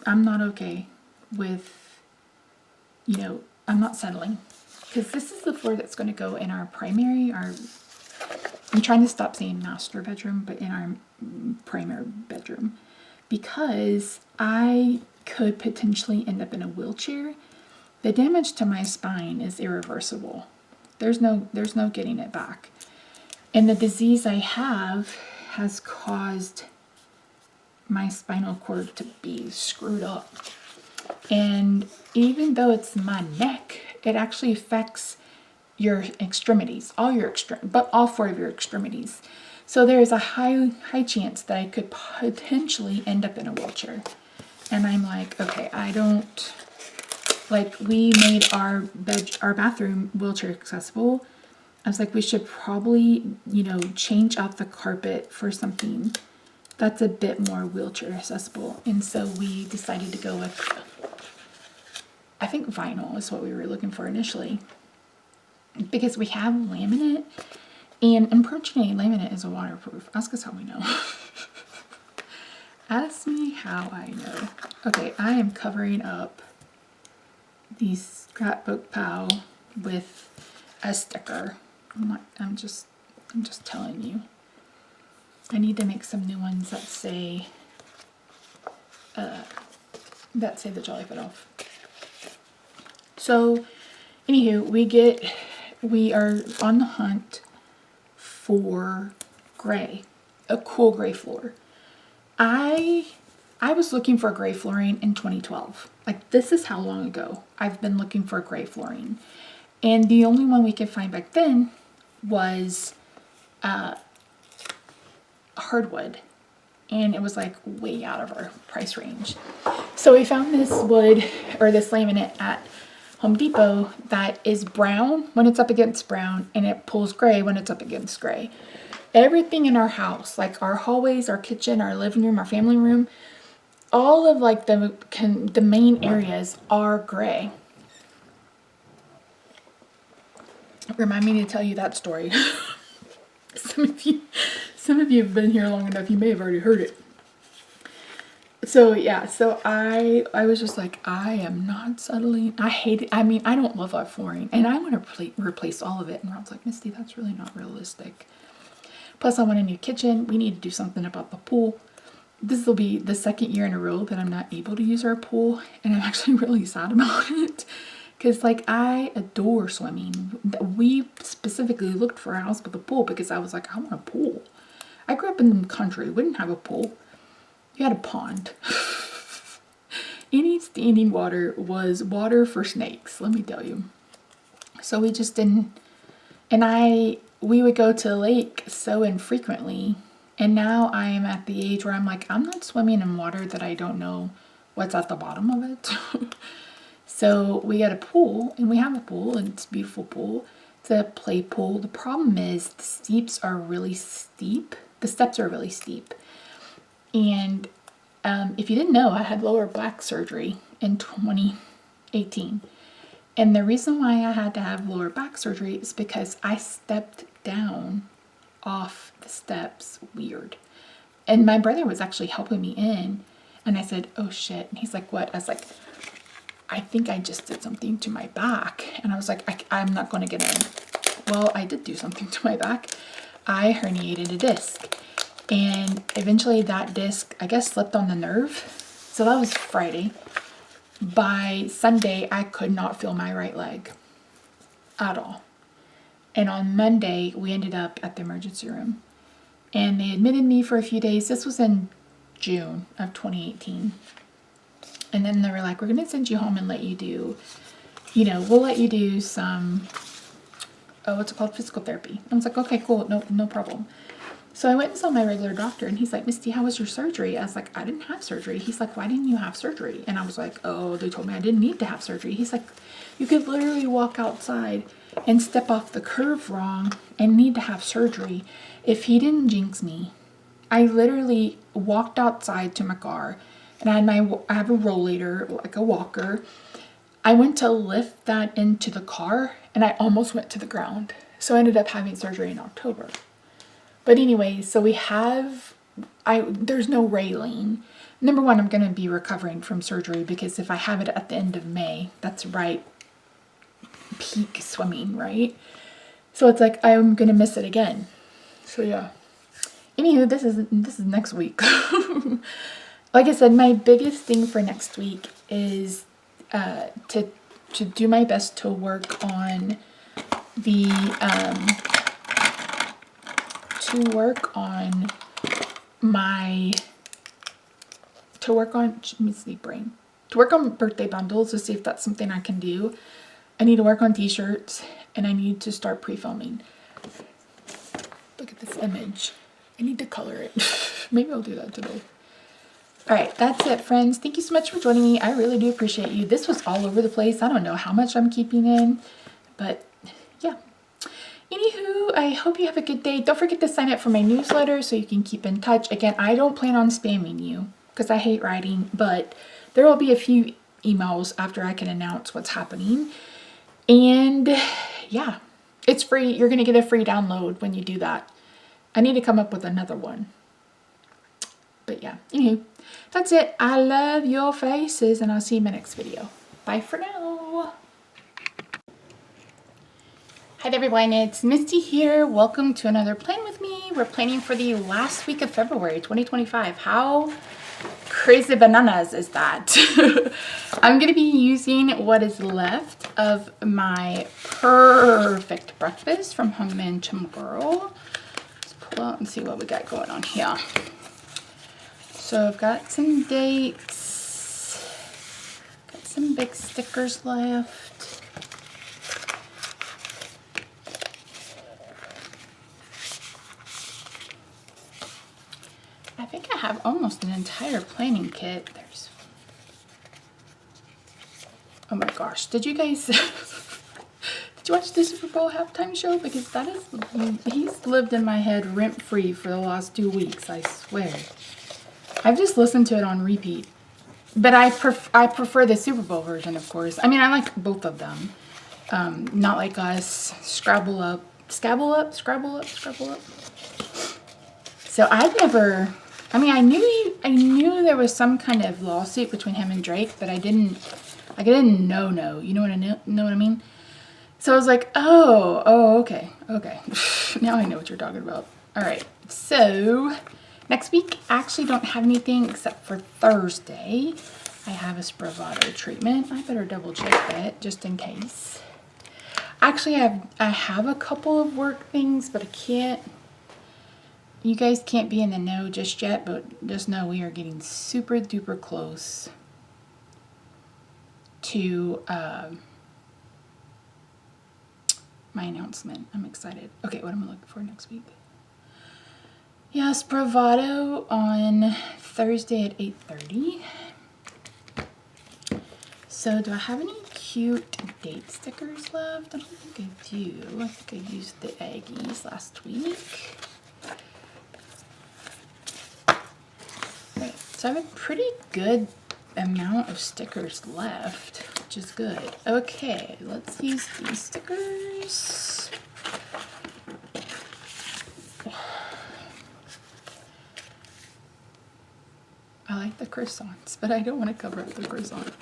not okay with, I'm not settling. Because this is the floor that's going to go in our primary, I'm trying to stop saying master bedroom, but in our primary bedroom. Because I could potentially end up in a wheelchair. The damage to my spine is irreversible. There's no getting it back. And the disease I have has caused my spinal cord to be screwed up. And even though it's my neck, it actually affects your extremities, all four of your extremities. So there's a high chance that I could potentially end up in a wheelchair. And I'm like, okay, I don't, like, we made our bathroom wheelchair accessible. I was like, we should probably, change out the carpet for something that's a bit more wheelchair accessible. And so we decided to go with, I think vinyl is what we were looking for initially. Because we have laminate, and unfortunately laminate is a waterproof. Ask us how we know. Ask me how I know. Okay, I am covering up the scrapbook pal with a sticker. I'm just telling you. I need to make some new ones that say the Jolly Fit Elf. So, anywho, we are on the hunt for gray, a cool gray floor. I was looking for gray flooring in 2012. Like, this is how long ago I've been looking for gray flooring. And the only one we could find back then was hardwood. And it was like way out of our price range. So we found this wood, or this laminate at Home Depot that is brown when it's up against brown, and it pulls gray when it's up against gray. Everything in our house, like our hallways, our kitchen, our living room, our family room, all of like the main areas are gray. Remind me to tell you that story. Some of you have been here long enough, you may have already heard it. So yeah, so I was just like, I am not settling. I hate it. I mean, I don't love our flooring, and I want to replace all of it. And Rob's like, Misty, that's really not realistic. Plus, I want a new kitchen. We need to do something about the pool. This will be the second year in a row that I'm not able to use our pool, and I'm actually really sad about it. Because, like, I adore swimming. We specifically looked for a house with a pool because I was like, I want a pool. I grew up in the country. We didn't have a pool. You had a pond. Any standing water was water for snakes, let me tell you. So we just didn't. And we would go to the lake so infrequently. And now I am at the age where I'm like, I'm not swimming in water that I don't know what's at the bottom of it. So we got a pool, and we have a pool, and it's a beautiful pool. It's a play pool. The problem is the steps are really steep. And if you didn't know, I had lower back surgery in 2018. And the reason why I had to have lower back surgery is because I stepped down off the steps weird. And my brother was actually helping me in. And I said, oh shit. And he's like, what? I was like, I think I just did something to my back. And I was like, I'm not going to get in. Well, I did do something to my back. I herniated a disc. And eventually that disc, I guess, slipped on the nerve. So that was Friday. By Sunday, I could not feel my right leg at all. And on Monday, we ended up at the emergency room. And they admitted me for a few days. This was in June of 2018. And then they were like, we're going to send you home and let you do, we'll let you do some what's it called? Physical therapy. I was like, okay, cool. No problem. So I went and saw my regular doctor, and he's like, Misty, how was your surgery? I was like, I didn't have surgery. He's like, why didn't you have surgery? And I was like, oh, they told me I didn't need to have surgery. He's like, you could literally walk outside and step off the curve wrong and need to have surgery. If he didn't jinx me, I literally walked outside to my car, and I have a rollator, like a walker. I went to lift that into the car, and I almost went to the ground. So I ended up having surgery in October. But anyway, so there's no railing. Number one, I'm going to be recovering from surgery, because if I have it at the end of May, that's right, peak swimming, right? So it's like, I'm going to miss it again. So yeah. Anywho, this is next week. Like I said, my biggest thing for next week is to do my best to work on the to work on birthday bundles, to see if that's something I can do. I need to work on t-shirts, and I need to start pre-filming. Look at this image. I need to color it. Maybe I'll do that today. All right, that's it, friends. Thank you so much for joining me. I really do appreciate you. This was all over the place. I don't know how much I'm keeping in, but yeah. Anywho, I hope you have a good day. Don't forget to sign up for my newsletter so you can keep in touch. Again, I don't plan on spamming you because I hate writing, but there will be a few emails after I can announce what's happening. And yeah, it's free. You're going to get a free download when you do that. I need to come up with another one. But yeah, anywho, that's it. I love your faces, and I'll see you in my next video. Bye for now. Hi everyone, it's Misty here. Welcome to another Plan With Me. We're planning for the last week of February 2025. How crazy bananas is that? I'm going to be using what is left of my perfect breakfast from Hungmin Tomorrow. Let's pull out and see what we got going on here. So I've got some dates, got some big stickers left. I think I have almost an entire planning kit. Oh my gosh, did you guys, did you watch the Super Bowl halftime show? Because he's lived in my head rent-free for the last 2 weeks, I swear. I've just listened to it on repeat. But I prefer the Super Bowl version, of course. I mean, I like both of them. Not Like Us, Scrabble Up. So I knew there was some kind of lawsuit between him and Drake, but I didn't know. You know what I mean? So I was like, oh, okay. Now I know what you're talking about. All right, so next week, I actually don't have anything except for Thursday. I have a Spravato treatment. I better double check that just in case. Actually, I have a couple of work things, but I can't. You guys can't be in the know just yet, but just know we are getting super duper close to my announcement. I'm excited. Okay, what am I looking for next week? Yeah, Spravato on Thursday at 8:30. So do I have any cute date stickers left? I don't think I do. I think I used the Aggies last week. Right, so I have a pretty good amount of stickers left, which is good. Okay, let's use these stickers. I like the croissants, but I don't want to cover up the croissants.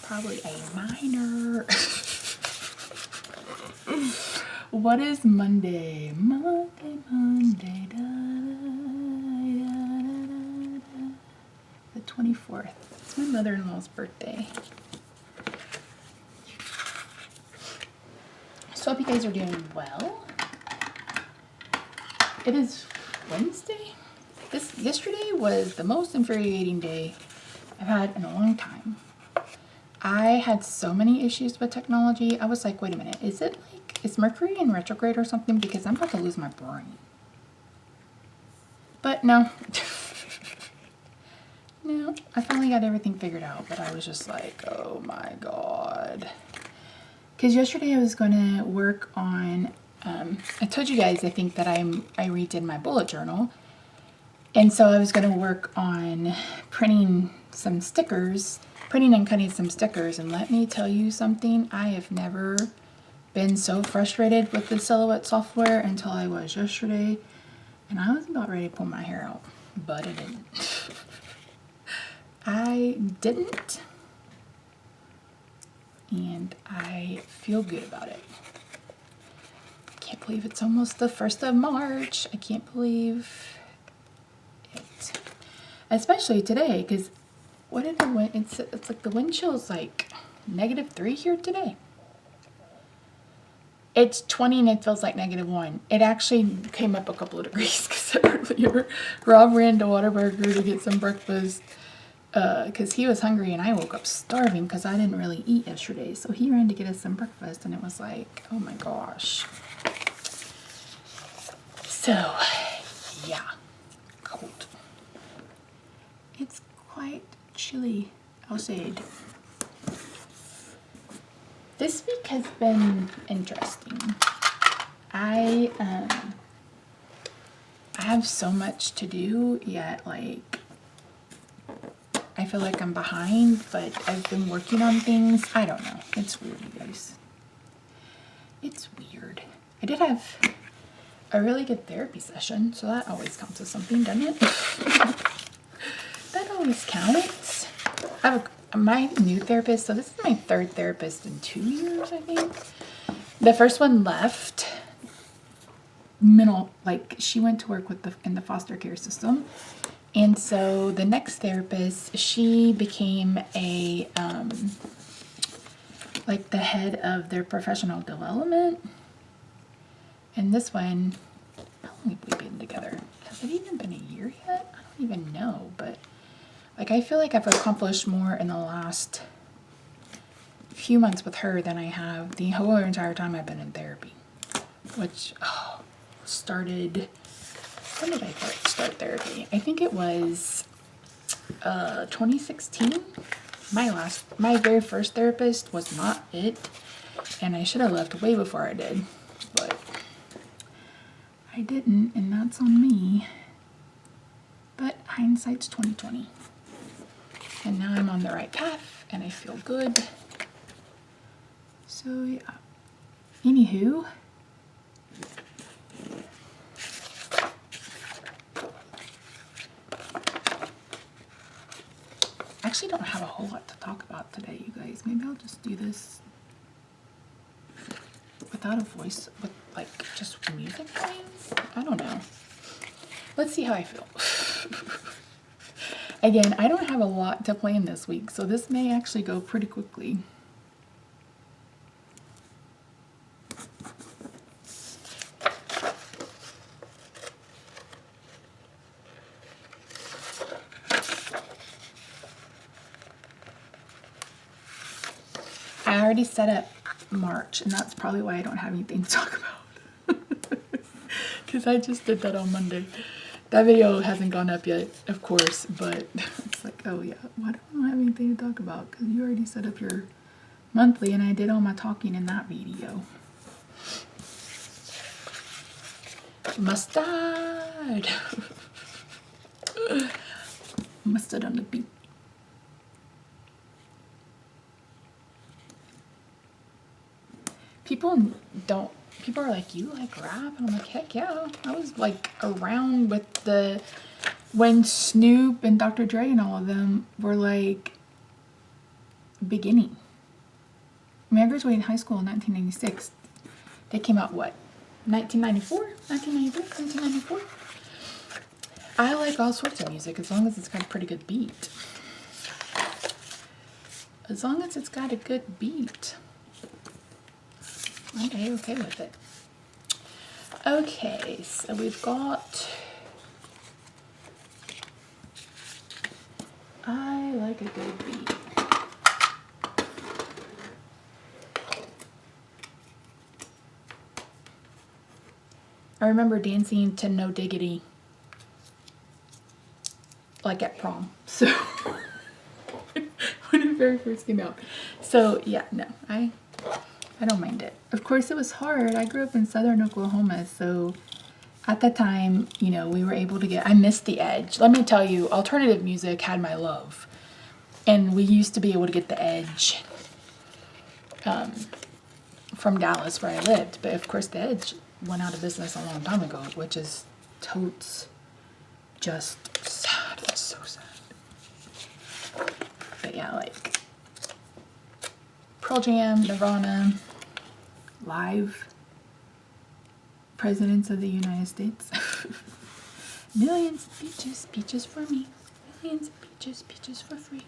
Probably a minor. What is Monday? Monday. The 24th. It's my mother-in-law's birthday. So I hope you guys are doing well. It is Wednesday. Yesterday was the most infuriating day I've had in a long time. I had so many issues with technology. I was like, wait a minute, is Mercury in retrograde or something? Because I'm about to lose my brain. But no. No, I finally got everything figured out, but I was just like, oh my God. Because yesterday I was going to work on, I told you guys, I think that I redid my bullet journal. And so I was going to work on printing and cutting some stickers. And let me tell you something, I have never been so frustrated with the Silhouette software until I was yesterday. And I was about ready to pull my hair out, but I didn't. I didn't. And I feel good about it. I can't believe it's almost the 1st of March. I can't believe it. Especially today, because what did the wind, it's like the wind chill's like -3 here today. It's 20 and it feels like -1. It actually came up a couple of degrees because earlier Rob ran to Whataburger to get some breakfast because he was hungry and I woke up starving because I didn't really eat yesterday. So he ran to get us some breakfast and it was like, oh my gosh. So, yeah, cold. It's quite chilly outside. This week has been interesting. I have so much to do, yet like I feel like I'm behind, but I've been working on things. I don't know. It's weird, you guys. It's weird. I did have a really good therapy session, so that always counts as something, doesn't it? That always counts. I have my new therapist, so this is my 3rd therapist in 2 years, I think. The first one left she went to work in the foster care system. And so the next therapist, she became a, like the head of their professional development. And this one, how long have we been together? Has it even been a year yet? I don't even know, but like I feel like I've accomplished more in the last few months with her than I have the whole entire time I've been in therapy. Which started, when did I start therapy? I think it was 2016. My very first therapist was not it, and I should have left way before I did, but I didn't, and that's on me. But hindsight's 2020. And now I'm on the right path and I feel good. So yeah. Anywho, I actually don't have a whole lot to talk about today, you guys. Maybe I'll just do this without a voice, with like just music playing. I don't know. Let's see how I feel. Again, I don't have a lot to plan this week, so this may actually go pretty quickly. I already set up March, and that's probably why I don't have anything to talk about. Because I just did that on Monday. That video hasn't gone up yet, of course, but it's like, oh yeah, why don't I have anything to talk about? Because you already set up your monthly, and I did all my talking in that video. Mustard! Mustard on the beat. People are like, you like rap? And I'm like, heck yeah. I was like around with when Snoop and Dr. Dre and all of them were like beginning. I mean, I graduated high school in 1996. They came out what? 1994? 1993? 1994? I like all sorts of music as long as it's got a pretty good beat. As long as it's got a good beat. I'm okay with it. Okay, so we've got, I like a good beat. I remember dancing to No Diggity, like at prom. So when it very first came out. So yeah, no, I don't mind it. Of course it was hard. I grew up in southern Oklahoma, so at the time, you know, we were able to get, I missed the Edge. Let me tell you, alternative music had my love. And we used to be able to get the Edge from Dallas where I lived. But of course the Edge went out of business a long time ago, which is totes just sad. It's so sad. But yeah, like Pearl Jam, Nirvana, Live, Presidents of the United States. Millions of peaches, peaches for me. Millions of peaches, peaches for free.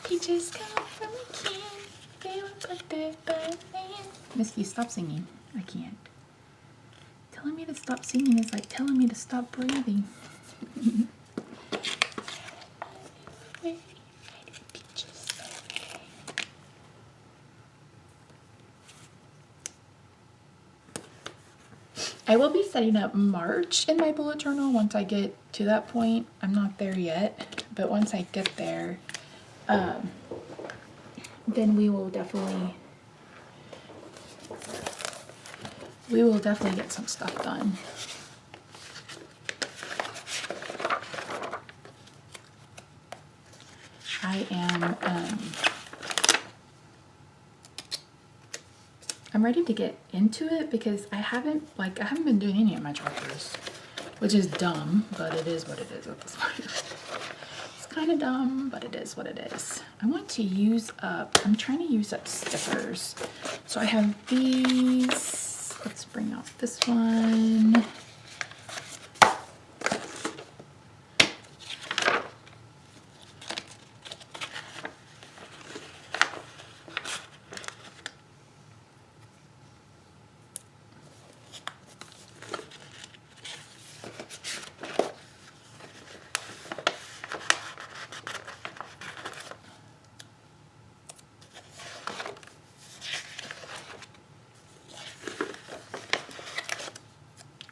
Peaches come from a can. They were put there by man. Misty, stop singing. I can't. Telling me to stop singing is like telling me to stop breathing. I will be setting up March in my bullet journal once I get to that point. I'm not there yet, but once I get there, then we will definitely get some stuff done. I am I'm ready to get into it because I haven't been doing any of my chapters, which is dumb, but it is what it is at this point. It's kind of dumb, but it is what it is. I want to use up, I'm trying to use up stickers. So I have these, let's bring out this one.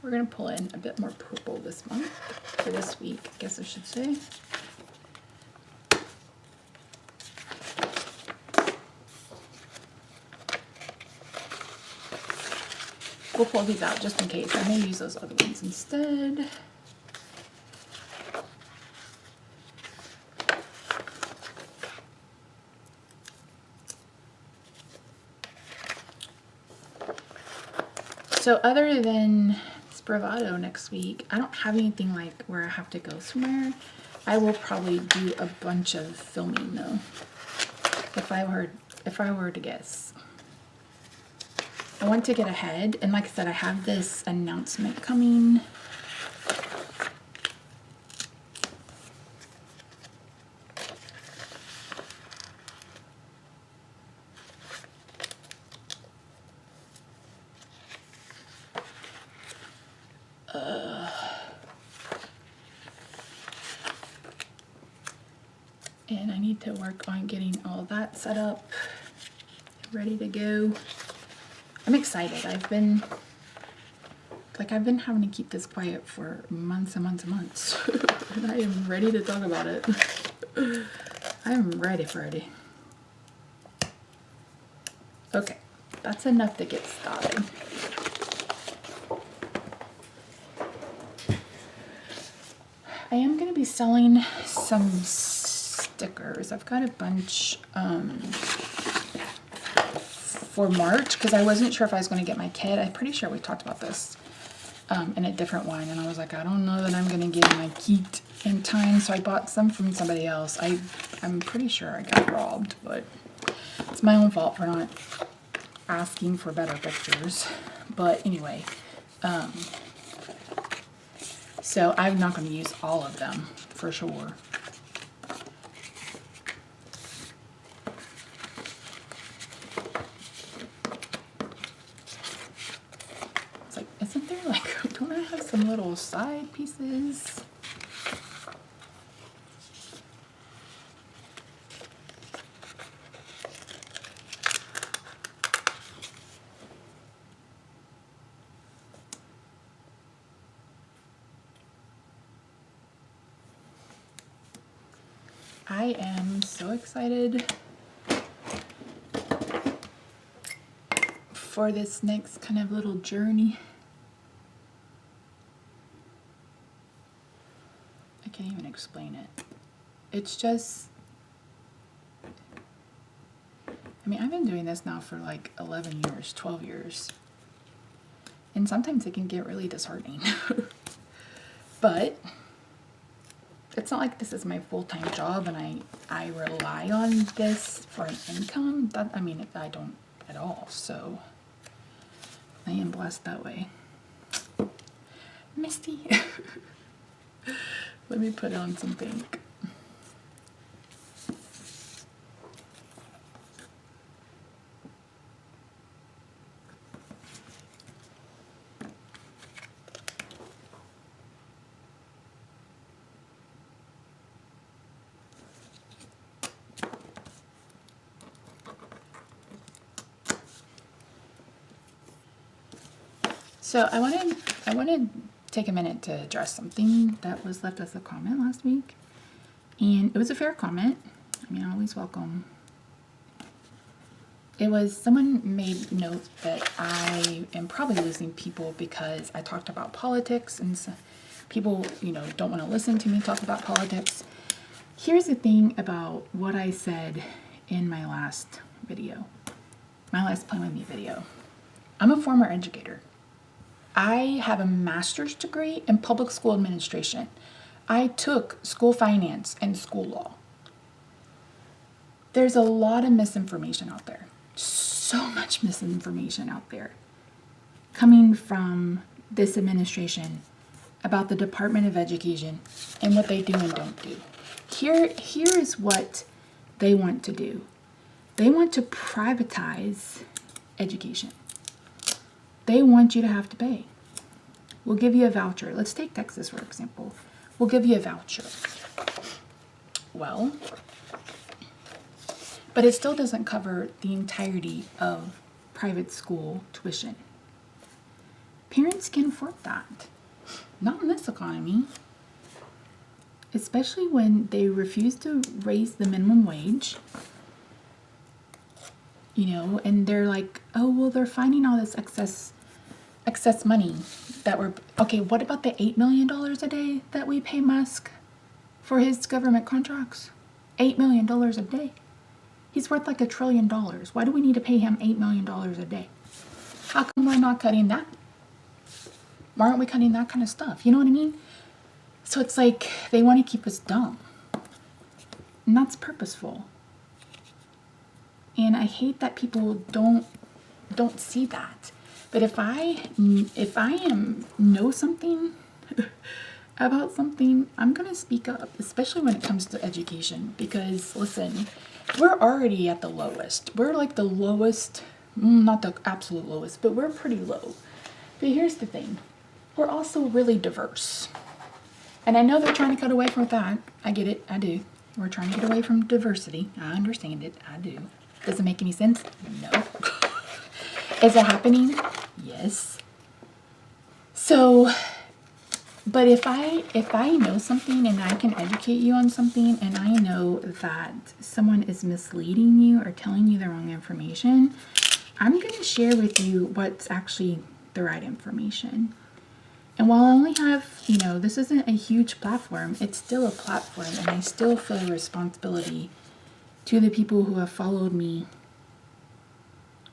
We're going to pull in a bit more purple this month, or this week, I guess I should say. We'll pull these out just in case. I may use those other ones instead. So other than Bravado next week, I don't have anything like where I have to go somewhere. I will probably do a bunch of filming though, if I were to guess. I want to get ahead, and like I said, I have this announcement coming. And I need to work on getting all that set up, ready to go. I'm excited. I've been having to keep this quiet for months and months and months. And I am ready to talk about it. I'm ready for it. Okay, that's enough to get started. I am going to be selling some stickers. I've got a bunch for March because I wasn't sure if I was going to get my kit. I'm pretty sure we talked about this in a different one, and I was like, I don't know that I'm going to get my kit in time, so I bought some from somebody else. I'm pretty sure I got robbed, but it's my own fault for not asking for better pictures. But anyway, so I'm not going to use all of them for sure. have some little side pieces. I am so excited for this next kind of little journey. I can't even explain it. It's just, I mean, I've been doing this now for like 11 years, 12 years. And sometimes it can get really disheartening. But it's not like this is my full-time job and I rely on this for an income. That, I mean, I don't at all. So I am blessed that way. Misty. Let me put on some pink. So I want to take a minute to address something that was left as a comment last week. And it was a fair comment. I mean, I always welcome. It was, someone made note that I am probably losing people because I talked about politics and so people, you know, don't want to listen to me talk about politics. Here's the thing about what I said in my last video, my last Plan With Me video. I'm a former educator. I have a master's degree in public school administration. I took school finance and school law. There's a lot of misinformation out there. So much misinformation out there coming from this administration about the Department of Education and what they do and don't do. Here is what they want to do. They want to privatize education. They want you to have to pay. We'll give you a voucher. Let's take Texas, for example. We'll give you a voucher. Well, but it still doesn't cover the entirety of private school tuition. Parents can afford that. Not in this economy. Especially when they refuse to raise the minimum wage. You know, and they're like, oh, well, they're finding all this excess money that we're, okay, what about the $8 million a day that we pay Musk for his government contracts? $8 million a day. He's worth like $1 trillion. Why do we need to pay him $8 million a day? How come we're not cutting that? Why aren't we cutting that kind of stuff? You know what I mean? So it's like they want to keep us dumb. And that's purposeful. And I hate that people don't see that. But if I know something about something, I'm going to speak up, especially when it comes to education. Because, listen, we're already at the lowest. We're like the lowest, not the absolute lowest, but we're pretty low. But here's the thing. We're also really diverse. And I know they're trying to cut away from that. I get it. I do. We're trying to get away from diversity. I understand it. I do. Does it make any sense? No. Is it happening? Yes. So, but if I know something and I can educate you on something and I know that someone is misleading you or telling you the wrong information, I'm going to share with you what's actually the right information. And while I only have, you know, this isn't a huge platform, it's still a platform and I still feel a responsibility to the people who have followed me,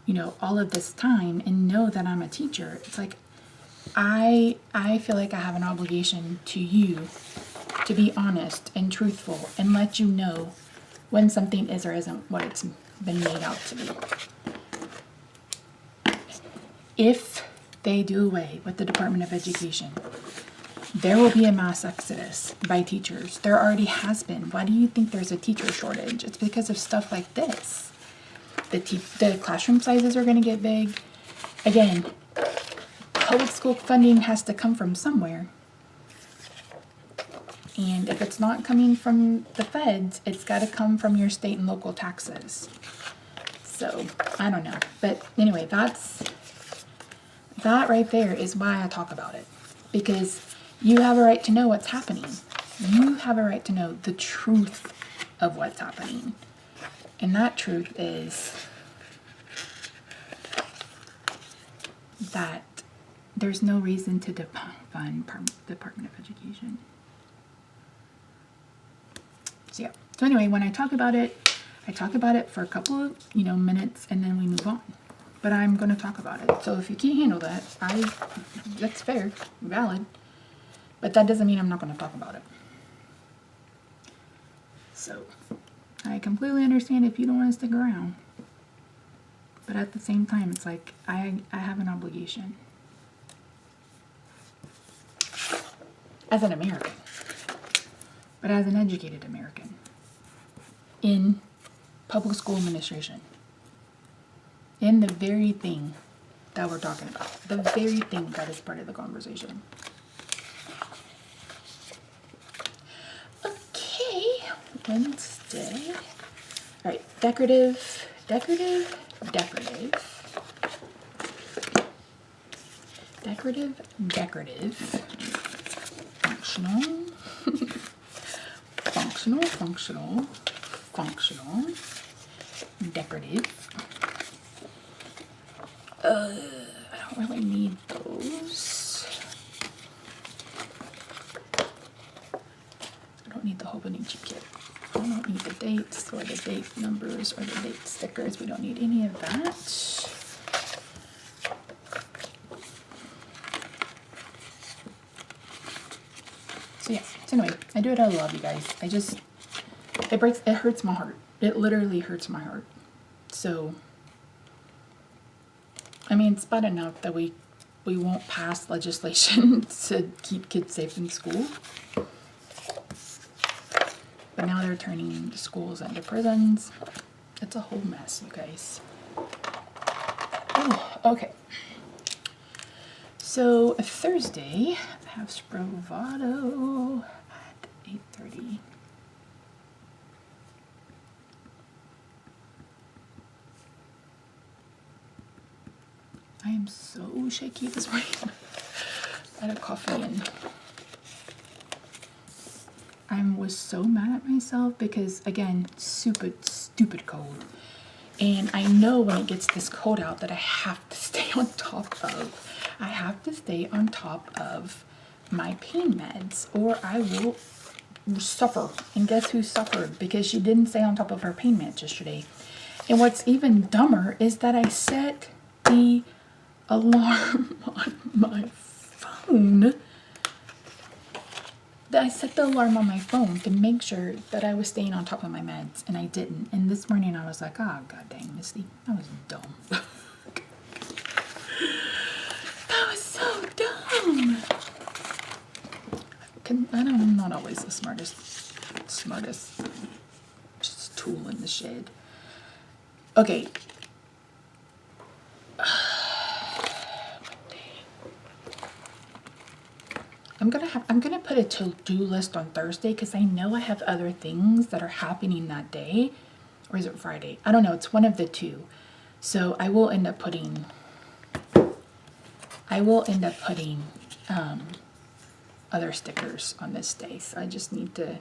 you know, all of this time and know that I'm a teacher. It's like, I feel like I have an obligation to you to be honest and truthful and let you know when something is or isn't what it's been made out to be. If they do away with the Department of Education, there will be a mass exodus by teachers. There already has been. Why do you think there's a teacher shortage? It's because of stuff like this. The classroom sizes are going to get big. Again, public school funding has to come from somewhere. And if it's not coming from the feds, it's got to come from your state and local taxes. So, I don't know. But anyway, that right there is why I talk about it. Because you have a right to know what's happening. You have a right to know the truth of what's happening. And that truth is that there's no reason to defund Department of Education. So yeah. So anyway, when I talk about it for a couple of, minutes, and then we move on. But I'm going to talk about it. So if you can't handle that, that's fair, valid. But that doesn't mean I'm not going to talk about it. So I completely understand if you don't want to stick around. But at the same time, it's like I have an obligation. As an American. But as an educated American. In public school administration. In the very thing that we're talking about. The very thing that is part of the conversation. Okay. Wednesday. Alright. Decorative. Functional. Decorative. I don't really need those. I don't need the Hobonichi kit. I don't need the dates or the date numbers or the date stickers. We don't need any of that. So yeah. So anyway, I do it out of love, you guys. It hurts my heart. It literally hurts my heart. So, I mean, it's bad enough that we won't pass legislation to keep kids safe in school. But now they're turning the schools into prisons. It's a whole mess, you guys. Oh, okay. So, Thursday, I have Spravato at 8:30. I am so shaky this morning. I had a coffee and I was so mad at myself because, again, stupid cold. And I know when it gets this cold out that I have to stay on top of my pain meds or I will suffer. And guess who suffered? Because she didn't stay on top of her pain meds yesterday. And what's even dumber is that I set the alarm on my phone. I set the alarm on my phone to make sure that I was staying on top of my meds, and I didn't. And this morning I was like, oh, god dang, Misty, that was dumb. That was so dumb. I'm not always the smartest just tool in the shed. Okay. I'm gonna put a to-do list on Thursday because I know I have other things that are happening that day. Or is it Friday? I don't know. It's one of the two. So I will end up putting other stickers on this day. So I just need to.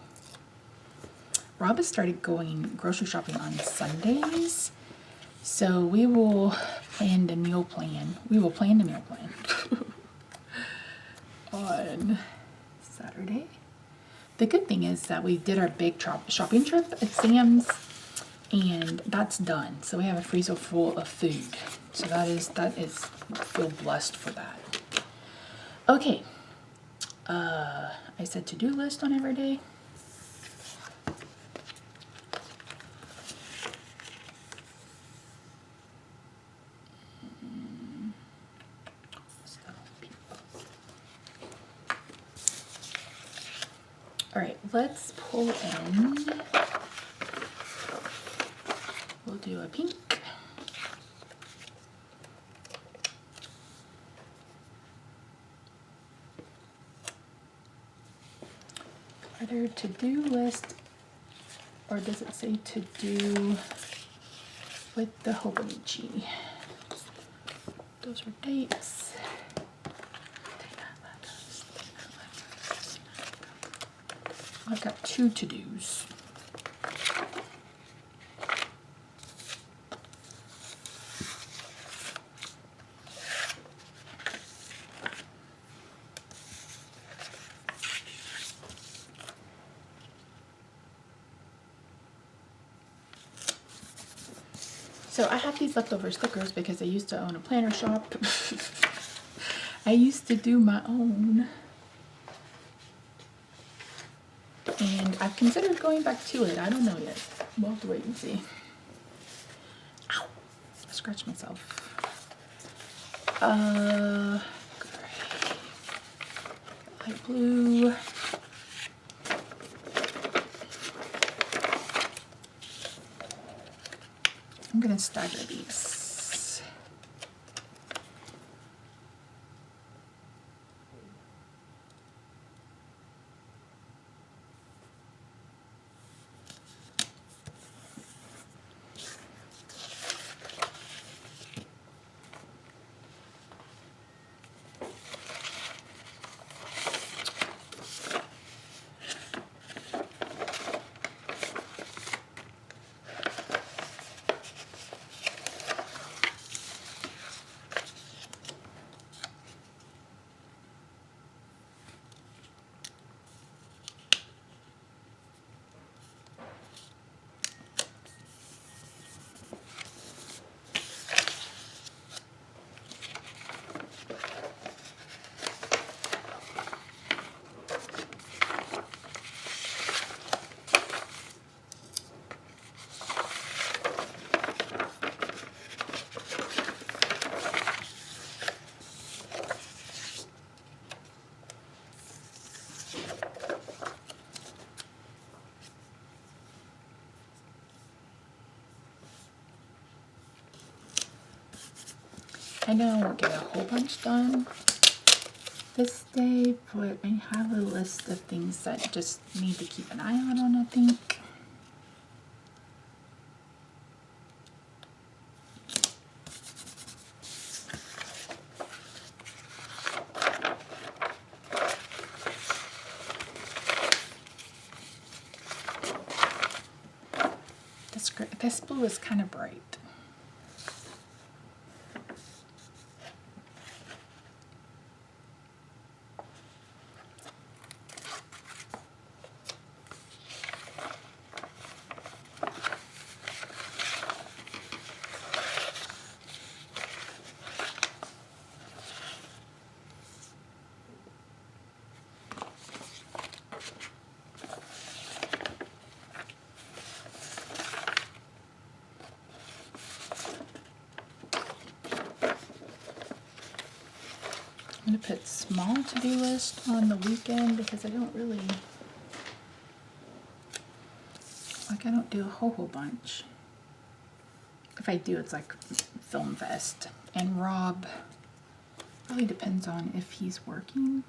Rob has started going grocery shopping on Sundays. So we will plan the meal plan. On Saturday. The good thing is that we did our big shopping trip at Sam's, and that's done. So we have a freezer full of food. So that is feel blessed for that. Okay. I said to-do list on every day. All right, let's pull in. We'll do a pink. Are there a to-do list, or does it say to do with the Hobonichi? Those are dates. I've got 2 to-dos. So I have these leftover stickers because I used to own a planner shop. I used to do my own. And I've considered going back to it. I don't know yet. We'll have to wait and see. Ow! I scratched myself. Gray. Light blue. I'm gonna stagger these. I know I won't get a whole bunch done this day, but I have a list of things that just need to keep an eye on, I think. This blue is kind of bright. I'm going to put small to-do list on the weekend because I don't really, I don't do a whole bunch. If I do, it's like Film Fest. And Rob, really depends on if he's working.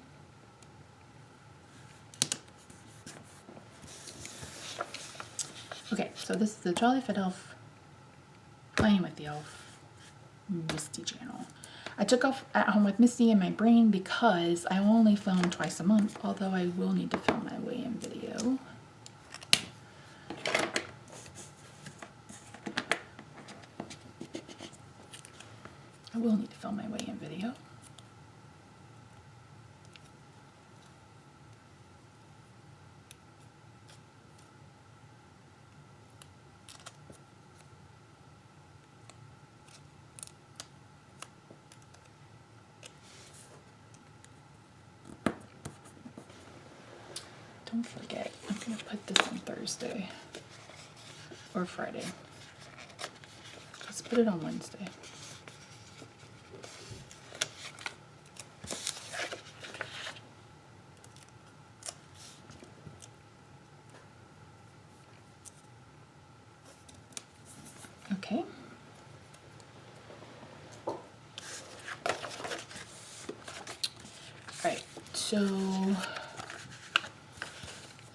Okay, so this is the Jolly Fit Elf Playing with the Elf Misty channel. I took off At Home with Misty in my brain because I only film twice a month, although I will need to film my weigh-in video. I will need to film my weigh-in video. Don't forget, I'm going to put this on Thursday or Friday. Let's put it on Wednesday. Okay. Alright, so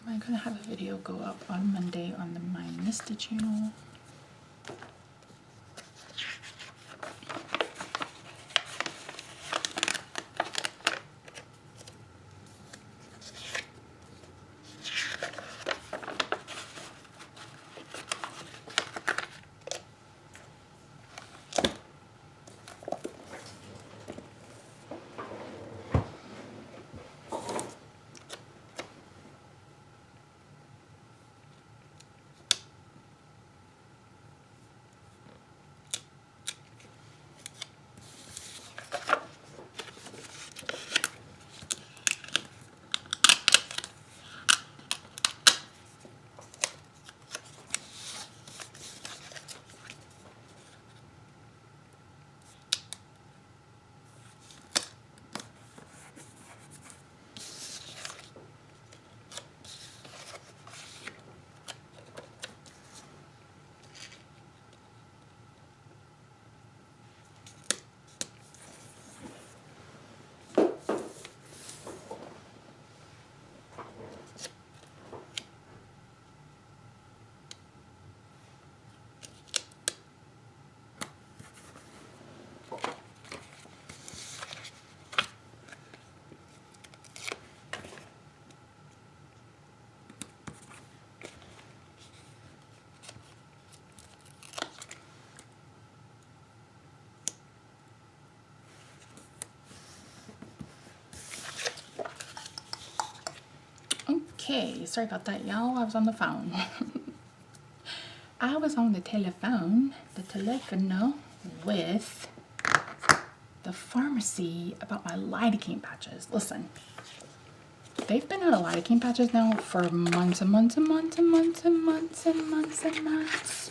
I'm gonna have a video go up on Monday on the My Misty channel. Okay, sorry about that, y'all. I was on the phone. I was on the telephone with the pharmacy about my lidocaine patches. Listen, they've been out of lidocaine patches now for months and months and months and months and months and months and months.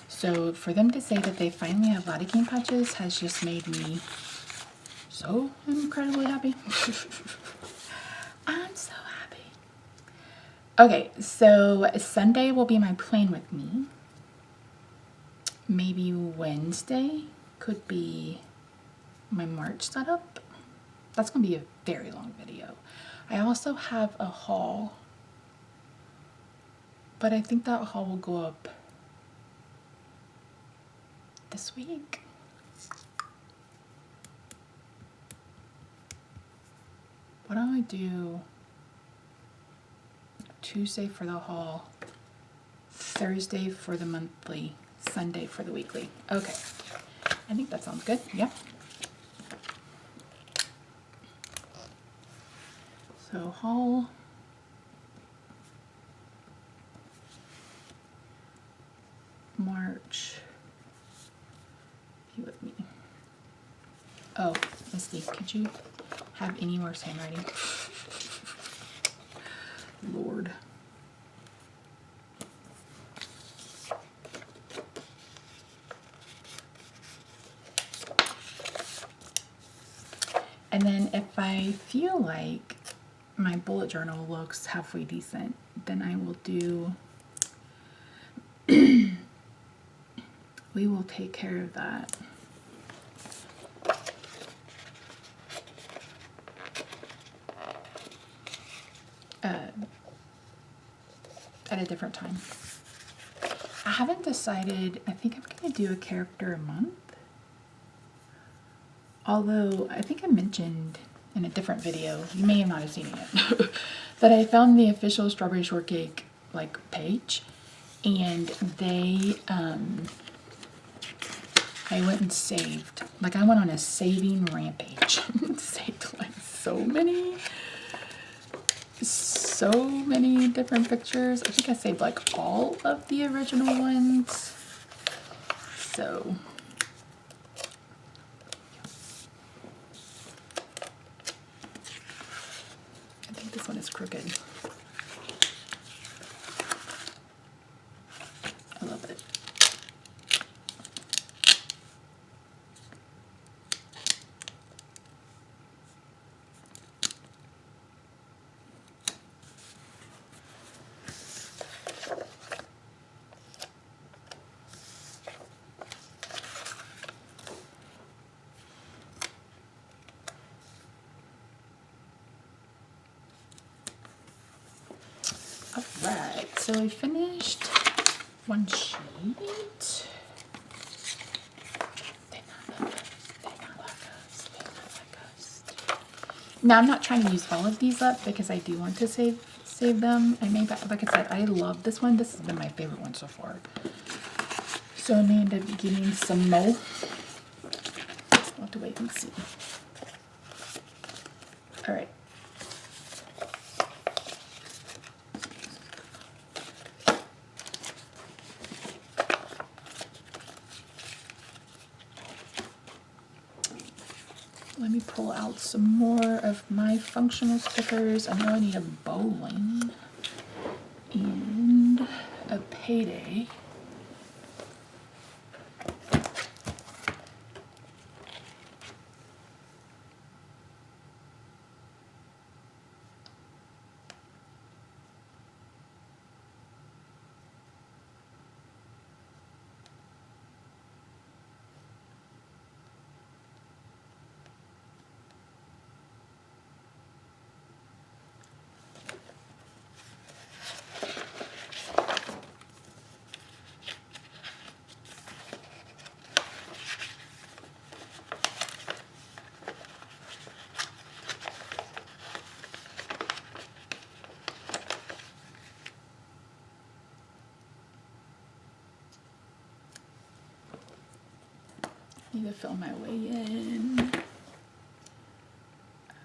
So for them to say that they finally have lidocaine patches has just made me so incredibly happy. I'm so happy. Okay, so Sunday will be my Plan With Me. Maybe Wednesday could be my March setup. That's gonna be a very long video. I also have a haul, but I think that haul will go up this week. Why don't I do Tuesday for the haul, Thursday for the monthly, Sunday for the weekly? Okay, I think that sounds good. Yep. So haul, March, be with me. Oh, Misty, could you have any worse handwriting? Lord. And then if I feel like my bullet journal looks halfway decent, then I will do, we will take care of that. At a different time. I haven't decided. I think I'm going to do a character a month. Although I think I mentioned in a different video, you may not have seen it yet, that I found the official Strawberry Shortcake like page, and they I went and saved. Like I went on a saving rampage. Saved like so many different pictures. I think I saved like all of the original ones. So I think this one is crooked. I love it. Right, so we finished one sheet. Now I'm not trying to use all of these up because I do want to save them. I may, like I said, I love this one. This has been my favorite one so far. So I may end up getting some more. I'll have to wait and see. All right. Let me pull out some more of my functional stickers. I know I need a bowling and a payday. Need to film my way in.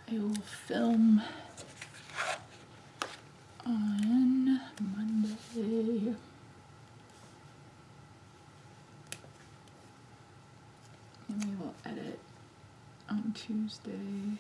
I will film on Monday. And we will edit on Tuesday.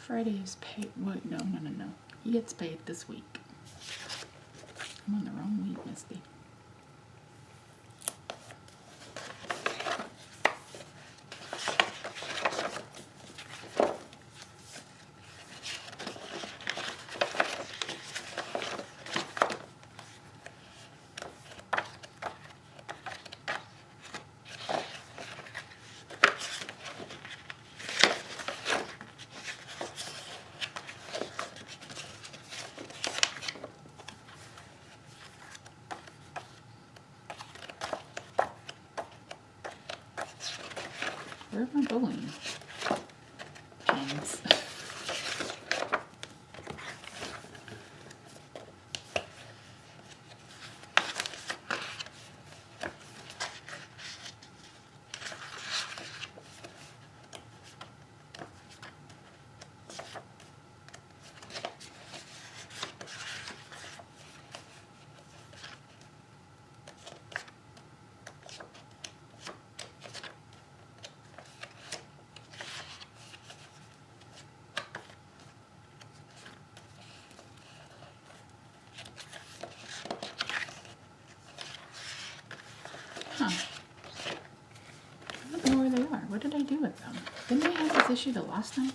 Friday is paid. Wait, no. He gets paid this week. I'm on the wrong week, Misty. Where's my bowling pins? Huh. I don't know where they are. What did I do with them? Didn't I have this issue the last time?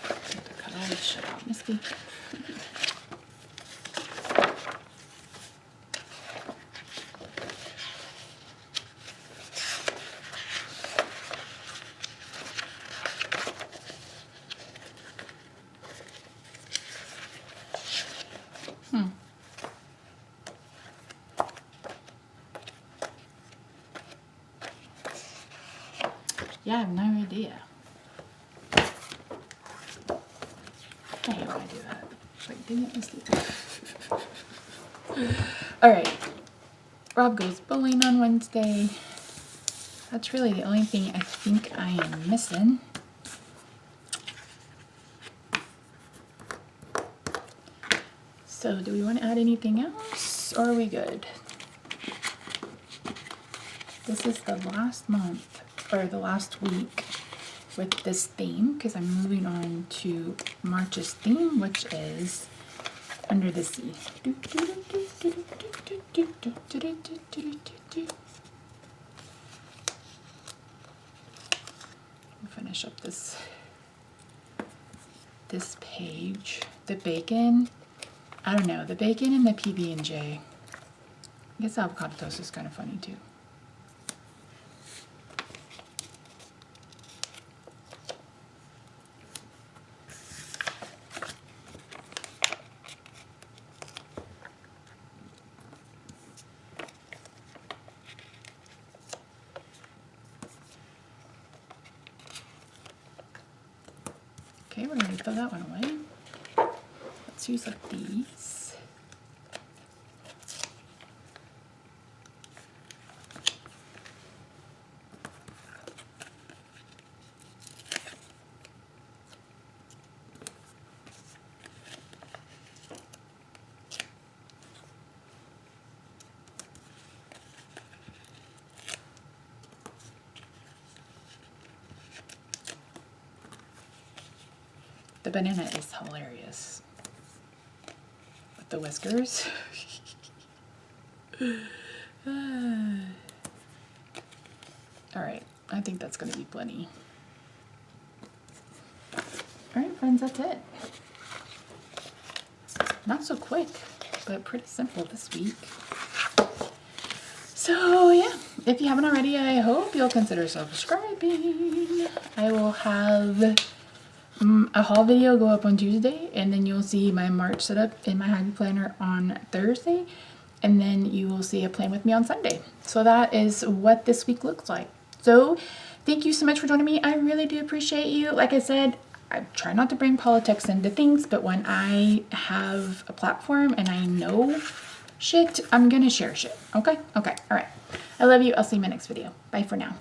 Have to cut all this shit out, Misty. Yeah, I have no idea. I hate when I do that. Wait, dang it, Misty. Alright. Rob goes bowling on Wednesday. That's really the only thing I think I am missing. So, do we want to add anything else, or are we good? This is the last month, or the last week with this theme, because I'm moving on to March's theme, which is Under the Sea. We'll finish up this page. The bacon, I don't know, the bacon and the PB&J. I guess avocado toast is kind of funny too. Okay, we're going to throw that one away. Let's use like these. The banana is hilarious with the whiskers. All right, I think that's going to be plenty. All right, friends, that's it. Not so quick, but pretty simple this week. So yeah, if you haven't already, I hope you'll consider subscribing. I will have a haul video go up on Tuesday, and then you'll see my March setup in my Happy Planner on Thursday, and then you will see a plan with me on Sunday. So that is what this week looks like. So thank you so much for joining me. I really do appreciate you. Like I said, I try not to bring politics into things, but when I have a platform and I know shit, I'm gonna share shit. Okay? Okay. All right. I love you. I'll see you in my next video. Bye for now.